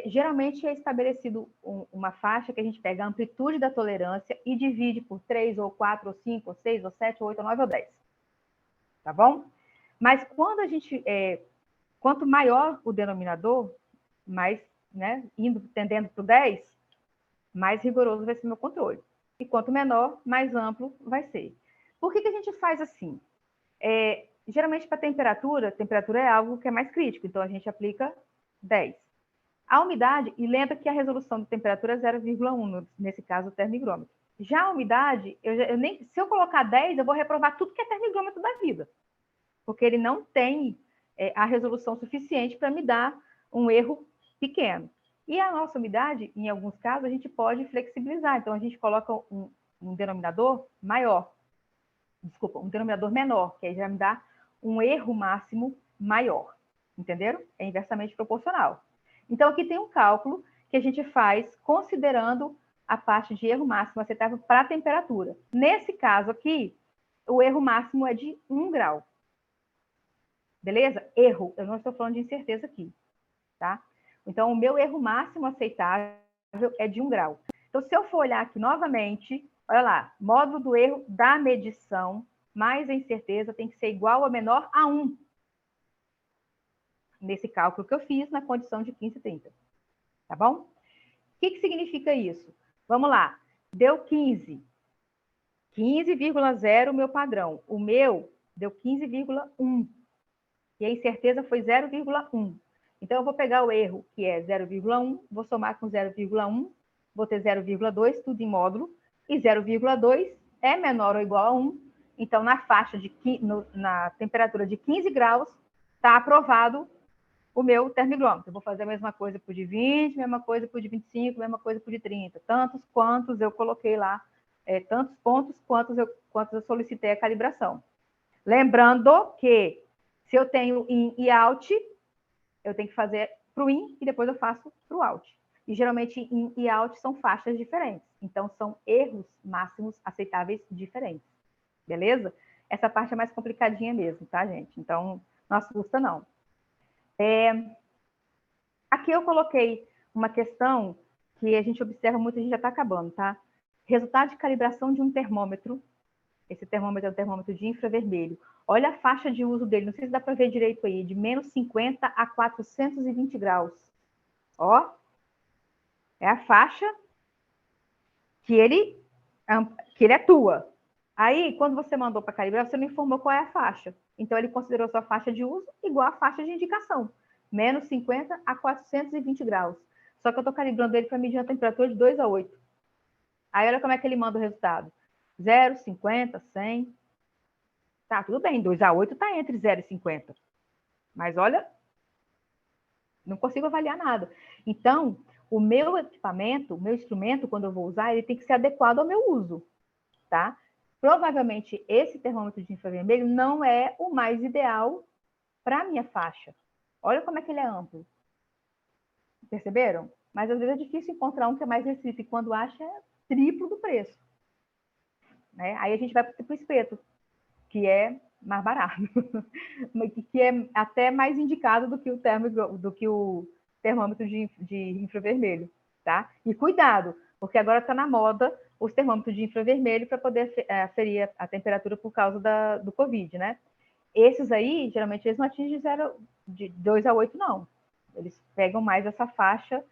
Geralmente é estabelecido uma faixa que a gente pega a amplitude da tolerância e divide por 3, ou 4, ou 5, ou 6, ou 7, ou 8, ou 9, ou 10. Tá bom? Mas quando quanto maior o denominador, mais, tendendo para o 10, mais rigoroso vai ser meu controle. E quanto menor, mais amplo vai ser. Por que a gente faz assim? Geralmente, para temperatura é algo que é mais crítico, então a gente aplica 10. A umidade, e lembra que a resolução de temperatura é 0,1, nesse caso o termigrômetro. Já a umidade, se eu colocar 10, eu vou reprovar tudo que é termigrômetro da vida, porque ele não tem a resolução suficiente para me dar um erro pequeno. E a nossa umidade, em alguns casos, a gente pode flexibilizar. Então, a gente coloca um denominador maior. Desculpa, um denominador menor, que aí já me dá um erro máximo maior. Entenderam? É inversamente proporcional. Então, aqui tem um cálculo que a gente faz considerando a parte de erro máximo aceitável para a temperatura. Nesse caso aqui, o erro máximo é de 1 grau. Beleza? Erro. Eu não estou falando de incerteza aqui, tá? Então, o meu erro máximo aceitável é de 1 grau. Então, se eu for olhar aqui novamente, olha lá, módulo do erro da medição mais a incerteza tem que ser igual ou menor a 1. Nesse cálculo que eu fiz na condição de 15 e 30. Tá bom? O que significa isso? Vamos lá. Deu 15. 15,0 o meu padrão. O meu deu 15,1. E a incerteza foi 0,1. Então, eu vou pegar o erro, que é 0,1, vou somar com 0,1, vou ter 0,2, tudo em módulo, e 0,2 é menor ou igual a 1. Então, na faixa de na temperatura de 15 graus, está aprovado o meu termoigrômetro. Eu vou fazer a mesma coisa para o de 20, mesma coisa para o de 25, mesma coisa para o de 30. Tantos quantos eu coloquei lá, tantos pontos quantos eu solicitei a calibração. Lembrando que se eu tenho in e out, eu tenho que fazer para o in e depois eu faço para o out. E geralmente in e out são faixas diferentes. Então, são erros máximos aceitáveis diferentes. Beleza? Essa parte é mais complicadinha mesmo, tá, gente? Então, não assusta, não. Aqui eu coloquei uma questão que a gente observa muito, a gente já está acabando, tá? Resultado de calibração de um termômetro. Esse termômetro é um termômetro de infravermelho. Olha a faixa de uso dele, não sei se dá para ver direito aí, de menos 50 a 420 graus. Ó, é a faixa que ele atua. Aí, quando você mandou para calibrar, você não informou qual é a faixa. Então, ele considerou sua faixa de uso igual à faixa de indicação. Menos 50 a 420 graus. Só que eu estou calibrando ele para medir a temperatura de 2 a 8. Aí, olha como é que ele manda o resultado. 0, 50, 100. Tá, tudo bem, 2 a 8 está entre 0 e 50. Mas, olha, não consigo avaliar nada. Então, o meu equipamento, o meu instrumento, quando eu vou usar, ele tem que ser adequado ao meu uso, tá? Provavelmente, esse termômetro de infravermelho não é o mais ideal para a minha faixa. Olha como é que ele é amplo. Perceberam? Mas, às vezes, é difícil encontrar um que é mais restrito. E, quando acha, é triplo do preço. Né? Aí, a gente vai para o espeto, que é mais barato. Que é até mais indicado do que o termômetro de infravermelho. Tá? E cuidado, porque agora está na moda os termômetros de infravermelho para poder aferir a temperatura por causa do Covid, né? Esses aí, geralmente, eles não atingem de 2 a 8, não. Eles pegam mais essa faixa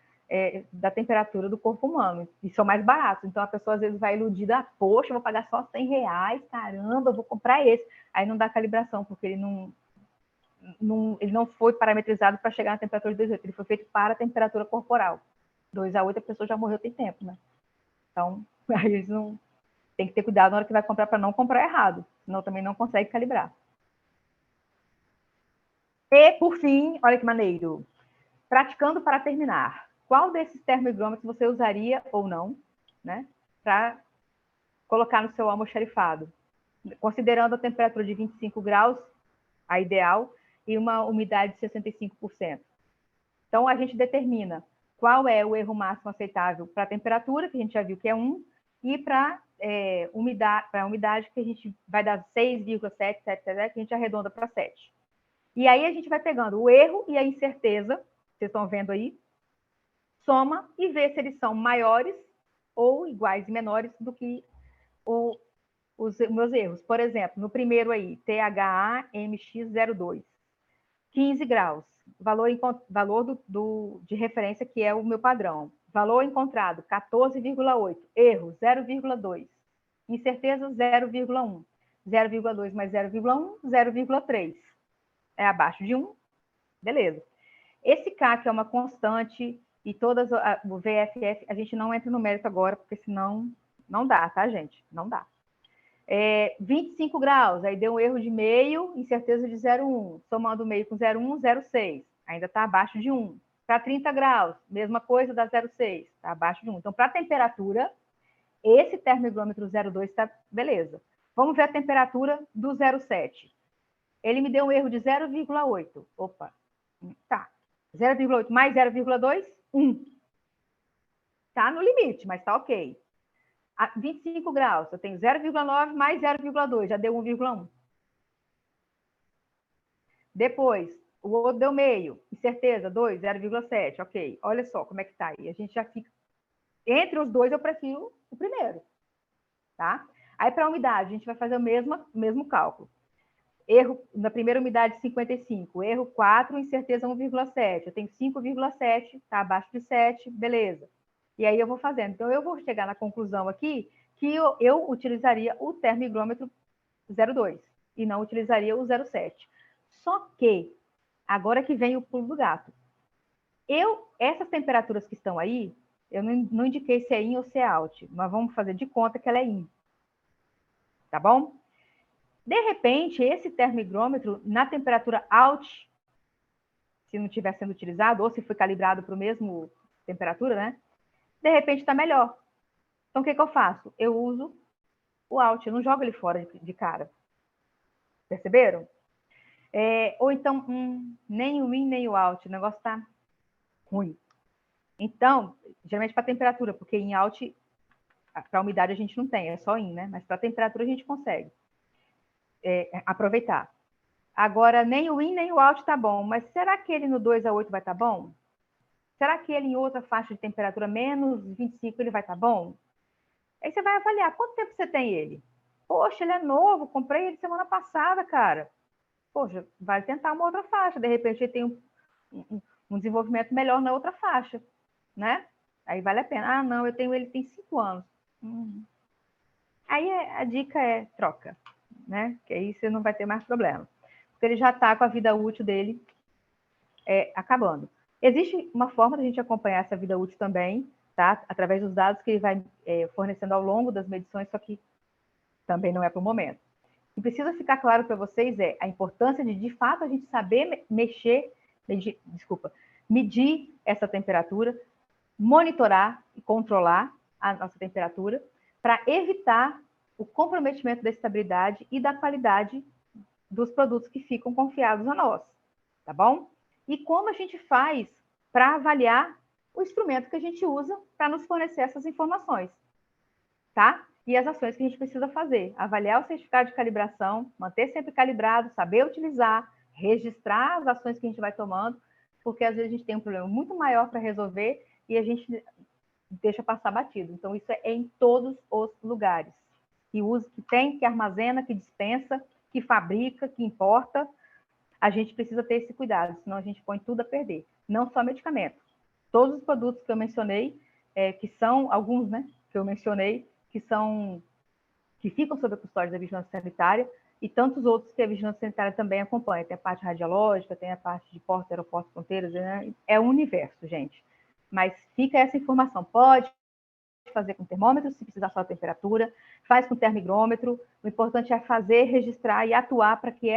da temperatura do corpo humano. E são mais baratos. Então, a pessoa, às vezes, vai iludida. Poxa, eu vou pagar só R$100. Caramba, eu vou comprar esse. Aí não dá calibração, porque ele não foi parametrizado para chegar na temperatura de 2 a 8. Ele foi feito para a temperatura corporal. 2 a 8, a pessoa já morreu tem tempo, né? Então, aí eles não... Tem que ter cuidado na hora que vai comprar para não comprar errado. Senão também não consegue calibrar. E, por fim, olha que maneiro. Praticando para terminar. Qual desses termoigrômetros você usaria ou não, né, para colocar no seu almoxarifado? Considerando a temperatura de 25 graus, a ideal, e uma umidade de 65%. Então, a gente determina qual é o erro máximo aceitável para a temperatura, que a gente já viu que é 1, e para a umidade, que a gente vai dar 6,7, 7, que a gente arredonda para 7. E aí a gente vai pegando o erro e a incerteza, vocês estão vendo aí, soma e vê se eles são maiores ou iguais e menores do que os meus erros. Por exemplo, no primeiro aí, THA-MX02, 15 graus, valor de referência, que é o meu padrão. Valor encontrado, 14,8. Erro, 0,2. Incerteza, 0,1. 0,2 mais 0,1, 0,3. É abaixo de 1, beleza. Esse K, que é uma constante, e todas o VFF, a gente não entra no mérito agora, porque senão não dá, tá, gente? Não dá. 25 graus, aí deu um erro de meio, incerteza de 0,1. Somando meio com 0,1, 0,6. Ainda está abaixo de 1. Para 30 graus, mesma coisa, dá 0,6. Está abaixo de 1. Então, para a temperatura, esse termoigrômetro 0,2 está beleza. Vamos ver a temperatura do 0,7. Ele me deu um erro de 0,8. Opa, tá. 0,8 mais 0,2, 1. Tá no limite, mas tá ok. A 25 graus, eu tenho 0,9 mais 0,2, já deu 1,1. Depois, o outro deu meio, incerteza, 2, 0,7, ok. Olha só como é que tá aí. A gente já fica... Entre os dois, eu prefiro o primeiro, tá? Aí, para a umidade, a gente vai fazer o mesmo cálculo. Erro na primeira umidade, 55. Erro 4, incerteza 1,7. Eu tenho 5,7, tá abaixo de 7, beleza. E aí eu vou fazendo. Então, eu vou chegar na conclusão aqui que eu utilizaria o termohigrômetro 0,2 e não utilizaria o 0,7. Só que, agora que vem o pulo do gato, essas temperaturas que estão aí, eu não indiquei se é in ou se é out, mas vamos fazer de conta que ela é in. Tá bom? De repente, esse termohigrômetro, na temperatura out, se não estiver sendo utilizado, ou se foi calibrado para o mesmo temperatura, né? De repente está melhor. Então, o que eu faço? Eu uso o out, eu não jogo ele fora de cara. Perceberam? Ou então, nem o in, nem o out, o negócio está ruim. Então, geralmente para temperatura, porque em out, para umidade a gente não tem, é só in, né? Mas para temperatura a gente consegue aproveitar. Agora, nem o in, nem o out tá bom, mas será que ele no 2 a 8 vai estar bom? Será que ele em outra faixa de temperatura, menos 25, ele vai estar bom? Aí você vai avaliar, quanto tempo você tem ele? Poxa, ele é novo, comprei ele semana passada, cara. Poxa, vai tentar uma outra faixa, de repente ele tem um desenvolvimento melhor na outra faixa, né? Aí vale a pena. Ah, não, eu tenho ele tem 5 anos. Aí a dica é troca, né? Que aí você não vai ter mais problema. Porque ele já está com a vida útil dele acabando. Existe uma forma de a gente acompanhar essa vida útil também, tá? Através dos dados que ele vai fornecendo ao longo das medições, só que também não é para o momento. O que precisa ficar claro para vocês é a importância de fato, a gente saber medir essa temperatura, monitorar e controlar a nossa temperatura, para evitar o comprometimento da estabilidade e da qualidade dos produtos que ficam confiados a nós, tá bom? E como a gente faz para avaliar o instrumento que a gente usa para nos fornecer essas informações, tá? E as ações que a gente precisa fazer. Avaliar o certificado de calibração, manter sempre calibrado, saber utilizar, registrar as ações que a gente vai tomando, porque às vezes a gente tem um problema muito maior para resolver e a gente deixa passar batido. Então, isso é em todos os lugares. Que usa, que tem, que armazena, que dispensa, que fabrica, que importa. A gente precisa ter esse cuidado, senão a gente põe tudo a perder. Não só medicamento. Todos os produtos que eu mencionei, que são alguns, né, que eu mencionei, que ficam sob a custódia da vigilância sanitária, e tantos outros que a vigilância sanitária também acompanha. Tem a parte radiológica, tem a parte de portos, aeroportos, fronteiras, né? É um universo, gente. Mas fica essa informação. Pode fazer com termômetro, se precisar só a temperatura, faz com termohigrômetro. O importante é fazer, registrar e atuar para que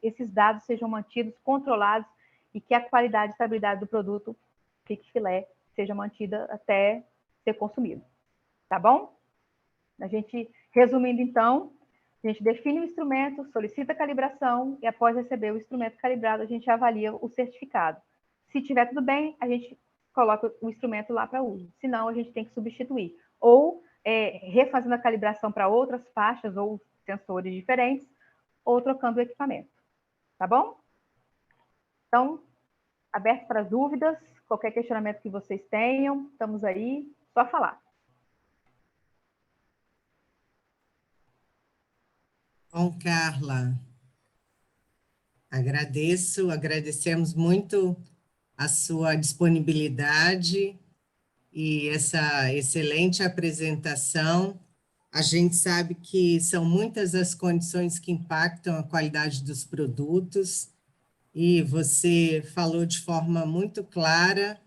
esses dados sejam mantidos, controlados, e que a qualidade e estabilidade do produto, fique filé, seja mantida até ser consumido. Tá bom? Resumindo, então, a gente define o instrumento, solicita a calibração e, após receber o instrumento calibrado, a gente avalia o certificado. Se tiver tudo bem, a gente coloca o instrumento lá para uso. Senão, a gente tem que substituir. Ou refazendo a calibração para outras faixas ou sensores diferentes, ou trocando o equipamento. Tá bom? Então, aberto para dúvidas, qualquer questionamento que vocês tenham, estamos aí, só falar. Bom, Carla, agradecemos muito a sua disponibilidade e essa excelente apresentação. A gente sabe que são muitas as condições que impactam a qualidade dos produtos, e você falou de forma muito clara,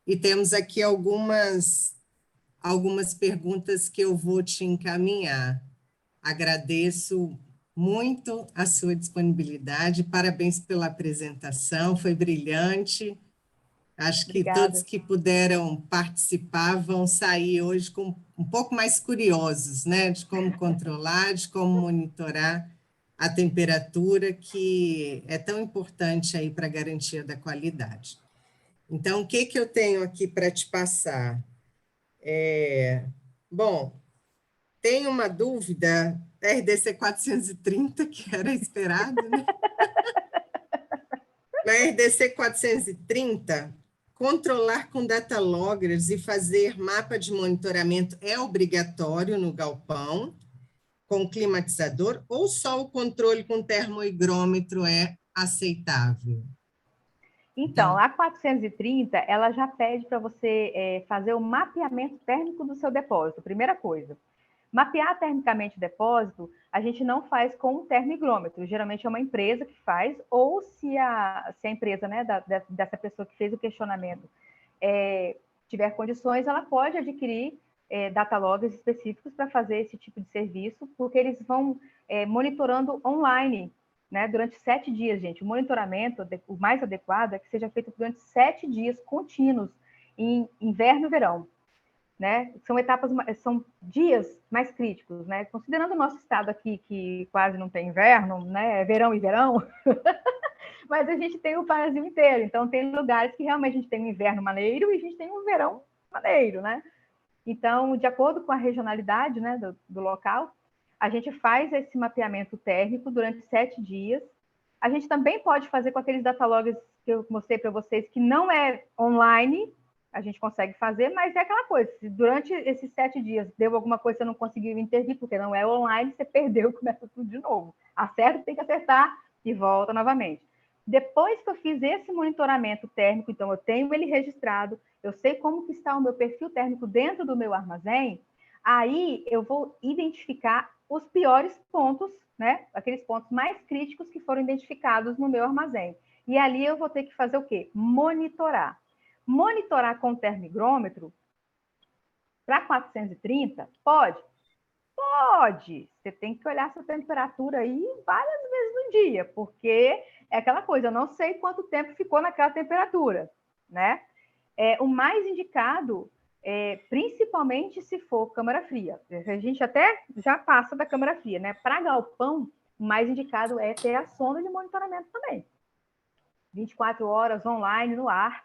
e temos aqui algumas perguntas que eu vou te encaminhar. Agradeço muito a sua disponibilidade, parabéns pela apresentação, foi brilhante. Acho que Obrigada. todos que puderam participar vão sair hoje um pouco mais curiosos, né, de como controlar, de como monitorar a temperatura, que é tão importante aí para a garantia da qualidade. Então, o que eu tenho aqui para te passar? Bom, tem uma dúvida, RDC 430, que era esperado, né? Na RDC 430, controlar com data loggers e fazer mapa de monitoramento é obrigatório no galpão, com climatizador, ou só o controle com termohigrômetro é aceitável? Então, a 430, ela já pede para você fazer o mapeamento térmico do seu depósito, primeira coisa. Mapear termicamente o depósito, a gente não faz com um termohigrômetro, geralmente é uma empresa que faz, ou se a empresa, né, dessa pessoa que fez o questionamento tiver condições, ela pode adquirir dataloggers específicos para fazer esse tipo de serviço, porque eles vão monitorando online, né, durante 7 dias, gente. O monitoramento, o mais adequado é que seja feito durante 7 dias contínuos, em inverno e verão, né? São dias mais críticos, né? Considerando o nosso estado aqui, que quase não tem inverno, né? É verão e verão, mas a gente tem o Brasil inteiro, então tem lugares que realmente a gente tem um inverno maneiro e a gente tem um verão maneiro, né? Então, de acordo com a regionalidade, né, do local, a gente faz esse mapeamento térmico durante 7 dias. A gente também pode fazer com aqueles datalogs que eu mostrei para vocês, que não é online, a gente consegue fazer, mas é aquela coisa, se durante esses 7 dias deu alguma coisa, você não conseguiu intervir, porque não é online, você perdeu, começa tudo de novo. Acerta, tem que acertar e volta novamente. Depois que eu fiz esse monitoramento térmico, então eu tenho ele registrado, eu sei como que está o meu perfil térmico dentro do meu armazém, aí eu vou identificar os piores pontos, né? Aqueles pontos mais críticos que foram identificados no meu armazém. E ali eu vou ter que fazer o quê? Monitorar. Monitorar com o termohigrômetro para 430? Pode? Pode. Você tem que olhar essa temperatura aí várias vezes no dia, porque é aquela coisa, eu não sei quanto tempo ficou naquela temperatura, né? O mais indicado, principalmente se for câmara fria. A gente até já passa da câmara fria, né? Para galpão, o mais indicado é ter a sonda de monitoramento também. 24 horas online no ar,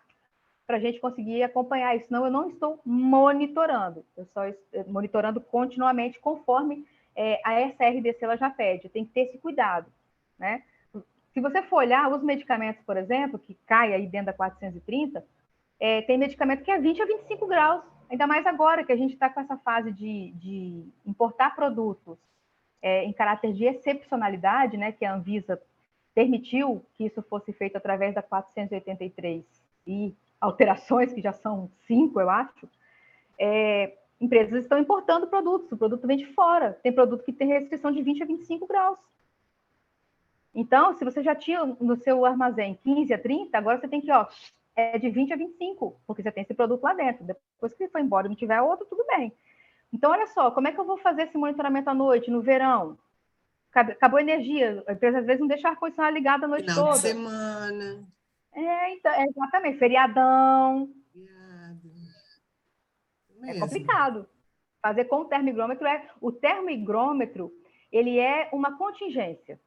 para a gente conseguir acompanhar isso. Senão eu não estou monitorando, eu só estou monitorando continuamente conforme a SRDC ela já pede. Tem que ter esse cuidado, né? Se você for olhar os medicamentos, por exemplo, que cai aí dentro da 430, tem medicamento que é 20 a 25 graus, ainda mais agora que a gente está com essa fase de importar produtos em caráter de excepcionalidade, né, que a Anvisa permitiu que isso fosse feito através da 483 e alterações, que já são 5, eu acho, empresas estão importando produtos, o produto vem de fora, tem produto que tem restrição de 20 a 25 graus. Então, se você já tinha no seu armazém 15 a 30, agora você tem que, de 20 a 25, porque você tem esse produto lá dentro. Depois que ele for embora e não tiver outro, tudo bem. Então, olha só, como é que eu vou fazer esse monitoramento à noite, no verão? Acabou a energia, a empresa às vezes não deixa o ar-condicionado ligado a noite Final toda. de semana. Então, exatamente, feriadão. É complicado. Fazer com o termohigrômetro o termohigrômetro, ele é uma contingência.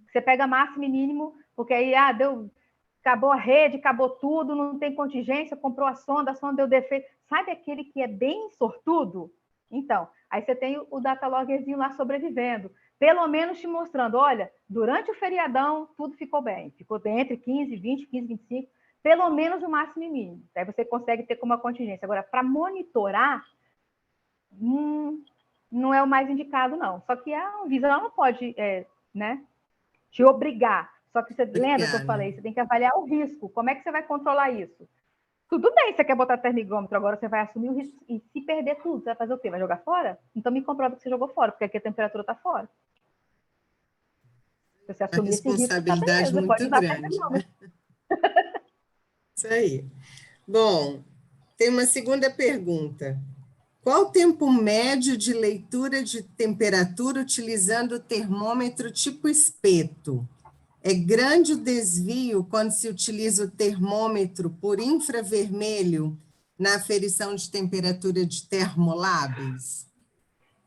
Você pega máximo e mínimo, porque aí acabou a rede, acabou tudo, não tem contingência, comprou a sonda deu defeito. Sabe aquele que é bem sortudo? Então, aí você tem o dataloggerzinho lá sobrevivendo, pelo menos te mostrando, olha, durante o feriadão, tudo ficou bem. Ficou entre 15, 20, 15, 25, pelo menos o máximo e mínimo. Aí você consegue ter como uma contingência. Agora, para monitorar, não é o mais indicado, não. Só que a Anvisa não pode né, te obrigar. Só que você lembra que eu falei, você tem que avaliar o risco. Como é que você vai controlar isso? Tudo bem, você quer botar termohigrômetro, agora você vai assumir o risco. E se perder tudo, você vai fazer o quê? Vai jogar fora? Então me comprova que você jogou fora, porque aqui a temperatura está fora. Se você assumir esse risco, tá responsabilidade beleza, muito grande, né? Isso aí. Bom, tem uma segunda pergunta. Qual o tempo médio de leitura de temperatura utilizando o termômetro tipo espeto? É grande o desvio quando se utiliza o termômetro por infravermelho na aferição de temperatura de termolabs?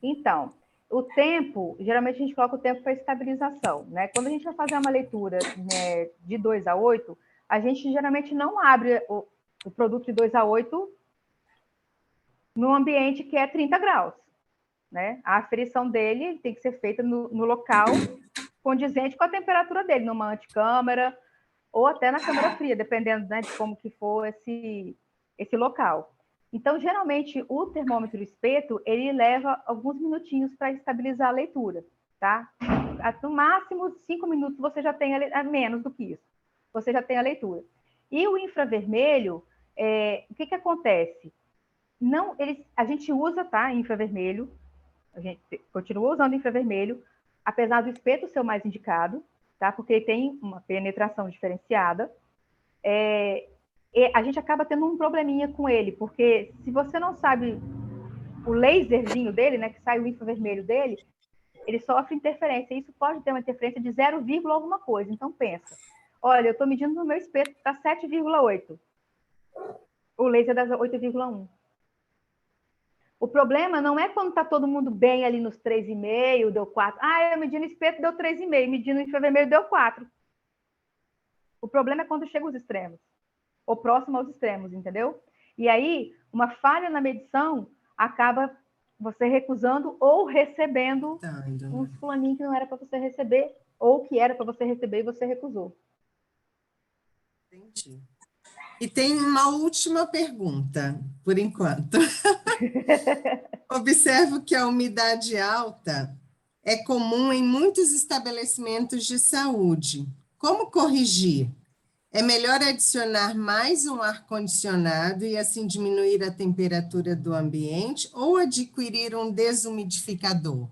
Então, O tempo, geralmente a gente coloca o tempo para estabilização, né? Quando a gente vai fazer uma leitura, né, de 2 a 8, a gente geralmente não abre o produto de 2 a 8 no ambiente que é 30 graus, né? A aferição dele tem que ser feita no local condizente com a temperatura dele, numa anticâmara ou até na câmara fria, dependendo, né, de como que for esse local. Então, geralmente, o termômetro espeto, ele leva alguns minutinhos para estabilizar a leitura, tá? No máximo, 5 minutos você já tem, menos do que isso, você já tem a leitura. E o infravermelho, o que acontece? Não, a gente usa, tá, infravermelho, a gente continua usando infravermelho, apesar do espeto ser o mais indicado, tá? Porque ele tem uma penetração diferenciada. A gente acaba tendo um probleminha com ele, porque se você não sabe o laserzinho dele, né, que sai o infravermelho dele, ele sofre interferência. Isso pode ter uma interferência de 0, alguma coisa. Então, pensa. Olha, eu estou medindo no meu espeto, está 7,8. O laser dá 8,1. O problema não é quando está todo mundo bem ali nos 3,5, deu 4. Ah, eu medi no espeto, deu 3,5. Medi no infravermelho, deu 4. O problema é quando chega os extremos. Ou próximo aos extremos, entendeu? E aí, uma falha na medição acaba você recusando ou recebendo um fulaninho que não era para você receber, ou que era para você receber e você recusou. Entendi. E tem uma última pergunta, por enquanto. Observo que a umidade alta é comum em muitos estabelecimentos de saúde. Como corrigir? É melhor adicionar mais um ar-condicionado e assim diminuir a temperatura do ambiente ou adquirir um desumidificador?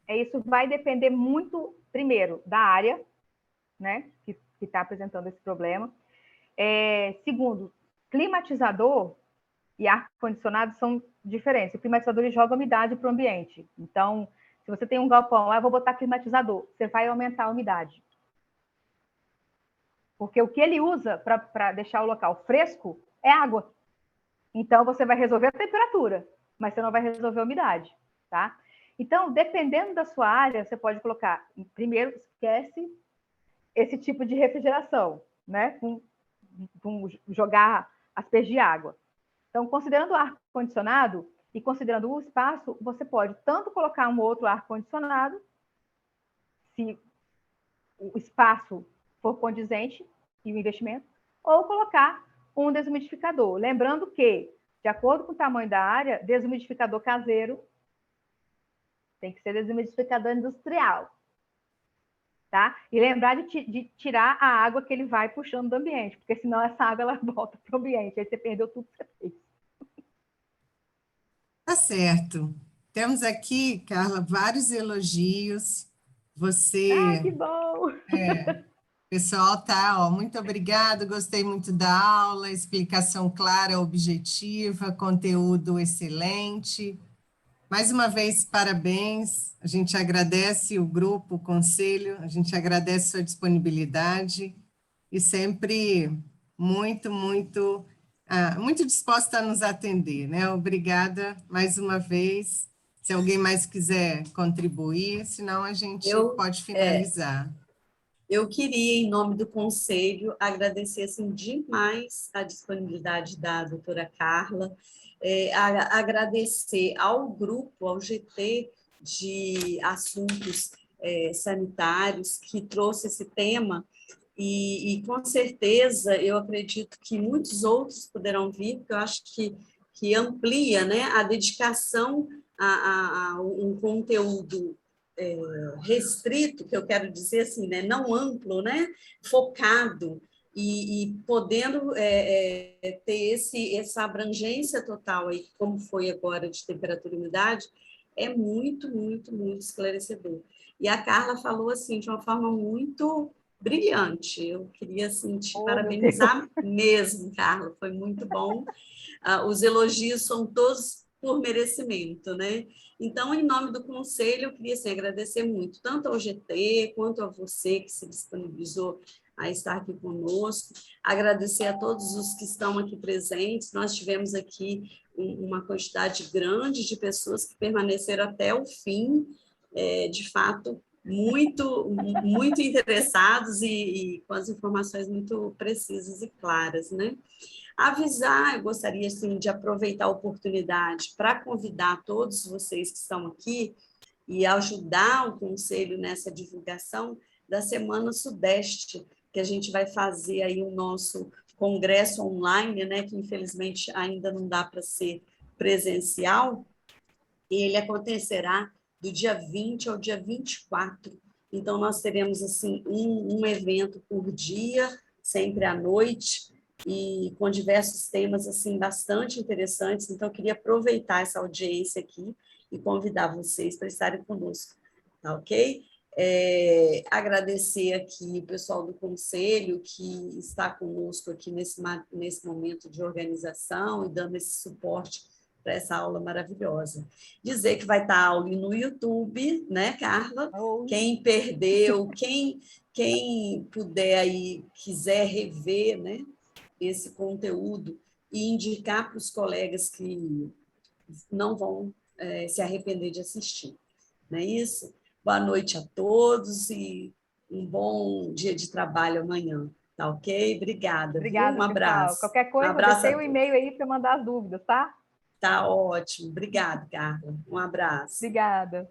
Isso vai depender muito, primeiro, da área, né, que está apresentando esse problema. Segundo, climatizador e ar-condicionado são diferentes. O climatizador joga umidade para o ambiente. Então, se você tem um galpão, eu vou botar climatizador, você vai aumentar a umidade. Porque o que ele usa para deixar o local fresco é água. Então, você vai resolver a temperatura, mas você não vai resolver a umidade, tá? Então, dependendo da sua área, você pode colocar, primeiro, esquece esse tipo de refrigeração, né? Com jogar aspergir de água. Então, considerando o ar-condicionado e considerando o espaço, você pode tanto colocar um outro ar-condicionado, se o espaço for condizente e o investimento, ou colocar um desumidificador. Lembrando que, de acordo com o tamanho da área, desumidificador caseiro tem que ser desumidificador industrial. Tá? E lembrar de tirar a água que ele vai puxando do ambiente, porque senão essa água ela volta para o ambiente, aí você perdeu tudo que você fez. Tá certo. Temos aqui, Carla, vários elogios. Você... que bom! Pessoal, tá, ó, muito obrigado, gostei muito da aula, explicação clara, objetiva, conteúdo excelente. Mais uma vez, parabéns, a gente agradece o grupo, o conselho, a gente agradece sua disponibilidade e sempre muito disposta a nos atender, né? Obrigada mais uma vez. Se alguém mais quiser contribuir, senão a gente pode finalizar. Eu queria, em nome do Conselho, agradecer assim, demais a disponibilidade da doutora Carla, agradecer ao grupo, ao GT de Assuntos Sanitários, que trouxe esse tema, e com certeza eu acredito que muitos outros poderão vir, porque eu acho que amplia, né, a dedicação a um conteúdo restrito, que eu quero dizer assim, né, não amplo, né, focado e podendo ter essa abrangência total aí, como foi agora de temperatura e umidade, é muito esclarecedor. E a Carla falou assim de uma forma muito brilhante. Eu queria assim, te parabenizar mesmo, Carla, foi muito bom. Os elogios são todos por merecimento, né? Então, em nome do Conselho, eu queria assim, agradecer muito, tanto ao GT, quanto a você que se disponibilizou a estar aqui conosco. Agradecer a todos os que estão aqui presentes. Nós tivemos aqui uma quantidade grande de pessoas que permaneceram até o fim, de fato, muito interessados e com as informações muito precisas e claras, né? Avisar, eu gostaria assim, de aproveitar a oportunidade para convidar todos vocês que estão aqui e ajudar o Conselho nessa divulgação da Semana Sudeste, que a gente vai fazer aí o nosso congresso online, né, que infelizmente ainda não dá para ser presencial, e ele acontecerá do dia 20 ao dia 24. Então, nós teremos assim, um evento por dia, sempre à noite, e com diversos temas assim, bastante interessantes. Então, eu queria aproveitar essa audiência aqui e convidar vocês para estarem conosco, tá ok? Agradecer aqui o pessoal do Conselho que está conosco aqui nesse momento de organização e dando esse suporte para essa aula maravilhosa. Dizer que vai estar a aula no YouTube, né, Carla? Quem perdeu, quem puder aí, quiser rever, né, esse conteúdo e indicar para os colegas que não vão se arrepender de assistir. Não é isso? Boa noite a todos e um bom dia de trabalho amanhã. Tá ok? Obrigada. Obrigada, Um abraço. pessoal. Qualquer coisa, um abraço, deixei o e-mail aí para mandar as dúvidas, tá? Tá ótimo. Obrigada, Carla. Um abraço. Obrigada.